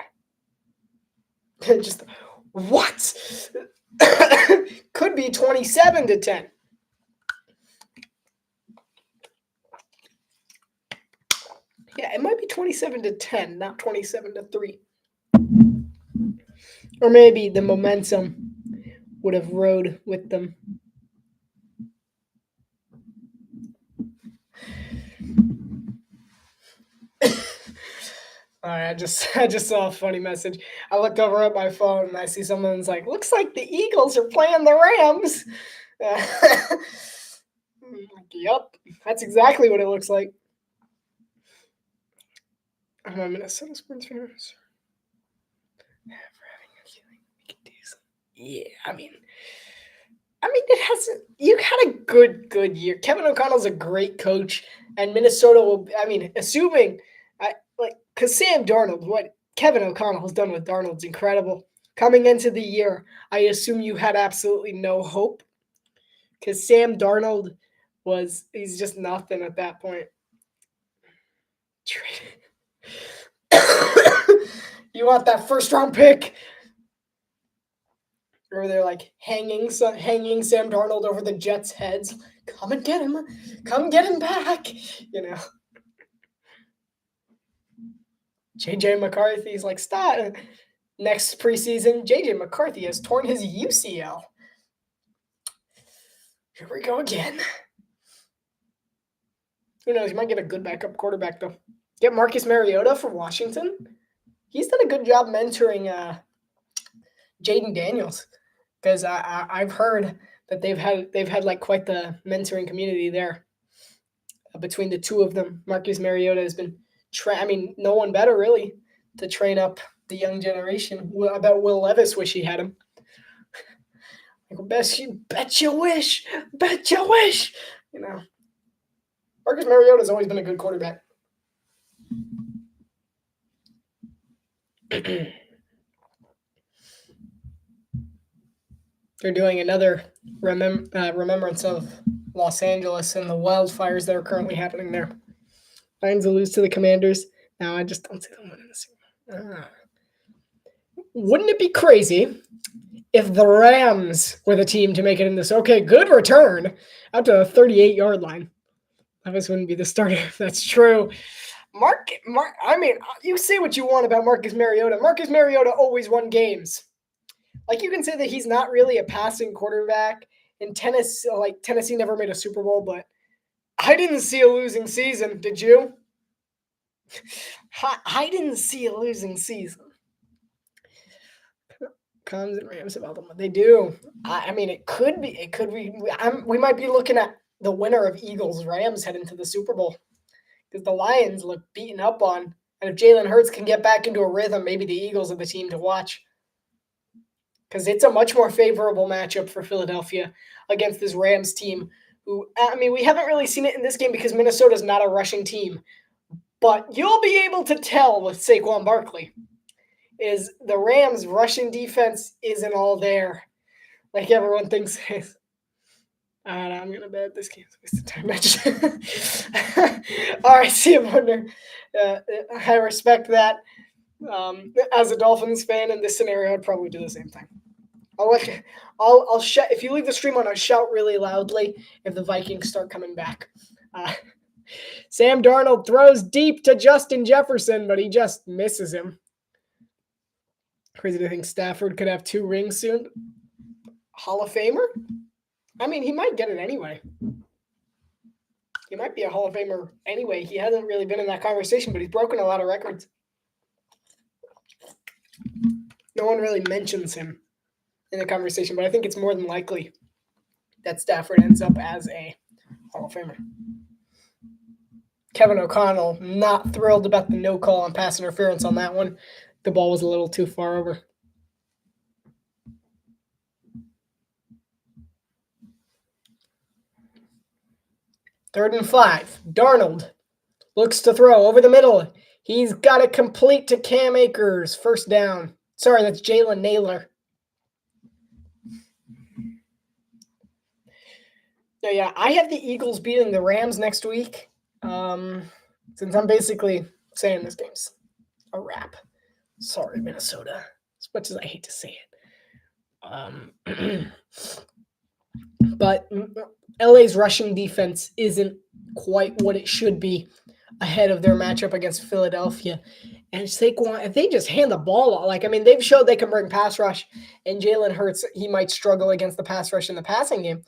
Just, what? Could be 27-10. Yeah, it might be 27-10, not 27-3. Or maybe the momentum would have rode with them. All right, I just saw a funny message. I looked over at my phone and I see someone's like, looks like the Eagles are playing the Rams. Yup, that's exactly what it looks like. I'm a Minnesota sports fan. Yeah, I mean, it hasn't. You had a good year. Kevin O'Connell's a great coach, and Minnesota will. Assuming, because Sam Darnold, what Kevin O'Connell has done with Darnold's incredible. Coming into the year, I assume you had absolutely no hope, because Sam Darnold he's just nothing at that point. You want that first round pick? Or they're like hanging Sam Darnold over the Jets' heads. Come and get him. Come get him back. You know. JJ McCarthy's like, stop. Next preseason, JJ McCarthy has torn his UCL. Here we go again. Who knows? You might get a good backup quarterback, though. Get Marcus Mariota from Washington. He's done a good job mentoring Jaden Daniels, because I've heard that they've had like quite the mentoring community there between the two of them. Marcus Mariota has been no one better really to train up the young generation. I bet Will Levis wish he had him. Bet you wish. You know, Marcus Mariota's always been a good quarterback. They're doing another remembrance of Los Angeles and the wildfires that are currently happening there. Lions will lose to the Commanders. Now I just don't see them winning this game. Wouldn't it be crazy if the Rams were the team to make it in this? Okay, good return out to the 38-yard line. Levis wouldn't be the starter if that's true. You say what you want about Marcus Mariota. Marcus Mariota always won games. Like, you can say that he's not really a passing quarterback. In Tennessee, Tennessee never made a Super Bowl, but I didn't see a losing season. Did you? I didn't see a losing season. Cubs and Rams have all they do. It could be. We might be looking at the winner of Eagles-Rams heading to the Super Bowl, because the Lions look beaten up on. And if Jalen Hurts can get back into a rhythm, maybe the Eagles are the team to watch, because it's a much more favorable matchup for Philadelphia against this Rams team, who, we haven't really seen it in this game because Minnesota's not a rushing team. But you'll be able to tell with Saquon Barkley is the Rams' rushing defense isn't all there like everyone thinks it is. I'm going to bet this game's a waste of time match. All right, see you, partner. I respect that. As a Dolphins fan in this scenario, I'd probably do the same thing. I'll shout if you leave the stream on. I'll shout really loudly if the Vikings start coming back. Sam Darnold throws deep to Justin Jefferson, but he just misses him. Crazy to think Stafford could have 2 rings soon. Hall of Famer? I mean, he might get it anyway. He might be a Hall of Famer anyway. He hasn't really been in that conversation, but he's broken a lot of records. No one really mentions him in the conversation, but I think it's more than likely that Stafford ends up as a Hall of Famer. Kevin O'Connell not thrilled about the no call on pass interference on that one. The ball was a little too far over. Third and 5. Darnold looks to throw over the middle. He's got it complete to Cam Akers. First down. Sorry, that's Jalen Naylor. Yeah, I have the Eagles beating the Rams next week. Since I'm basically saying this game's a wrap. Sorry, Minnesota. As much as I hate to say it. But LA's rushing defense isn't quite what it should be ahead of their matchup against Philadelphia. And Saquon, if they just hand the ball, they've showed they can bring pass rush, and Jalen Hurts, he might struggle against the pass rush in the passing game.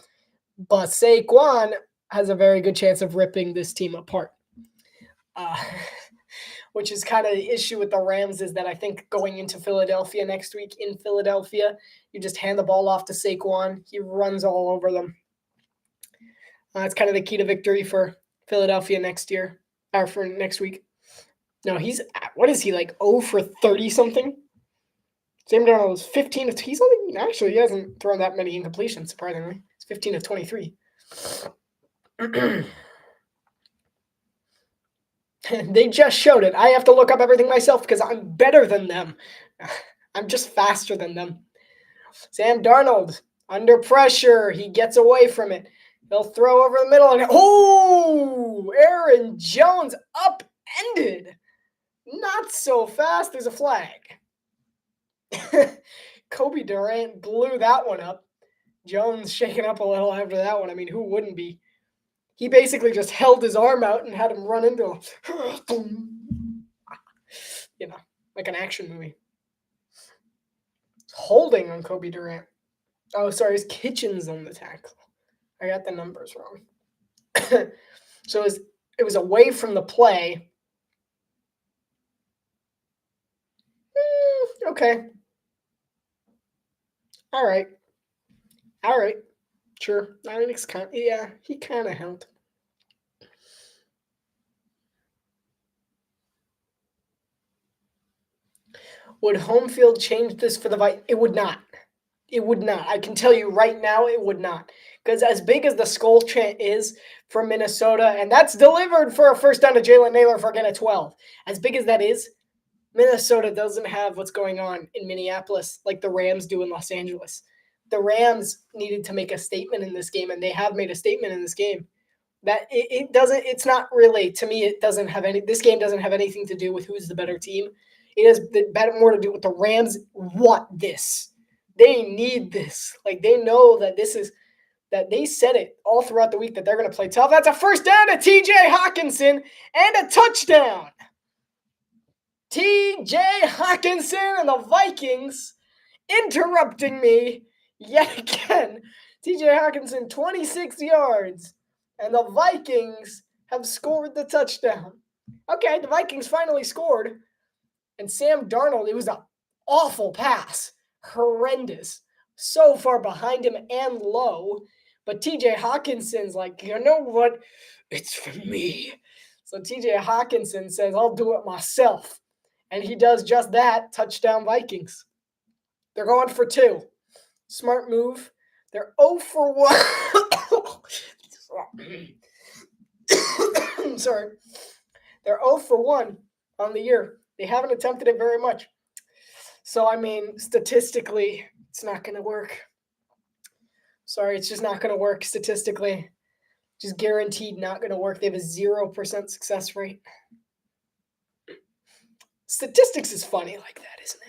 But Saquon has a very good chance of ripping this team apart. Which is kind of the issue with the Rams, is that I think going into Philadelphia next week, in Philadelphia, you just hand the ball off to Saquon. He runs all over them. It's kind of the key to victory for Philadelphia next year, or for next week. No, what is he, like 0 for 30-something? Sam Darnold is 15 of, he hasn't thrown that many incompletions, surprisingly. It's 15 of 23. They just showed it. I have to look up everything myself because I'm better than them. I'm just faster than them. Sam Darnold, under pressure. He gets away from it. He'll throw over the middle. And Aaron Jones upended. Not so fast. There's a flag. Kobe Durant blew that one up. Jones shaking up a little after that one. I mean, who wouldn't be? He basically just held his arm out and had him run into him. Like an action movie. Holding on Kobe Durant. Oh, sorry, his Kitchens on the tackle. I got the numbers wrong. So it was away from the play. Okay. All right. Sure. I mean, he kind of held. Would home field change this for the Vikings? It would not. It would not. I can tell you right now, it would not. Because as big as the skol chant is for Minnesota, and that's delivered for a first down to Jalen Naylor for again a 12. As big as that is, Minnesota doesn't have what's going on in Minneapolis like the Rams do in Los Angeles. The Rams needed to make a statement in this game, and they have made a statement in this game. That it's not really, to me, this game doesn't have anything to do with who's the better team. It has more to do with the Rams want this. They need this. Like, they know that that they said it all throughout the week that they're going to play tough. That's a first down to TJ Hawkinson and a touchdown. TJ Hawkinson and the Vikings interrupting me yet again. TJ Hawkinson, 26 yards. And the Vikings have scored the touchdown. Okay, the Vikings finally scored. And Sam Darnold, it was an awful pass. Horrendous. So far behind him and low. But TJ Hawkinson's like, you know what? It's for me. So TJ Hawkinson says, I'll do it myself. And he does just that. Touchdown Vikings. They're going for 2. Smart move. They're 0 for 1. Sorry. They're 0 for 1 on the year. They haven't attempted it very much. So, I mean, statistically, it's not going to work. Sorry, it's just not going to work statistically. Just guaranteed not going to work. They have a 0% success rate. Statistics is funny like that, isn't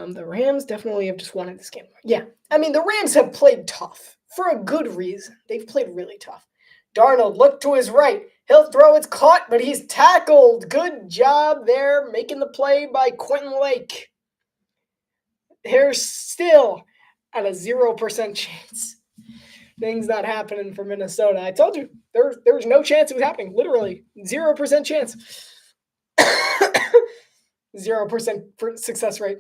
it? The Rams definitely have just wanted this game. Yeah, I mean, the Rams have played tough for a good reason. They've played really tough. Darnold, look to his right. He'll throw, it's caught, but he's tackled. Good job there, making the play by Quentin Lake. They're still at a 0% chance. Things not happening for Minnesota. I told you, there was no chance it was happening. Literally, 0% chance. 0% success rate.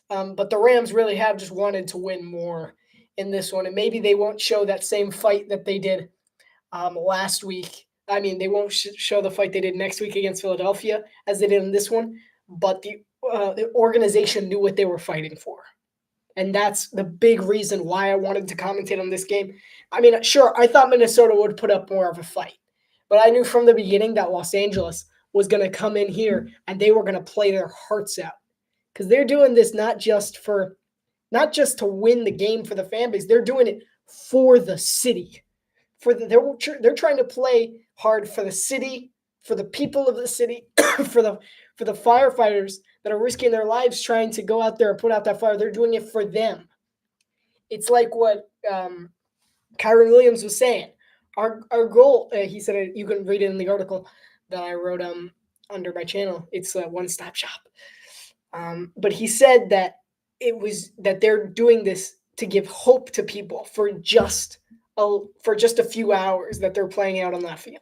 But the Rams really have just wanted to win more in this one. And maybe they won't show that same fight that they did last week. I mean, they won't show the fight they did next week against Philadelphia as they did in this one. But the organization knew what they were fighting for. And that's the big reason why I wanted to commentate on this game. I mean, sure, I thought Minnesota would put up more of a fight. But I knew from the beginning that Los Angeles was going to come in here and they were going to play their hearts out. Because they're doing this not just to win the game for the fan base. They're doing it for the city. They're trying to play hard for the city, for the people of the city, for the firefighters that are risking their lives trying to go out there and put out that fire. They're doing it for them. It's like what Kyron Williams was saying. Our goal, he said it, you can read it in the article that I wrote under my channel. It's a one-stop shop. But he said that that they're doing this to give hope to people for just a few hours that they're playing out on that field.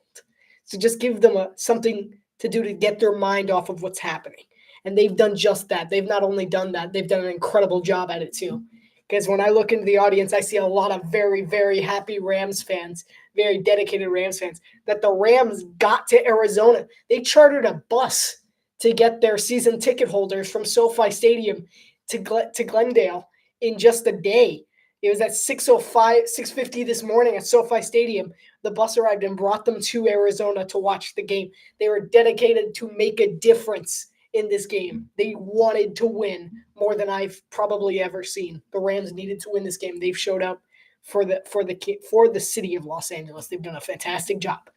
So just give them something to do to get their mind off of what's happening. And they've done just that. They've not only done that, they've done an incredible job at it too. Because when I look into the audience, I see a lot of very, very happy Rams fans, very dedicated Rams fans, that the Rams got to Arizona. They chartered a bus to get their season ticket holders from SoFi Stadium to Glendale in just a day. It was at 6:50 this morning at SoFi Stadium. The bus arrived and brought them to Arizona to watch the game. They were dedicated to make a difference in this game. They wanted to win more than I've probably ever seen. The Rams needed to win this game. They've showed up for the city of Los Angeles. They've done a fantastic job.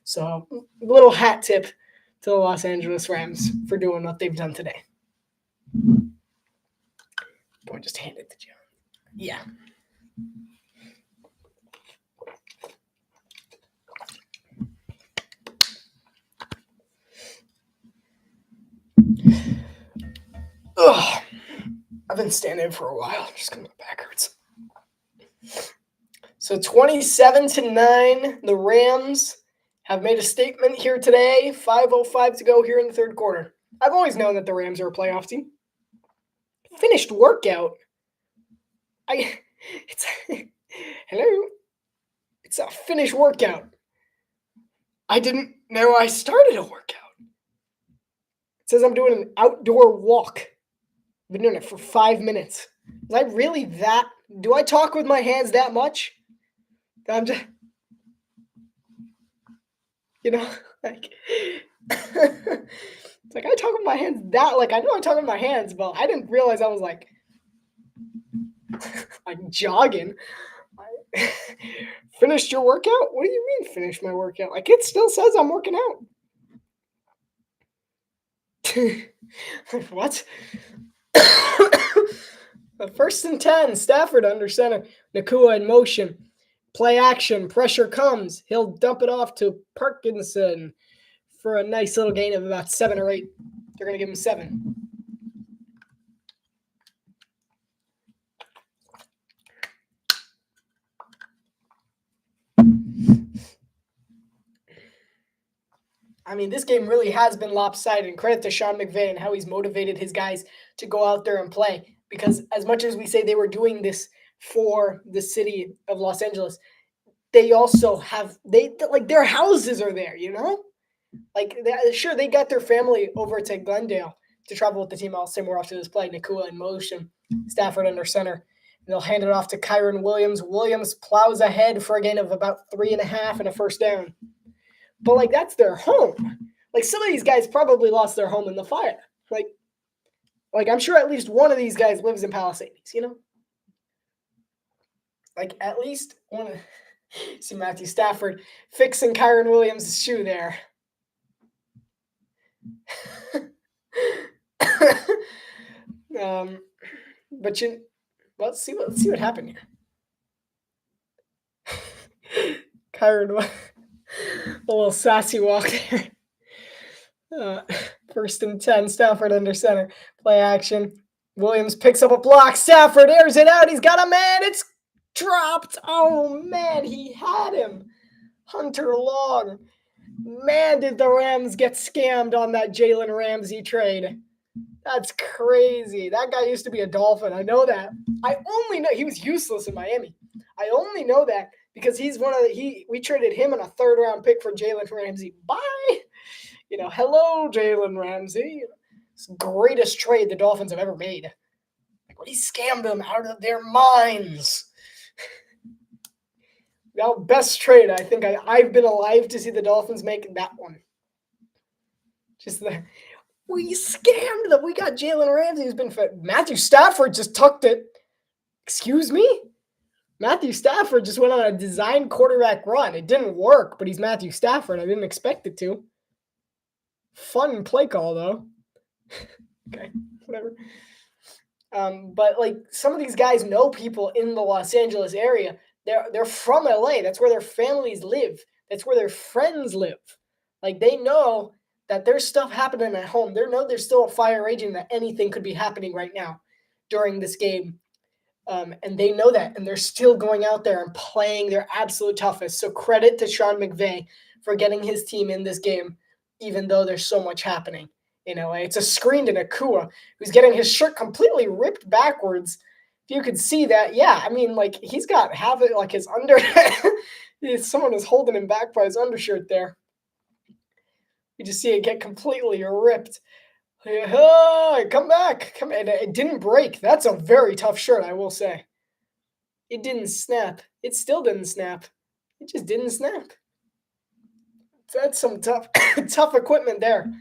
So, little hat tip to the Los Angeles Rams for doing what they've done today. Boy, just hand it to John. Yeah. Ugh. I've been standing for a while. Just because my back hurts. So 27-9, the Rams have made a statement here today. 5:05 to go here in the third quarter. I've always known that the Rams are a playoff team. Finished workout. Hello. It's a finished workout. I didn't know I started a workout. It says I'm doing an outdoor walk. I've been doing it for 5 minutes. Is I really that? Do I talk with my hands that much? I'm just, like, it's like I talk with my hands that, like, I know I talk with my hands, but I didn't realize I was like jogging. Finished your workout? What do you mean finished my workout? Like, it still says I'm working out. What? First and 10, Stafford under center. Nakua in motion. Play action. Pressure comes. He'll dump it off to Parkinson for a nice little gain of about 7 or 8. They're going to give him 7. I mean, this game really has been lopsided, and credit to Sean McVay and how he's motivated his guys to go out there and play. Because as much as we say they were doing this for the city of Los Angeles, they also have their houses are there, Like, sure, they got their family over to Glendale to travel with the team. I'll say more after this play. Nakua in motion, Stafford under center. And they'll hand it off to Kyron Williams. Williams plows ahead for a gain of about 3.5 and a first down. But, like, that's their home. Like, some of these guys probably lost their home in the fire. Like, Like, I'm sure at least one of these guys lives in Palisades, you know? Like, at least one of... See Matthew Stafford fixing Kyron Williams' shoe there. But let's see what happened here. Kyron, a little sassy walk there. 1st and 10, Stafford under center. Play action. Williams picks up a block. Stafford airs it out. He's got a man. It's dropped. Oh, man, he had him. Hunter Long. Man, did the Rams get scammed on that Jalen Ramsey trade. That's crazy. That guy used to be a Dolphin. I know that. I only know he was useless in Miami. I only know that because he's we traded him and a 3rd-round pick for Jalen Ramsey. Bye. Hello, Jalen Ramsey. It's the greatest trade the Dolphins have ever made. We scammed them out of their minds. Now, best trade. I think I've been alive to see the Dolphins make that one. We scammed them. We got Jalen Ramsey, who's been fit. Matthew Stafford just tucked it. Excuse me? Matthew Stafford just went on a design quarterback run. It didn't work, but he's Matthew Stafford. I didn't expect it to. Fun play call, though. Okay, whatever. But like some of these guys know people in the Los Angeles area. They're from LA. That's where their families live. That's where their friends live. Like they know that there's stuff happening at home. They know there's still a fire raging, that anything could be happening right now during this game. And they know that, and they're still going out there and playing their absolute toughest. So credit to Sean McVay for getting his team in this game, even though there's so much happening in LA. It's a screen to Nakua, who's getting his shirt completely ripped backwards. If you could see that, yeah, I mean, like, he's got half it, like, his under... Someone is holding him back by his undershirt there. You just see it get completely ripped. Come back. It didn't break. That's a very tough shirt, I will say. It didn't snap. It still didn't snap. It just didn't snap. That's some tough equipment there.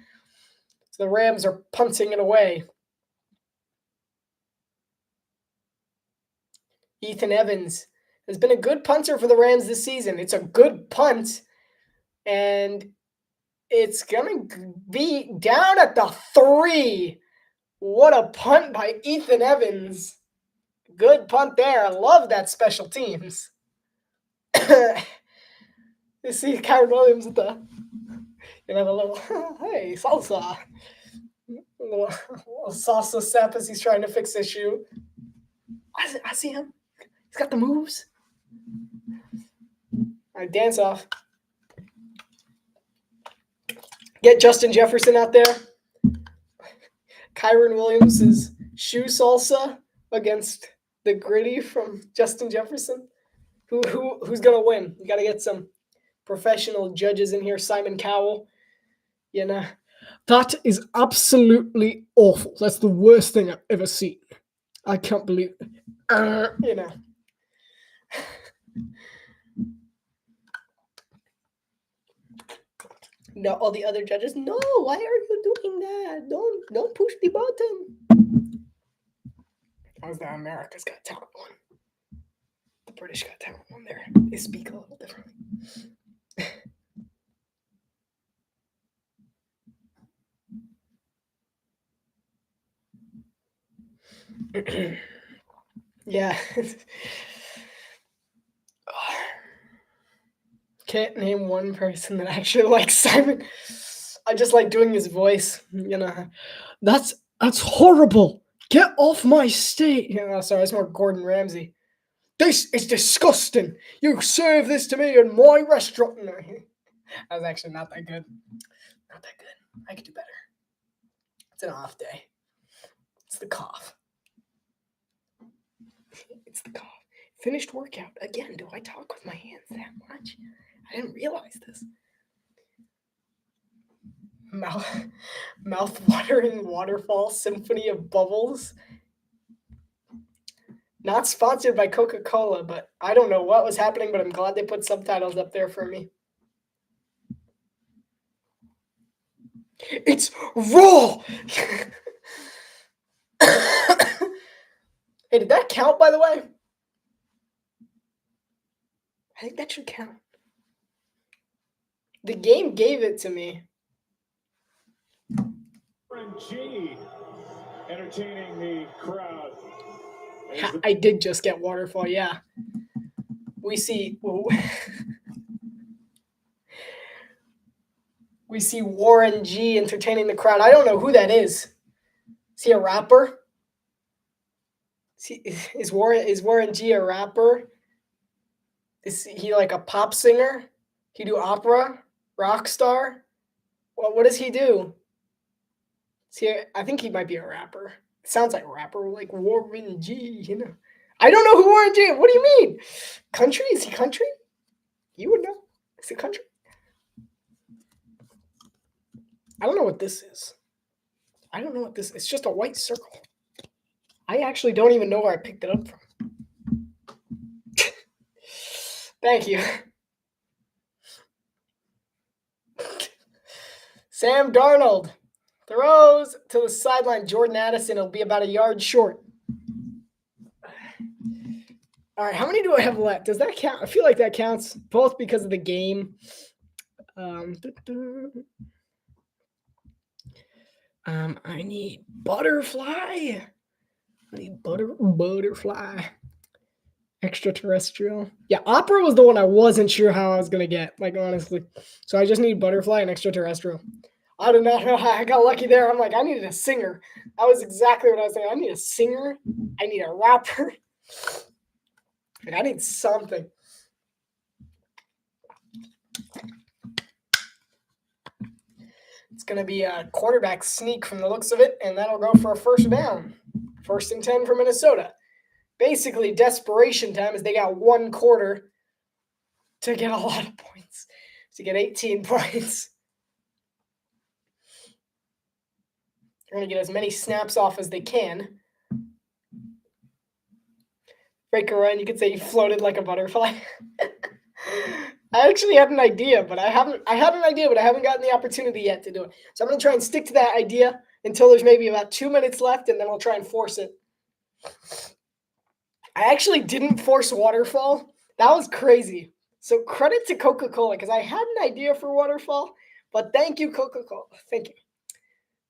So the Rams are punting it away. Ethan Evans has been a good punter for the Rams this season. It's a good punt, and it's going to be down at the 3. What a punt by Ethan Evans. Good punt there. I love that special teams. You see Kyron Williams at the, a little, hey, salsa. A little salsa step as he's trying to fix his shoe. I see him. He's got the moves. All right, dance off. Get Justin Jefferson out there. Kyron Williams' shoe salsa against the gritty from Justin Jefferson. Who's gonna win? You gotta get some professional judges in here. Simon Cowell. That is absolutely awful. That's the worst thing I've ever seen. I can't believe it. No, all the other judges, no, why are you doing that? Don't push the button. That was the America's Got Talent one. The British Got Talent one there. They speak a little differently. Yeah. Can't name one person that actually likes Simon. I just like doing his voice. That's horrible. Get off my stage. Sorry, it's more Gordon Ramsay. This is disgusting. You serve this to me in my restaurant. No, that was actually not that good. Not that good. I could do better. It's an off day. It's the cough. It's the cough. Finished workout. Again, do I talk with my hands that much? I didn't realize this. Mouth-watering waterfall symphony of bubbles. Not sponsored by Coca-Cola, but I don't know what was happening, but I'm glad they put subtitles up there for me. It's raw! Hey, did that count, by the way? I think that should count. The game gave it to me. G entertaining the crowd. I did just get waterfall, yeah. We see we see Warren G entertaining the crowd. I don't know who that is. Is he a rapper? Is Warren G a rapper? Is he like a pop singer? He do opera? Rock star? Well, what does he do? I think he might be a rapper. Sounds like a rapper, like Warren G, you know. I don't know who Warren G is. What do you mean? Country? Is he country? You would know. Is it country? I don't know what this is. I don't know what this is. It's just a white circle. I actually don't even know where I picked it up from. Thank you. Sam Darnold throws to the sideline. Jordan Addison will be about a yard short. All right, how many do I have left? Does that count? I feel like that counts both because of the game. I need butterfly. I need butterfly. Extraterrestrial. Yeah, opera was the one I wasn't sure how I was going to get, like, honestly. So I just need butterfly and extraterrestrial. I do not know how I got lucky there. I'm like, I needed a singer. That was exactly what I was saying. I need a singer. I need a rapper. Like, I need something. It's going to be a quarterback sneak from the looks of it, and that'll go for a first down. 1st and 10 for Minnesota. Basically, desperation time as they got 1 quarter to get a lot of points, to get 18 points. They're going to get as many snaps off as they can. Breaker Ryan, you could say he floated like a butterfly. I actually had an idea, but I haven't gotten the opportunity yet to do it. So I'm going to try and stick to that idea until there's maybe about 2 minutes left, and then I'll try and force it. I actually didn't force waterfall. That was crazy. So credit to Coca-Cola, because I had an idea for waterfall, but thank you, Coca-Cola. Thank you.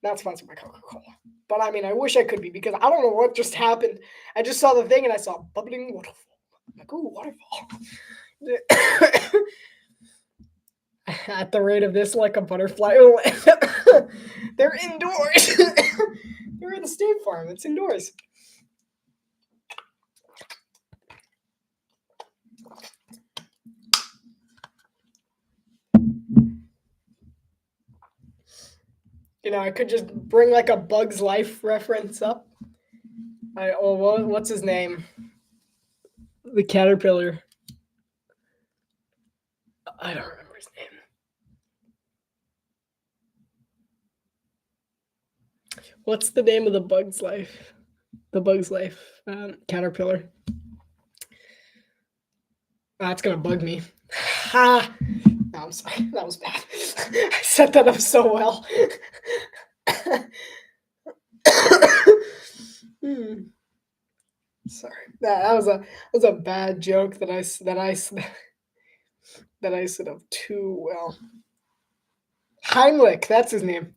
Not sponsored by Coca-Cola. But I mean, I wish I could be, because I don't know what just happened. I just saw the thing and I saw bubbling waterfall. I'm like, ooh, waterfall. At the rate of this, like a butterfly. They're indoors. They're in the State Farm. It's indoors. You know, I could just bring like a Bug's Life reference up. What's his name? The caterpillar. I don't remember his name. What's the name of the Bug's Life? The Bug's Life caterpillar. That's gonna bug me. Ha! No, I'm sorry. That was bad. I set that up so well. Sorry. That was a bad joke that I set up too well. Heimlich, that's his name.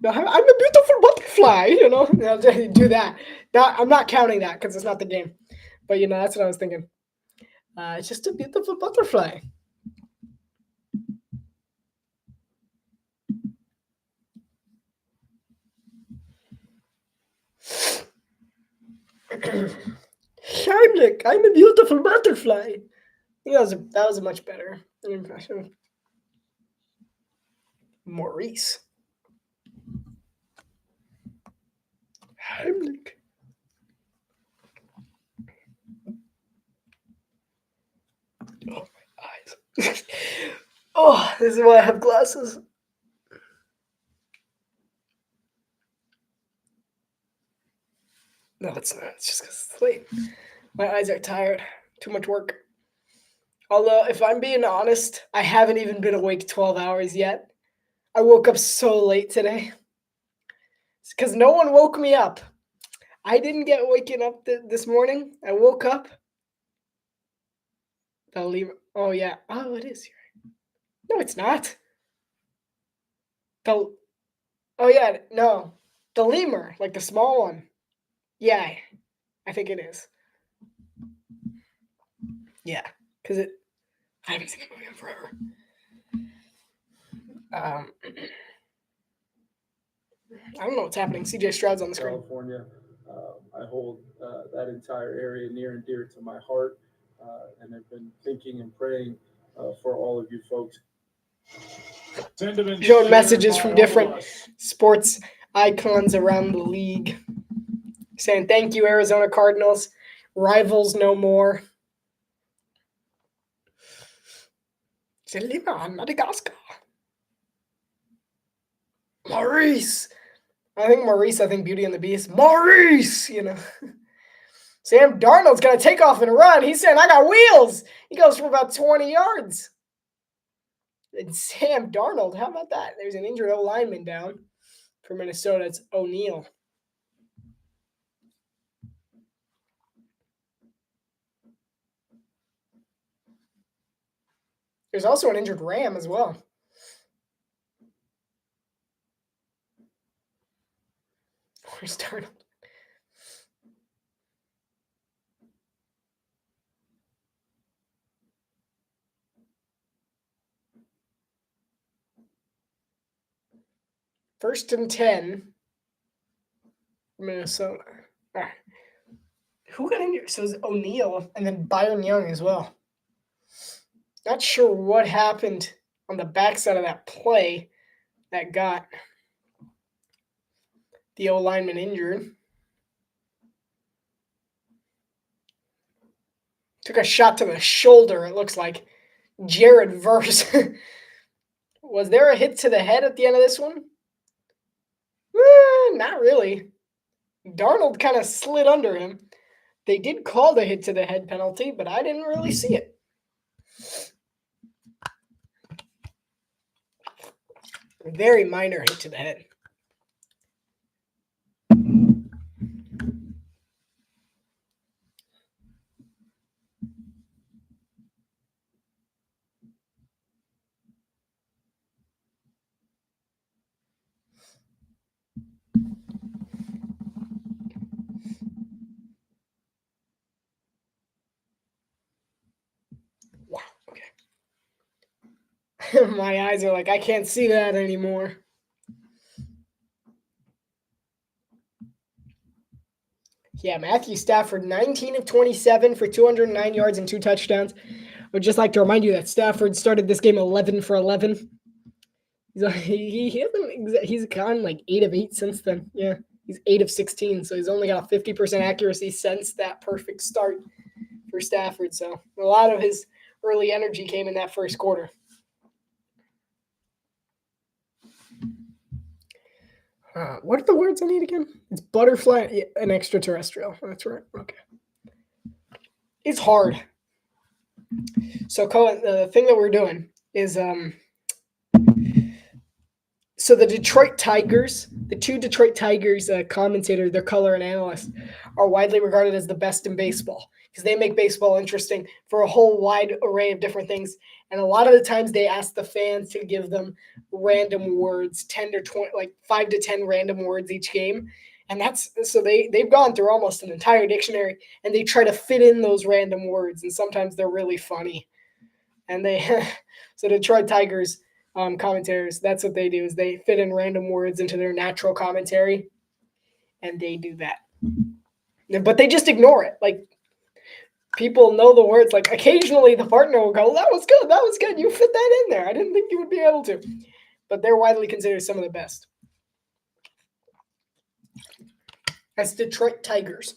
No, I'm a beautiful butterfly, you know. I'll do that. I'm not counting that because it's not the game. But, you know, that's what I was thinking. It's just a beautiful butterfly. Heimlich, I'm a beautiful butterfly. I think that was a much better impression. Maurice. Heimlich. Oh, my eyes. Oh, this is why I have glasses. No, it's not. It's just because it's late. My eyes are tired. Too much work. Although, if I'm being honest, I haven't even been awake 12 hours yet. I woke up so late today. It's because no one woke me up. I didn't get waken up this morning. I woke up. Oh, yeah. Oh, it is here. No, it's not. Oh, yeah. No. The lemur, like the small one. Yeah, I think it is. Yeah, because I haven't seen that movie in forever. I don't know what's happening. CJ Stroud's on the screen. California. I hold that entire area near and dear to my heart, and I've been thinking and praying for all of you folks. Showing messages from different sports icons around the league, saying thank you, Arizona Cardinals. Rivals no more. Selima, Madagascar. Maurice. I think Beauty and the Beast. Maurice, Sam Darnold's going to take off and run. He's saying, I got wheels. He goes for about 20 yards. And Sam Darnold, how about that? There's an injured O-lineman down for Minnesota. It's O'Neal. There's also an injured Ram as well. Where's Darnold? First and 10. Minnesota. All right. Who got injured? So it was O'Neal and then Byron Young as well. Not sure what happened on the backside of that play that got the O-lineman injured. Took a shot to the shoulder, it looks like. Jared Verse. Was there a hit to the head at the end of this one? Not really. Darnold kind of slid under him. They did call the hit to the head penalty, but I didn't really see it. A very minor hit to the head. Wow, okay. My eyes are like, I can't see that anymore. Yeah, Matthew Stafford, 19 of 27 for 209 yards and 2 touchdowns. I would just like to remind you that Stafford started this game 11 for 11. He's gone like 8 of 8 since then. Yeah, he's 8 of 16, so he's only got 50% accuracy since that perfect start for Stafford. So a lot of his early energy came in that first quarter. What are the words I need again? It's butterfly and extraterrestrial. That's right. Okay. It's hard. So, Cohen, the thing that we're doing is so the Detroit Tigers, the 2 Detroit Tigers commentator, their color and analyst, are widely regarded as the best in baseball because they make baseball interesting for a whole wide array of different things. And a lot of the times they ask the fans to give them random words, 10 to 20, like 5 to 10 random words each game. And that's so they've gone through almost an entire dictionary and they try to fit in those random words. And sometimes they're really funny. And so Detroit Tigers commentators, that's what they do is they fit in random words into their natural commentary. And they do that. But they just ignore it. Like, people know the words. Like, occasionally the partner will go, that was good. That was good. You fit that in there. I didn't think you would be able to. But they're widely considered some of the best. That's Detroit Tigers.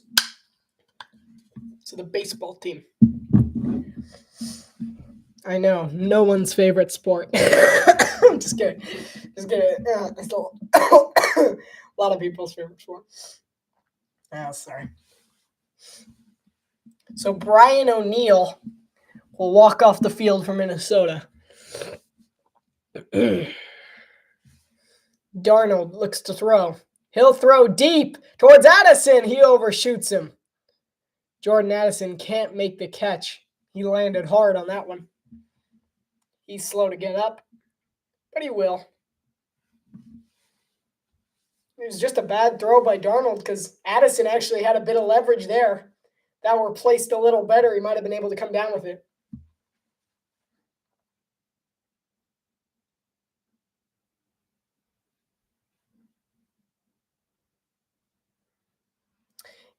So the baseball team. I know. No one's favorite sport. I'm just kidding. Just kidding. It's a lot of people's favorite sport. Sorry. So Brian O'Neal will walk off the field for Minnesota. Darnold looks to throw. He'll throw deep towards Addison. He overshoots him. Jordan Addison can't make the catch. He landed hard on that one. He's slow to get up, but he will. It was just a bad throw by Darnold because Addison actually had a bit of leverage there. That were placed a little better, he might have been able to come down with it.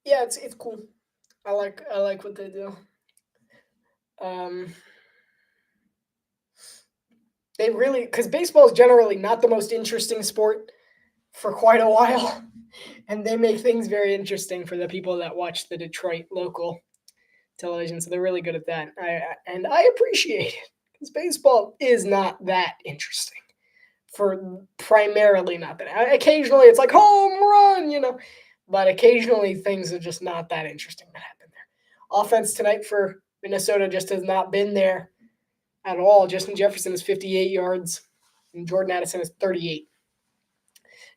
Yeah, it's cool. I like what they do. They really, because baseball is generally not the most interesting sport for quite a while, and they make things very interesting for the people that watch the Detroit local television. So they're really good at that. I appreciate it because baseball is not that interesting. For primarily not that. Occasionally it's like home run, but occasionally things are just not that interesting that happen there. Offense tonight for Minnesota just has not been there at all. Justin Jefferson is 58 yards and Jordan Addison is 38.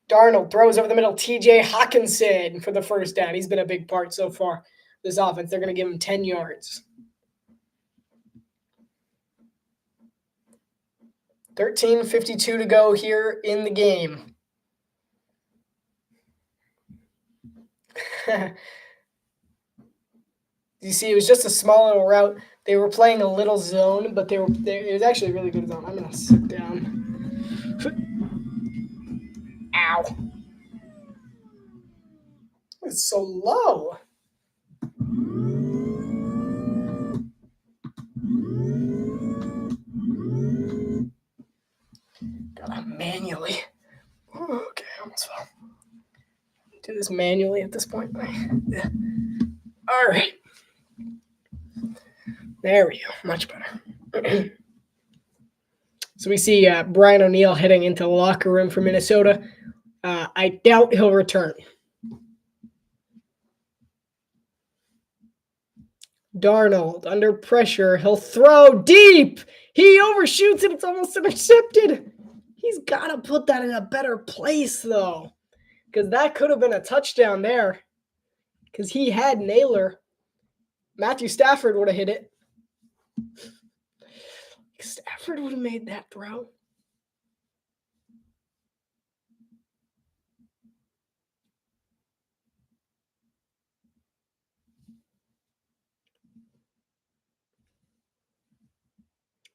Darnold throws over the middle. TJ Hawkinson for the first down. He's been a big part so far this offense. They're going to give him 10 yards. 13:52 to go here in the game. You see, it was just a small little route. They were playing a little zone, but it was actually a really good zone. I'm going to sit down. Ow. It's so low. Gotta manually. Okay, almost fell. Do this manually at this point. Yeah. All right. There we go. Much better. So we see Brian O'Neill heading into the locker room for Minnesota. I doubt he'll return. Darnold under pressure. He'll throw deep. He overshoots it. It's almost intercepted. He's got to put that in a better place, though, because that could have been a touchdown there because he had Naylor. Matthew Stafford would have hit it. Stafford would have made that throw.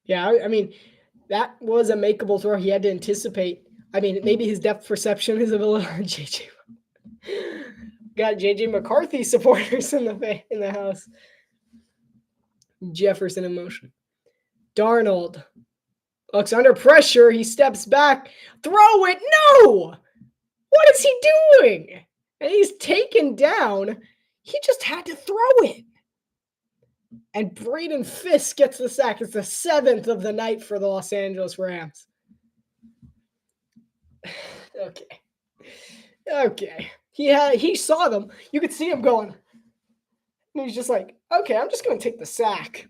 Yeah, I mean, that was a makeable throw. He had to anticipate. I mean, maybe his depth perception is a little JJ. Got JJ McCarthy supporters in the house. Jefferson in motion. Darnold looks under pressure. He steps back. Throw it. No! What is he doing? And he's taken down. He just had to throw it. And Braden Fisk gets the sack. It's the 7th of the night for the Los Angeles Rams. Okay. He saw them. You could see him going. And he's just like, okay, I'm just going to take the sack.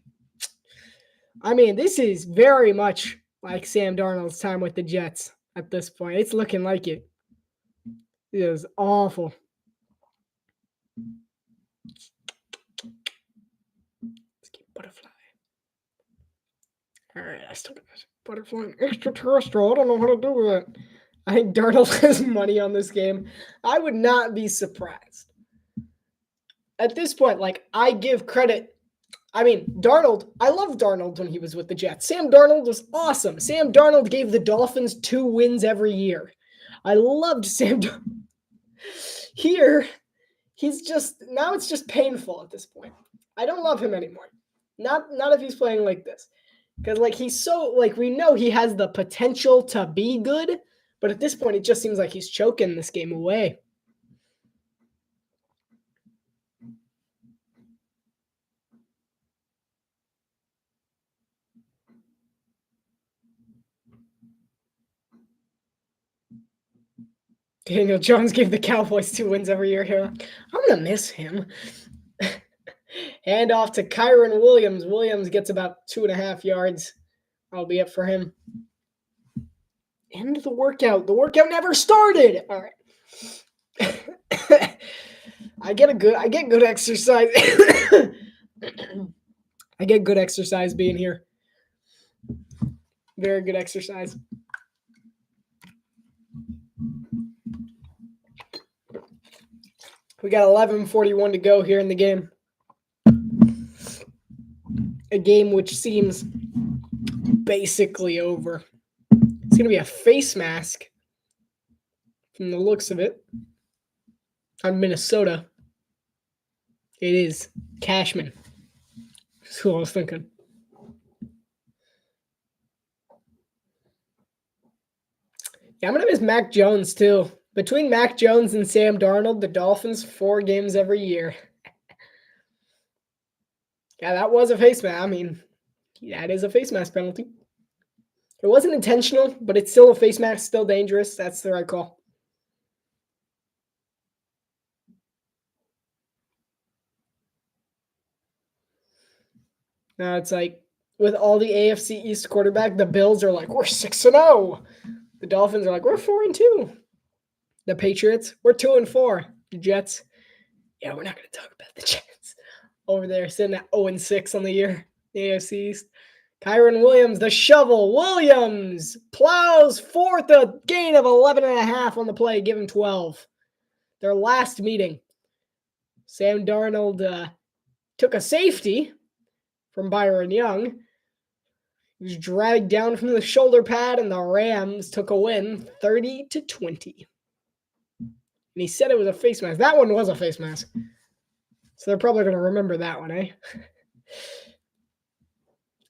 I mean, this is very much like Sam Darnold's time with the Jets at this point. It's looking like it. It is awful. Let's keep butterfly. All right, I still got butterfly and extraterrestrial. I don't know how to do with it. I think Darnold has money on this game. I would not be surprised. At this point, I give credit. I mean, Darnold, I loved Darnold when he was with the Jets. Sam Darnold was awesome. Sam Darnold gave the Dolphins 2 wins every year. I loved Sam Darnold. Here, it's just painful at this point. I don't love him anymore. Not if he's playing like this. Because, he's so, we know he has the potential to be good, but at this point, it just seems like he's choking this game away. Daniel Jones gave the Cowboys 2 wins every year here. I'm going to miss him. Hand off to Kyron Williams. Williams gets about 2.5 yards, albeit for him. End of the workout. The workout never started. All right. I get good exercise. I get good exercise being here. Very good exercise. We got 11:41 to go here in the game. A game which seems basically over. It's going to be a face mask from the looks of it on Minnesota. It is Cashman. That's who I was thinking. Yeah, I'm going to miss Mac Jones too. Between Mac Jones and Sam Darnold, the Dolphins, 4 games every year. Yeah, that was a face mask. I mean, that is a face mask penalty. It wasn't intentional, but it's still a face mask, still dangerous. That's the right call. Now it's like with all the AFC East quarterback, the Bills are like, we're 6-0. The Dolphins are like, we're 4-2. The Patriots, we're 2-4. The Jets, yeah, we're not going to talk about the Jets. Over there, sitting at 0-6 on the year. The AFC East. Kyron Williams, the shovel. Williams plows forth a gain of 11.5 on the play. Give him 12. Their last meeting. Sam Darnold took a safety from Byron Young. He was dragged down from the shoulder pad, and the Rams took a win 30-20. And he said it was a face mask. That one was a face mask. So they're probably going to remember that one, eh?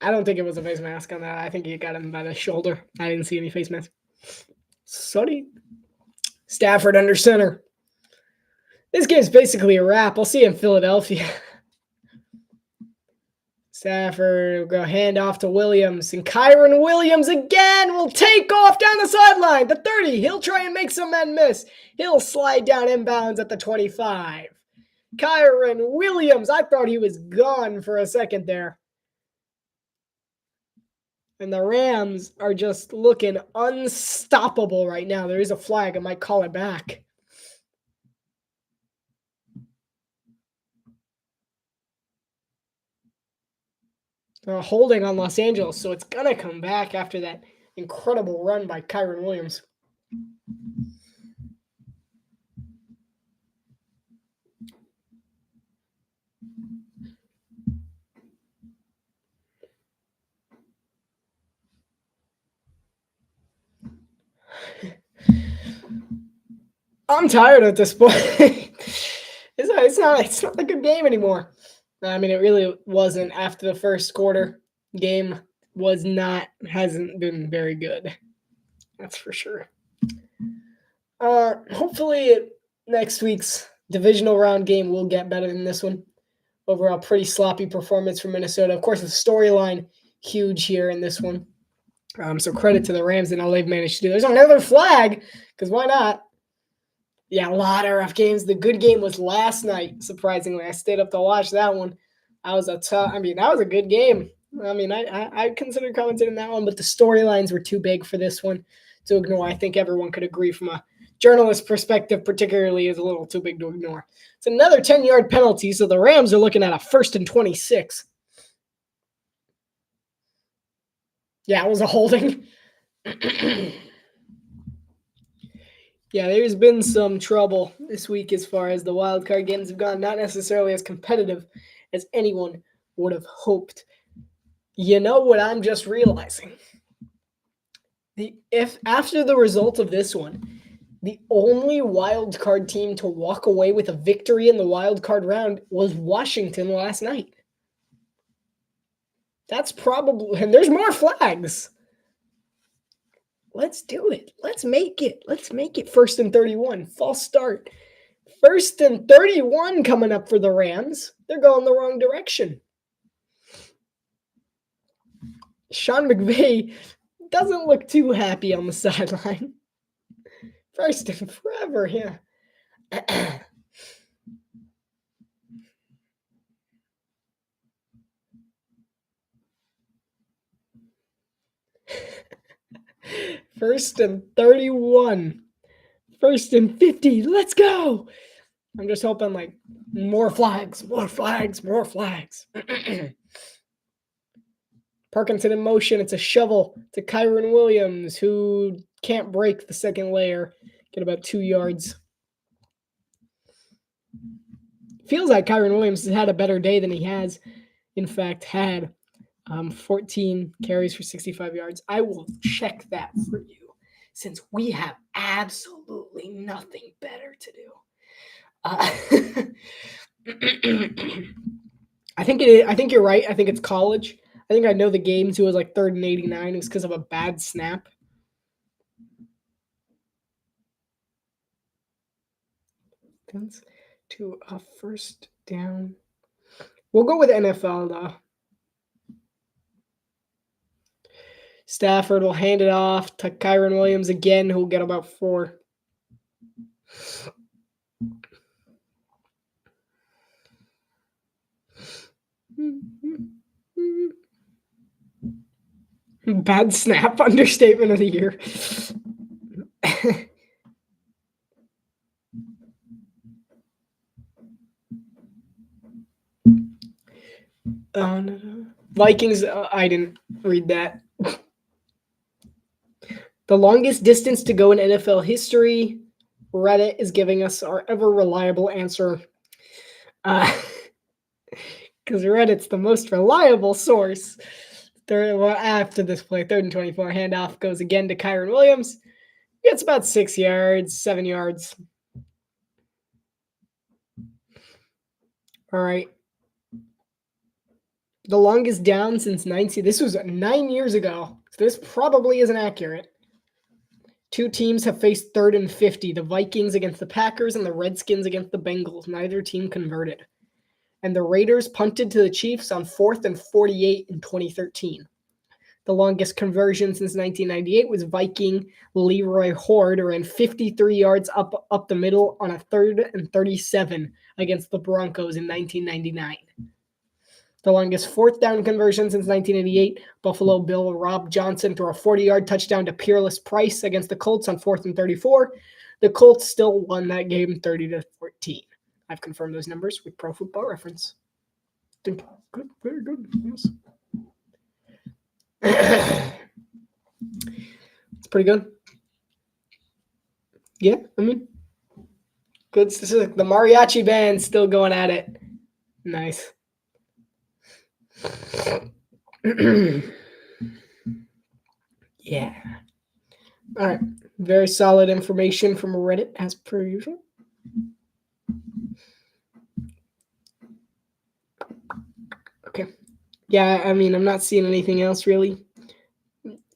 I don't think it was a face mask on that. I think he got him by the shoulder. I didn't see any face mask. Sunny. Stafford under center. This game's basically a wrap. I'll see you in Philadelphia. Stafford will go hand off to Williams. And Kyron Williams again will take off down the sideline. The 30. He'll try and make some men miss. He'll slide down inbounds at the 25. Kyron Williams. I thought he was gone for a second there. And the Rams are just looking unstoppable right now. There is a flag. I might call it back. Holding on Los Angeles, so it's going to come back after that incredible run by Kyron Williams. I'm tired at this point. It's not a good game anymore. I mean, it really wasn't after the first quarter. Game hasn't been very good. That's for sure. Hopefully next week's divisional round game will get better than this one. Overall, pretty sloppy performance from Minnesota. Of course, the storyline huge here in this one. So credit to the Rams and all they've managed to do. There's another flag, because why not? Yeah, a lot of rough games. The good game was last night, surprisingly. I stayed up to watch that one. That was a good game. I mean, I considered commentating that one, but the storylines were too big for this one to ignore. I think everyone could agree from a journalist perspective, particularly, is a little too big to ignore. It's another 10-yard penalty, so the Rams are looking at a 1st and 26. Yeah, it was a holding. Yeah, there's been some trouble this week as far as the wild card games have gone. Not necessarily as competitive as anyone would have hoped. You know what I'm just realizing? If after the result of this one, the only wild card team to walk away with a victory in the wild card round was Washington last night. That's probably, and there's more flags. Let's do it. Let's make it 1st and 31. False start. 1st and 31 coming up for the Rams. They're going the wrong direction. Sean McVay doesn't look too happy on the sideline. 1st and forever, yeah. First and 31 1st and 50. Let's go. I'm just hoping like more flags. Parkinson in motion. It's a shovel to Kyron Williams, who can't break the second layer. Get about 2 yards. Feels like Kyron Williams has had a better day than he has, in fact, had 14 carries for 65 yards. I will check that for you, since we have absolutely nothing better to do. I think you're right. I think it's college. I think I know the games who was like 3rd and 89. It was because of a bad snap. To a 1st down. We'll go with NFL though. Stafford will hand it off to Kyron Williams again, who'll get about 4. Bad snap, understatement of the year. No. Vikings, I didn't read that. The longest distance to go in NFL history. Reddit is giving us our ever reliable answer. Because Reddit's the most reliable source. After this play, 3rd and 24, handoff goes again to Kyron Williams. Gets about 6 yards, 7 yards. All right. The longest down since 90. This was 9 years ago. So this probably isn't accurate. 2 teams have faced 3rd and 50. The Vikings against the Packers and the Redskins against the Bengals. Neither team converted. And the Raiders punted to the Chiefs on 4th and 48 in 2013. The longest conversion since 1998 was Viking Leroy Horde, who ran 53 yards up the middle on a 3rd and 37 against the Broncos in 1999. The longest 4th down conversion since 1988, Buffalo Bill Rob Johnson threw a 40-yard touchdown to Peerless Price against the Colts on 4th and 34. The Colts still won that game 30-14. I've confirmed those numbers with Pro Football Reference. Good, very good. Yes. It's pretty good. Yeah, I mean, good. This is like the mariachi band still going at it. Nice. Yeah. All right. Very solid information from Reddit as per usual. Okay. Yeah, I mean, I'm not seeing anything else really.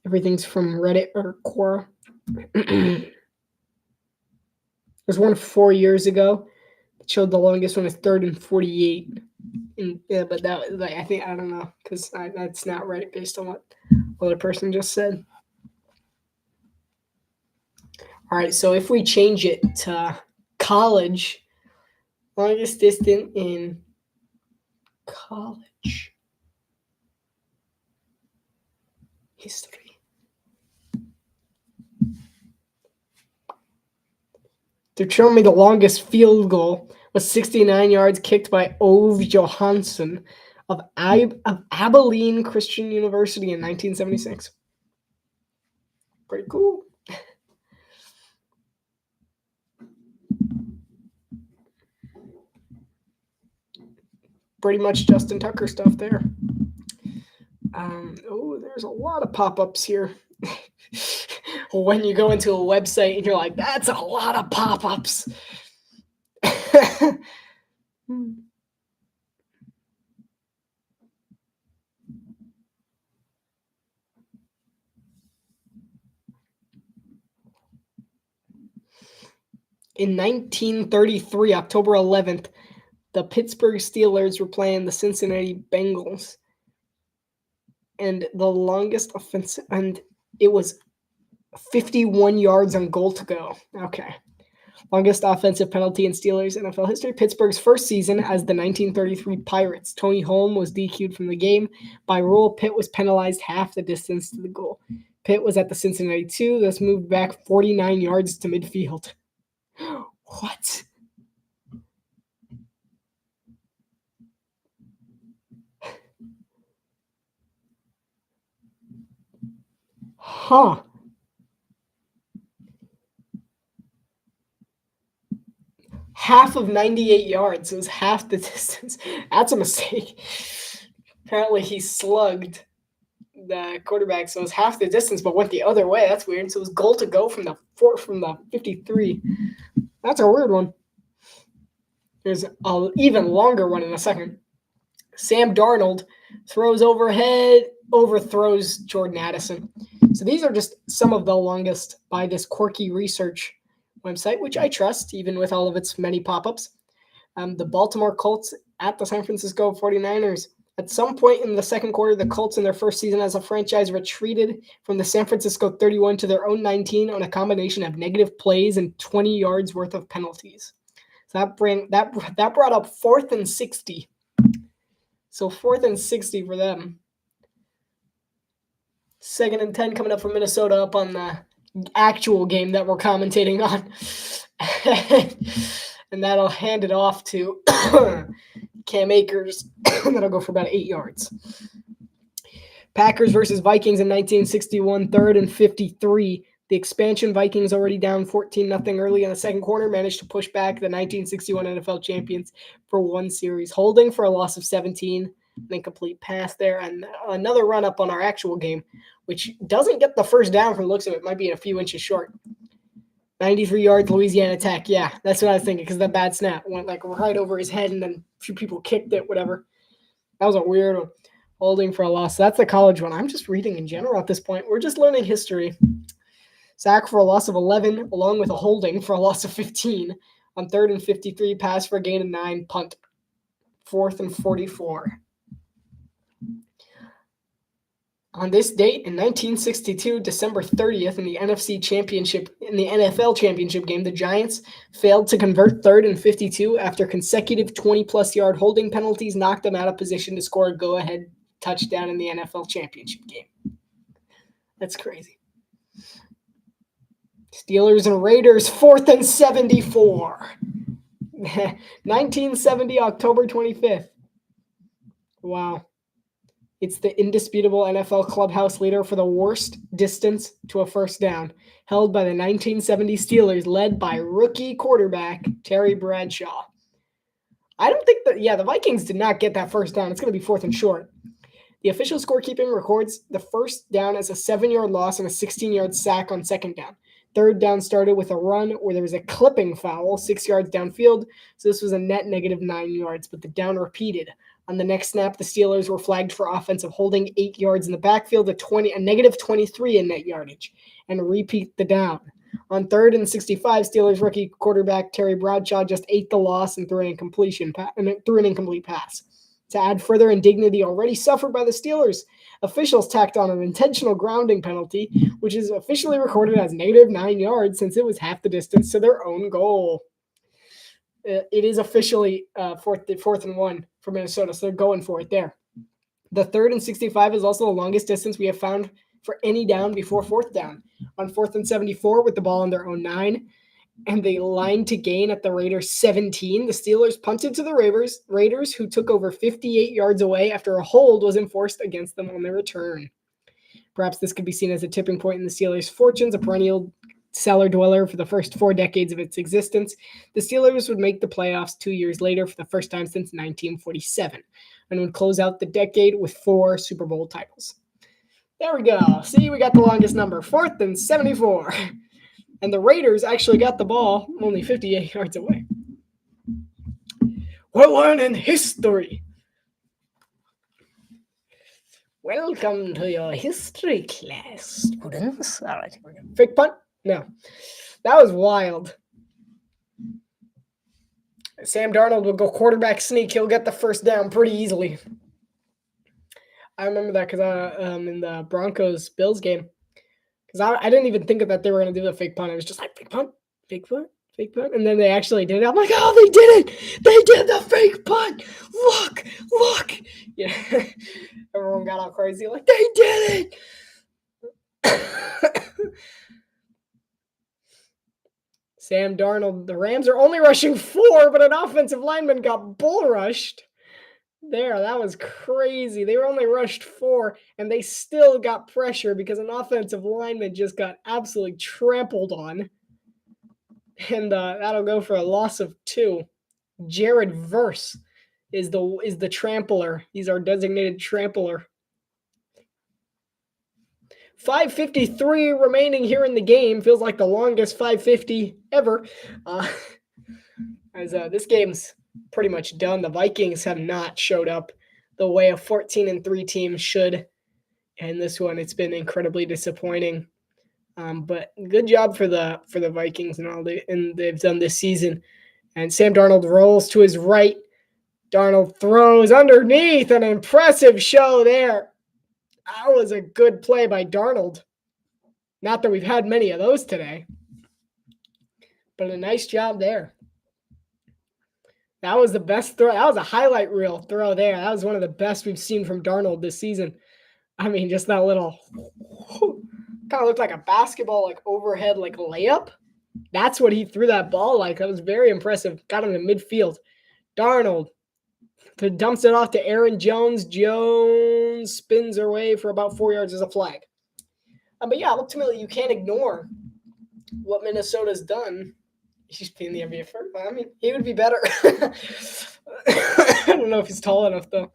Everything's from Reddit or Quora. There's one 4 years ago that showed the longest one is 3rd and 48. But that, like, I don't know, because that's not right based on what other person just said. All right, so if we change it to college, longest distance in college history. They're showing me the longest field goal was 69 yards kicked by Ove Johansson of Abilene Christian University in 1976. Pretty cool. Pretty much Justin Tucker stuff there. There's a lot of pop-ups here. When you go into a website and you're like, that's a lot of pop-ups. In 1933, October 11th, the Pittsburgh Steelers were playing the Cincinnati Bengals. And the longest offense, and it was 51 yards on goal to go. Okay. Longest offensive penalty in Steelers NFL history. Pittsburgh's first season as the 1933 Pirates. Tony Holm was DQ'd from the game. By rule, Pitt was penalized half the distance to the goal. Pitt was at the Cincinnati 2. This moved back 49 yards to midfield. What? Huh. Half of 98 yards. It was half the distance. That's a mistake. Apparently he slugged the quarterback, so it was half the distance, but went the other way. That's weird. So it was goal to go from the 53. That's a weird one. There's an even longer one in a second. Sam Darnold throws overhead, overthrows Jordan Addison. So these are just some of the longest by this quirky research website, which I trust, even with all of its many pop-ups. The Baltimore Colts at the San Francisco 49ers. At some point in the second quarter, the Colts in their first season as a franchise retreated from the San Francisco 31 to their own 19 on a combination of negative plays and 20 yards worth of penalties. So that brought up 4th and 60. So 4th and 60 for them. 2nd and 10 coming up for Minnesota up on the actual game that we're commentating on. And that'll hand it off to Cam Akers. That'll go for about 8 yards. Packers versus Vikings in 1961, 3rd and 53. The expansion Vikings already down 14-0 early in the second quarter managed to push back the 1961 NFL champions for one series, holding for a loss of 17. An incomplete pass there, and another run up on our actual game, which doesn't get the first down from the looks of it. Might be a few inches short. 93 yards, Louisiana Tech. Yeah, that's what I was thinking because the bad snap went like right over his head, and then a few people kicked it, whatever. That was a weird one. Holding for a loss. So that's the college one. I'm just reading in general at this point. We're just learning history. Sack for a loss of 11, along with a holding for a loss of 15. On 3rd and 53, pass for a gain of 9, punt. 4th and 44. On this date in 1962, December 30th, in the NFL championship game, the Giants failed to convert 3rd and 52 after consecutive 20-plus yard holding penalties knocked them out of position to score a go-ahead touchdown in the NFL championship game. That's crazy. Steelers and Raiders, 4th and 74. 1970, October 25th. Wow. It's the indisputable NFL clubhouse leader for the worst distance to a first down, held by the 1970 Steelers, led by rookie quarterback Terry Bradshaw. I don't think the Vikings did not get that first down. It's going to be 4th and short. The official scorekeeping records the first down as a 7-yard loss and a 16-yard sack on 2nd down. 3rd down started with a run where there was a clipping foul 6 yards downfield, so this was a net negative 9 yards, but the down repeated. On the next snap, the Steelers were flagged for offensive holding 8 yards in the backfield, a negative 23 in net yardage, and repeat the down. On 3rd and 65, Steelers rookie quarterback Terry Bradshaw just ate the loss and threw an incomplete pass. To add further indignity already suffered by the Steelers, officials tacked on an intentional grounding penalty, which is officially recorded as negative 9 yards since it was half the distance to their own goal. It is officially 4th and 1 for Minnesota, so they're going for it there. The 3rd and 65 is also the longest distance we have found for any down before 4th down. On 4th and 74 with the ball on their own 9, and they lined to gain at the Raiders 17. The Steelers punted to the Raiders, who took over 58 yards away after a hold was enforced against them on their return. Perhaps this could be seen as a tipping point in the Steelers' fortunes, a perennial cellar dweller for the first 4 decades of its existence. The Steelers would make the playoffs 2 years later for the first time since 1947, and would close out the decade with 4 Super Bowl titles. There we go. See, we got the longest number, 4th and 74. And the Raiders actually got the ball only 58 yards away. What one in history? Welcome to your history class, students. All right, fake punt? No. That was wild. Sam Darnold will go quarterback sneak. He'll get the first down pretty easily. I remember that because in the Broncos-Bills game, because I didn't even think that they were going to do the fake punt. It was just like, fake punt, fake punt, fake punt. And then they actually did it. I'm like, oh, they did it. They did the fake punt. Look. Yeah. Everyone got all crazy. Like, they did it. Sam Darnold. The Rams are only rushing 4, but an offensive lineman got bull rushed. There, that was crazy. They were only rushed 4, and they still got pressure because an offensive lineman just got absolutely trampled on. And that'll go for a loss of 2. Jared Verse is the trampler. He's our designated trampler. 5:53 remaining here in the game. Feels like the longest 5:50 ever. As this game's pretty much done. The Vikings have not showed up the way a 14-3 team should. And this one, it's been incredibly disappointing. But good job for the Vikings and they've done this season. And Sam Darnold rolls to his right. Darnold throws underneath. An impressive show there. That was a good play by Darnold. Not that we've had many of those today. But a nice job there. That was the best throw. That was a highlight reel throw there. That was one of the best we've seen from Darnold this season. I mean, just that little kind of looked like a basketball, like overhead, like layup. That's what he threw that ball like. That was very impressive. Got him in midfield. Darnold dumps it off to Aaron Jones. Jones spins away for about 4 yards as a flag. But yeah, ultimately, you can't ignore what Minnesota's done. He's been in the NBA first. I mean, he would be better. I don't know if he's tall enough, though.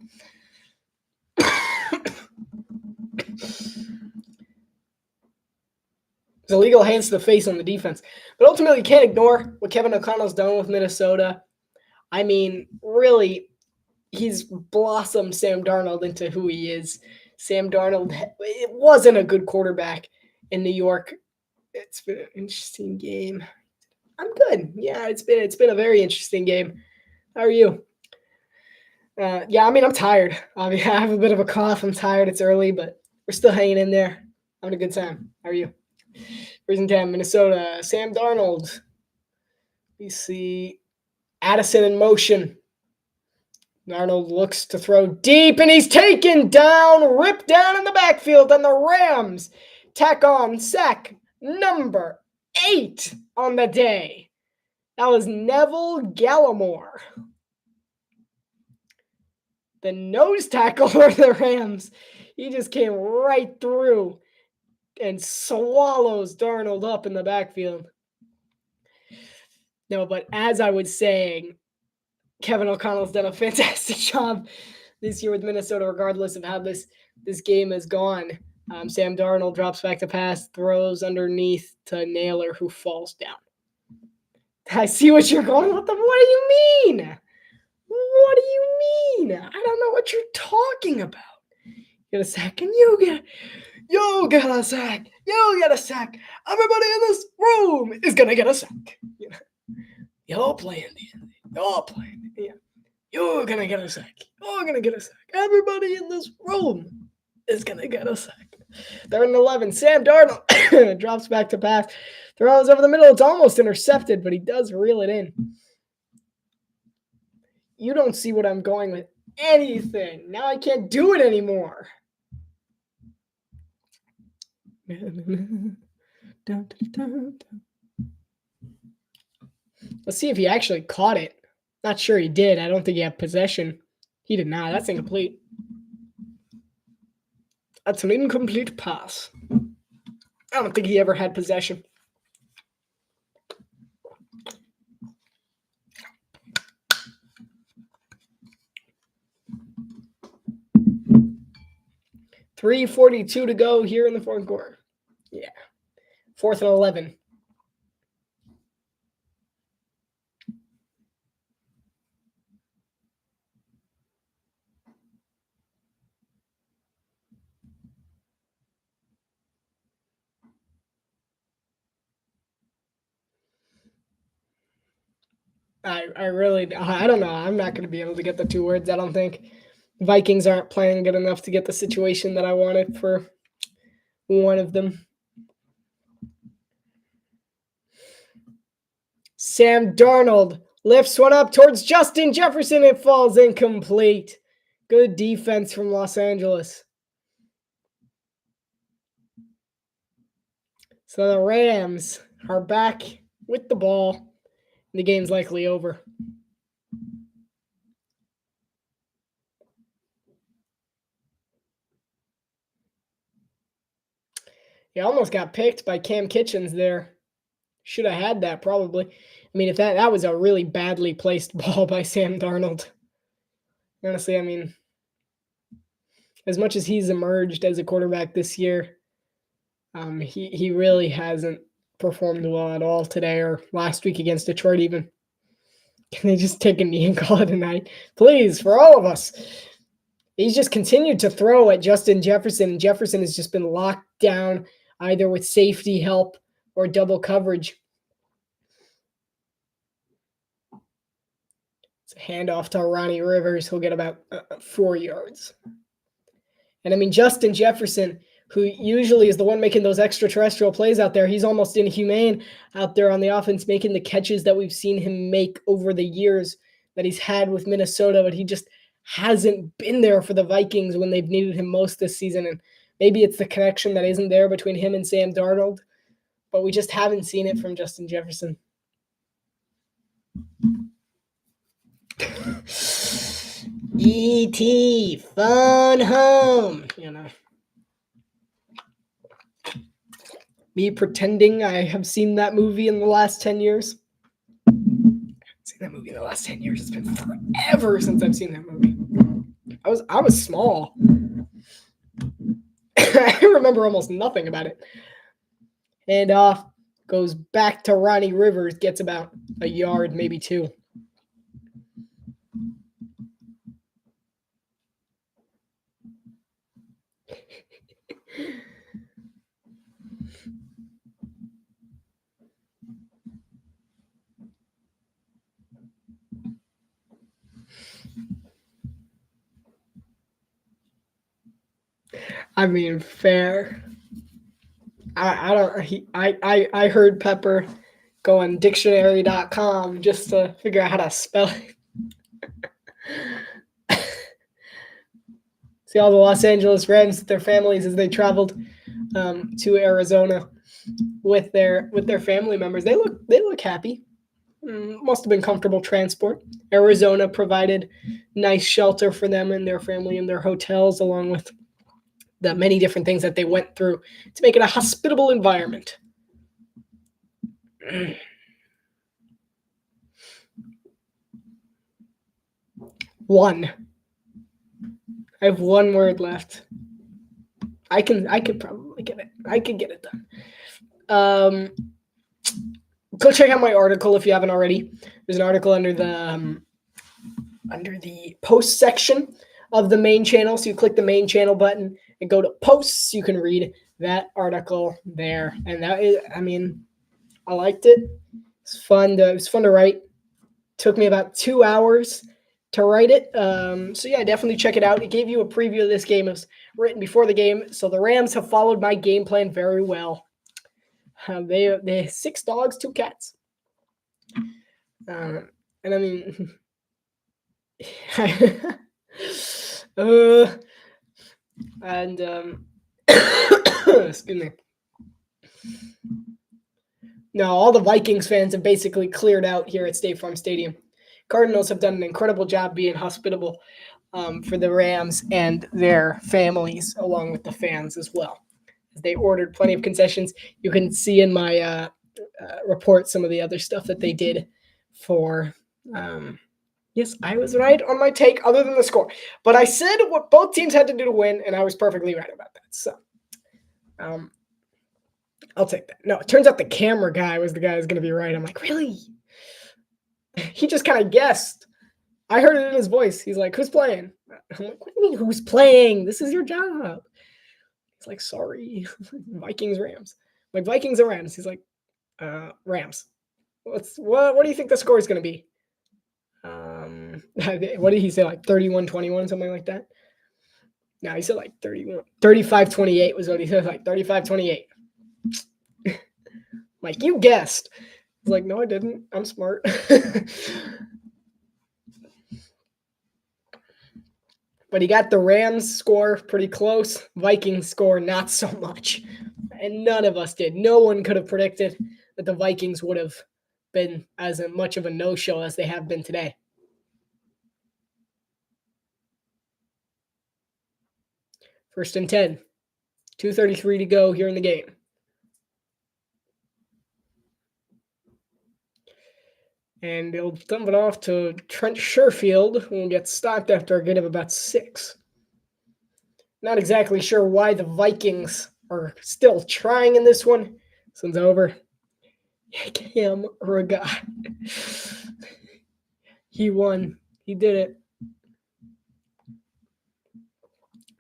It's illegal hands to the face on the defense. But ultimately, you can't ignore what Kevin O'Connell's done with Minnesota. I mean, really, he's blossomed Sam Darnold into who he is. Sam Darnold, it wasn't a good quarterback in New York. It's been an interesting game. I'm good. Yeah, it's been a very interesting game. How are you? Yeah, I mean, I'm tired. I mean, I have a bit of a cough. I'm tired. It's early, but we're still hanging in there. Having a good time. How are you? Reason 10, Minnesota. Sam Darnold. We see Addison in motion. Darnold looks to throw deep, and he's taken down, ripped down in the backfield, and the Rams tack on sack number 8 on the day. That was Neville Gallimore. The nose tackle for the Rams. He just came right through and swallows Darnold up in the backfield. No, but as I was saying, Kevin O'Connell's done a fantastic job this year with Minnesota, regardless of how this game has gone. Sam Darnold drops back to pass, throws underneath to Naylor, who falls down. I see what you're going with. What do you mean? What do you mean? I don't know what you're talking about. Get a sack, and you get a sack. You get a sack. Everybody in this room is gonna get a sack. You're playing the end. You're playing. Yeah. You're gonna get a sack. You're gonna get a sack. Everybody in this room is gonna get a sack. They're in 11. Sam Darnold drops back to pass. Throws over the middle. It's almost intercepted, but he does reel it in. You don't see what I'm going with anything. Now I can't do it anymore. Let's see if he actually caught it. Not sure he did. I don't think he had possession. He did not. That's incomplete. That's an incomplete pass. I don't think he ever had possession. .342 to go here in the fourth quarter. Yeah. 4th and 11. I don't know. I'm not going to be able to get the 2 words, I don't think. Vikings aren't playing good enough to get the situation that I wanted for one of them. Sam Darnold lifts one up towards Justin Jefferson. It falls incomplete. Good defense from Los Angeles. So the Rams are back with the ball. The game's likely over. He almost got picked by Cam Kitchens there. Should have had that probably. I mean, if that was a really badly placed ball by Sam Darnold. Honestly, I mean, as much as he's emerged as a quarterback this year, he really hasn't performed well at all today or last week against Detroit even. Can they just take a knee and call it a night? Please, for all of us. He's just continued to throw at Justin Jefferson, and Jefferson has just been locked down either with safety help or double coverage. It's a handoff to Ronnie Rivers. He'll get about 4 yards. And I mean, Justin Jefferson, who usually is the one making those extraterrestrial plays out there, he's almost inhumane out there on the offense, making the catches that we've seen him make over the years that he's had with Minnesota, but he just hasn't been there for the Vikings when they've needed him most this season. And maybe it's the connection that isn't there between him and Sam Darnold, but we just haven't seen it from Justin Jefferson. E.T. Fun Home, you know. Me pretending I have seen that movie in the last 10 years. I haven't seen that movie in the last 10 years. It's been forever since I've seen that movie. I was small. I remember almost nothing about it. And off goes back to Ronnie Rivers, gets about a yard, maybe 2. I mean, fair. I heard Pepper go on dictionary.com just to figure out how to spell it. See all the Los Angeles Rams with their families as they traveled to Arizona with their family members. They look happy. Must have been comfortable transport. Arizona provided nice shelter for them and their family in their hotels, along with the many different things that they went through to make it a hospitable environment. One. I have one word left. I could probably get it. I could get it done. Go check out my article if you haven't already. There's an article under the post section of the main channel. So you click the main channel button and go to posts. You can read that article there. And that is, I mean, I liked it. It was fun to write. Took me about 2 hours to write it. So yeah, definitely check it out. It gave you a preview of this game. It was written before the game. So the Rams have followed my game plan very well. They 6 dogs, 2 cats. And I mean, excuse me. No, all the Vikings fans have basically cleared out here at State Farm Stadium. Cardinals have done an incredible job being hospitable for the Rams and their families, along with the fans as well. They ordered plenty of concessions. You can see in my report some of the other stuff that they did for yes, I was right on my take other than the score. But I said what both teams had to do to win, and I was perfectly right about that. So I'll take that. No, it turns out the camera guy was the guy who's going to be right. I'm like, really? He just kind of guessed. I heard it in his voice. He's like, who's playing? I'm like, what do you mean who's playing? This is your job. He's like, sorry. Vikings, Rams. I'm like, Vikings and Rams. He's like, Rams. What do you think the score is going to be? What did he say? Like 31-21, something like that? No, he said like 35-28 was what he said. Like 35-28. Like, you guessed. I was like, no, I didn't. I'm smart. But he got the Rams score pretty close. Vikings score not so much. And none of us did. No one could have predicted that the Vikings would have been as much of a no-show as they have been today. First and 10. 2:33 to go here in the game. And they'll dump it off to Trent Sherfield, who will get stopped after a gain of about 6. Not exactly sure why the Vikings are still trying in this one. This one's over. Cam Ragai. He won. He did it.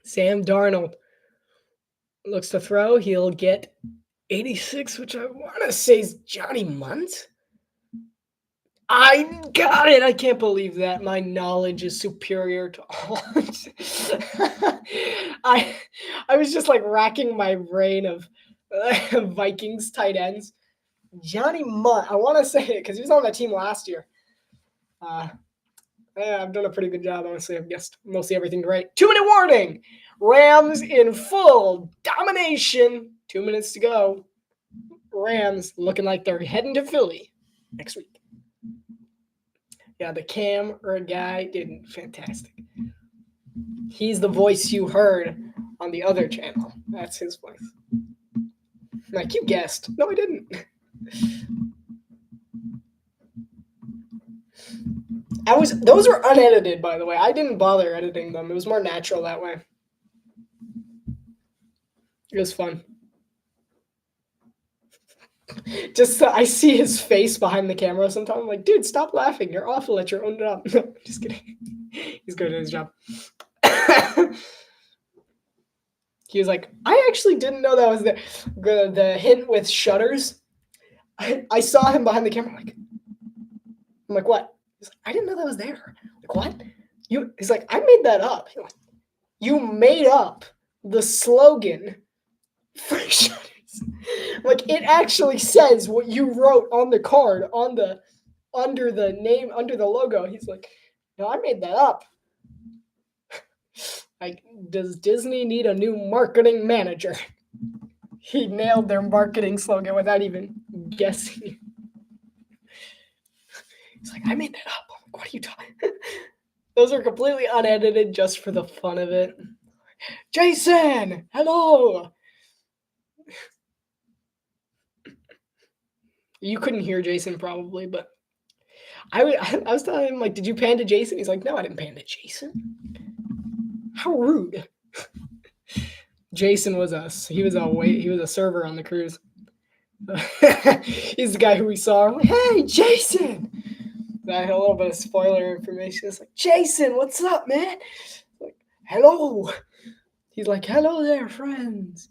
Sam Darnold looks to throw. He'll get 86, which I want to say is Johnny Munt. I got it. I can't believe that. My knowledge is superior to all. I was just like racking my brain of Vikings tight ends. Johnny Munt. I want to say it because he was on that team last year. Yeah, I've done a pretty good job, honestly. I've guessed mostly everything right. 2-minute warning. Rams in full domination. 2 minutes to go. Rams looking like they're heading to Philly next week. Yeah, the Cam Ragai did fantastic. He's the voice you heard on the other channel. That's his voice. Like, you guessed. No, I didn't. Those were unedited, by the way. I didn't bother editing them. It was more natural that way. It was fun. Just I see his face behind the camera sometimes. I'm like, dude, stop laughing. You're awful at your own job. No, just kidding. He's good at his job. He was like, I actually didn't know that was the hint with shutters. I saw him behind the camera. I'm like, what? He's like, I didn't know that was there. Like, what? He's like, I made that up. Like, you made up the slogan for shutters. Like, it actually says what you wrote on the card, under the name, under the logo. He's like, no, I made that up. Like, does Disney need a new marketing manager? He nailed their marketing slogan without even guessing. He's like, I made that up. I'm like, what are you talking? Those are completely unedited just for the fun of it. Jason, hello. You couldn't hear Jason probably, but I was telling him, like, did you pan to Jason? He's like, no, I didn't pan to Jason. How rude. Jason was he was a server on the cruise. He's the guy who we saw. I'm like, hey, Jason. I had a little bit of spoiler information. It's like, Jason, what's up, man? Like, hello. He's like, hello there, friends.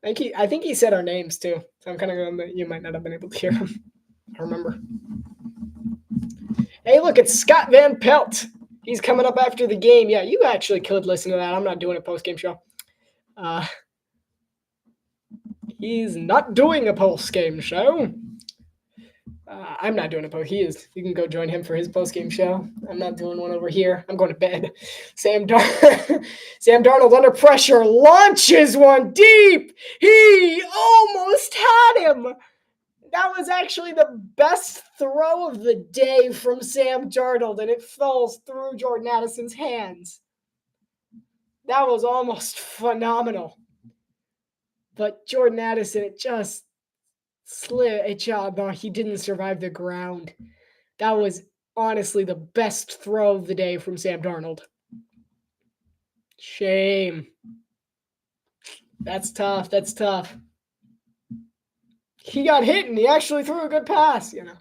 I think he said our names too. So I'm kind of going that you might not have been able to hear him. I remember. Hey, look, it's Scott Van Pelt. He's coming up after the game. Yeah, you actually could listen to that. I'm not doing a post-game show. He's not doing a post-game show. I'm not doing a post. He is. You can go join him for his post-game show. I'm not doing one over here. I'm going to bed. Sam Darnold under pressure launches one deep. He almost had him. That was actually the best throw of the day from Sam Darnold, and it falls through Jordan Addison's hands. That was almost phenomenal. But Jordan Addison, it just slid. No, he didn't survive the ground. That was honestly the best throw of the day from Sam Darnold. Shame. That's tough. That's tough. He got hit and he actually threw a good pass, you know.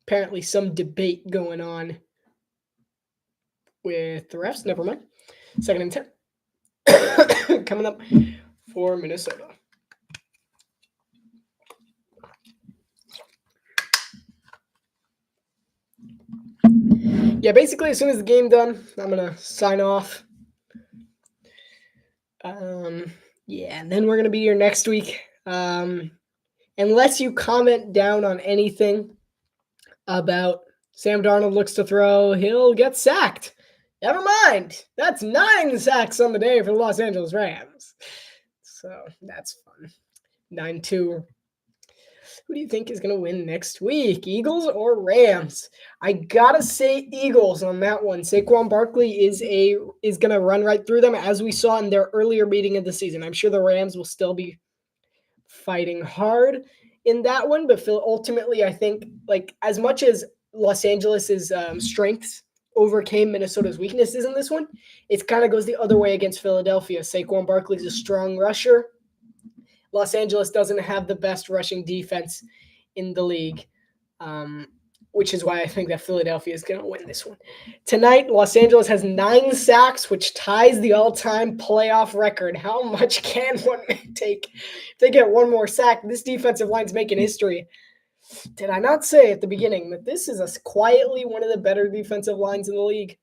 Apparently some debate going on with the refs. Never mind. 2nd and 10. Coming up for Minnesota. Yeah, basically as soon as the game's done, I'm going to sign off. Yeah, and then we're going to be here next week. Unless you comment down on anything about Sam Darnold looks to throw, he'll get sacked. Never mind. That's 9 sacks on the day for the Los Angeles Rams. So that's fun. 9-2. Who do you think is going to win next week, Eagles or Rams? I gotta say Eagles on that one. Saquon Barkley is going to run right through them, as we saw in their earlier meeting of the season. I'm sure the Rams will still be fighting hard in that one, but ultimately, I think like as much as Los Angeles's strengths overcame Minnesota's weaknesses in this one, it kind of goes the other way against Philadelphia. Saquon Barkley's a strong rusher. Los Angeles doesn't have the best rushing defense in the league, which is why I think that Philadelphia is going to win this one. Tonight, Los Angeles has 9 sacks, which ties the all-time playoff record. How much can one man take if they get one more sack? This defensive line's making history. Did I not say at the beginning that this is quietly one of the better defensive lines in the league?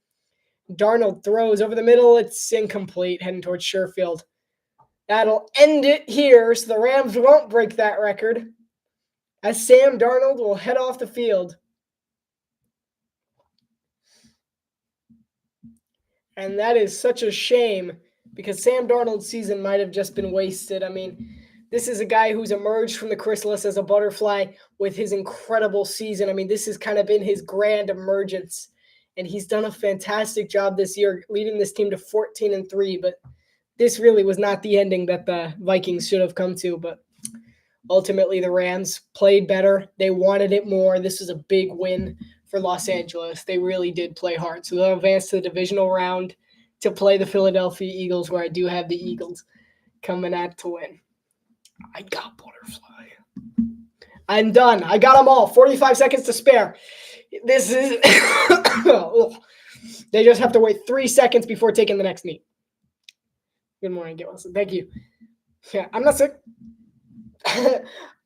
Darnold throws over the middle. It's incomplete, heading towards Sherfield. That'll end it here, so the Rams won't break that record, as Sam Darnold will head off the field. And that is such a shame, because Sam Darnold's season might have just been wasted. I mean, this is a guy who's emerged from the chrysalis as a butterfly with his incredible season. I mean, this has kind of been his grand emergence, and he's done a fantastic job this year, leading this team to 14-3, but this really was not the ending that the Vikings should have come to, but ultimately the Rams played better. They wanted it more. This is a big win for Los Angeles. They really did play hard. So they'll advance to the divisional round to play the Philadelphia Eagles, where I do have the Eagles coming out to win. I got butterfly. I'm done. I got them all. 45 seconds to spare. This is they just have to wait 3 seconds before taking the next knee. Good morning, Gil Wilson. Thank you. Yeah, I'm not sick. I'm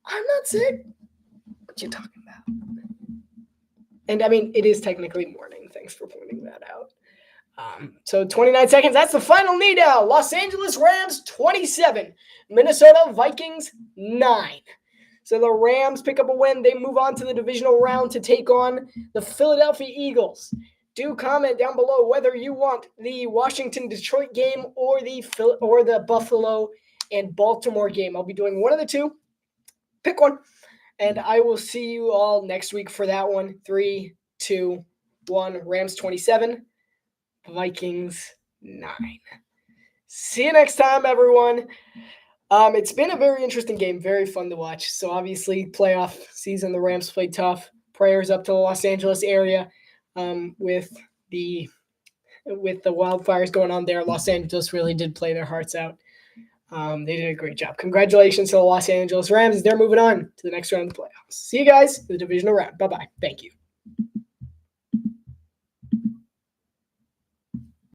not sick. What you talking about? And I mean, it is technically morning. Thanks for pointing that out. So 29 seconds. That's the final knee down. Los Angeles Rams 27. Minnesota Vikings 9. So the Rams pick up a win. They move on to the divisional round to take on the Philadelphia Eagles. Do comment down below whether you want the Washington-Detroit game or the Buffalo and Baltimore game. I'll be doing one of the two. Pick one. And I will see you all next week for that one. 3, 2, 1. Rams 27. Vikings 9. See you next time, everyone. It's been a very interesting game. Very fun to watch. So obviously, playoff season, the Rams played tough. Prayers up to the Los Angeles area. With the wildfires going on there, Los Angeles really did play their hearts out. They did a great job. Congratulations to the Los Angeles Rams. They're moving on to the next round of the playoffs. See you guys in the divisional round. Bye-bye. Thank you.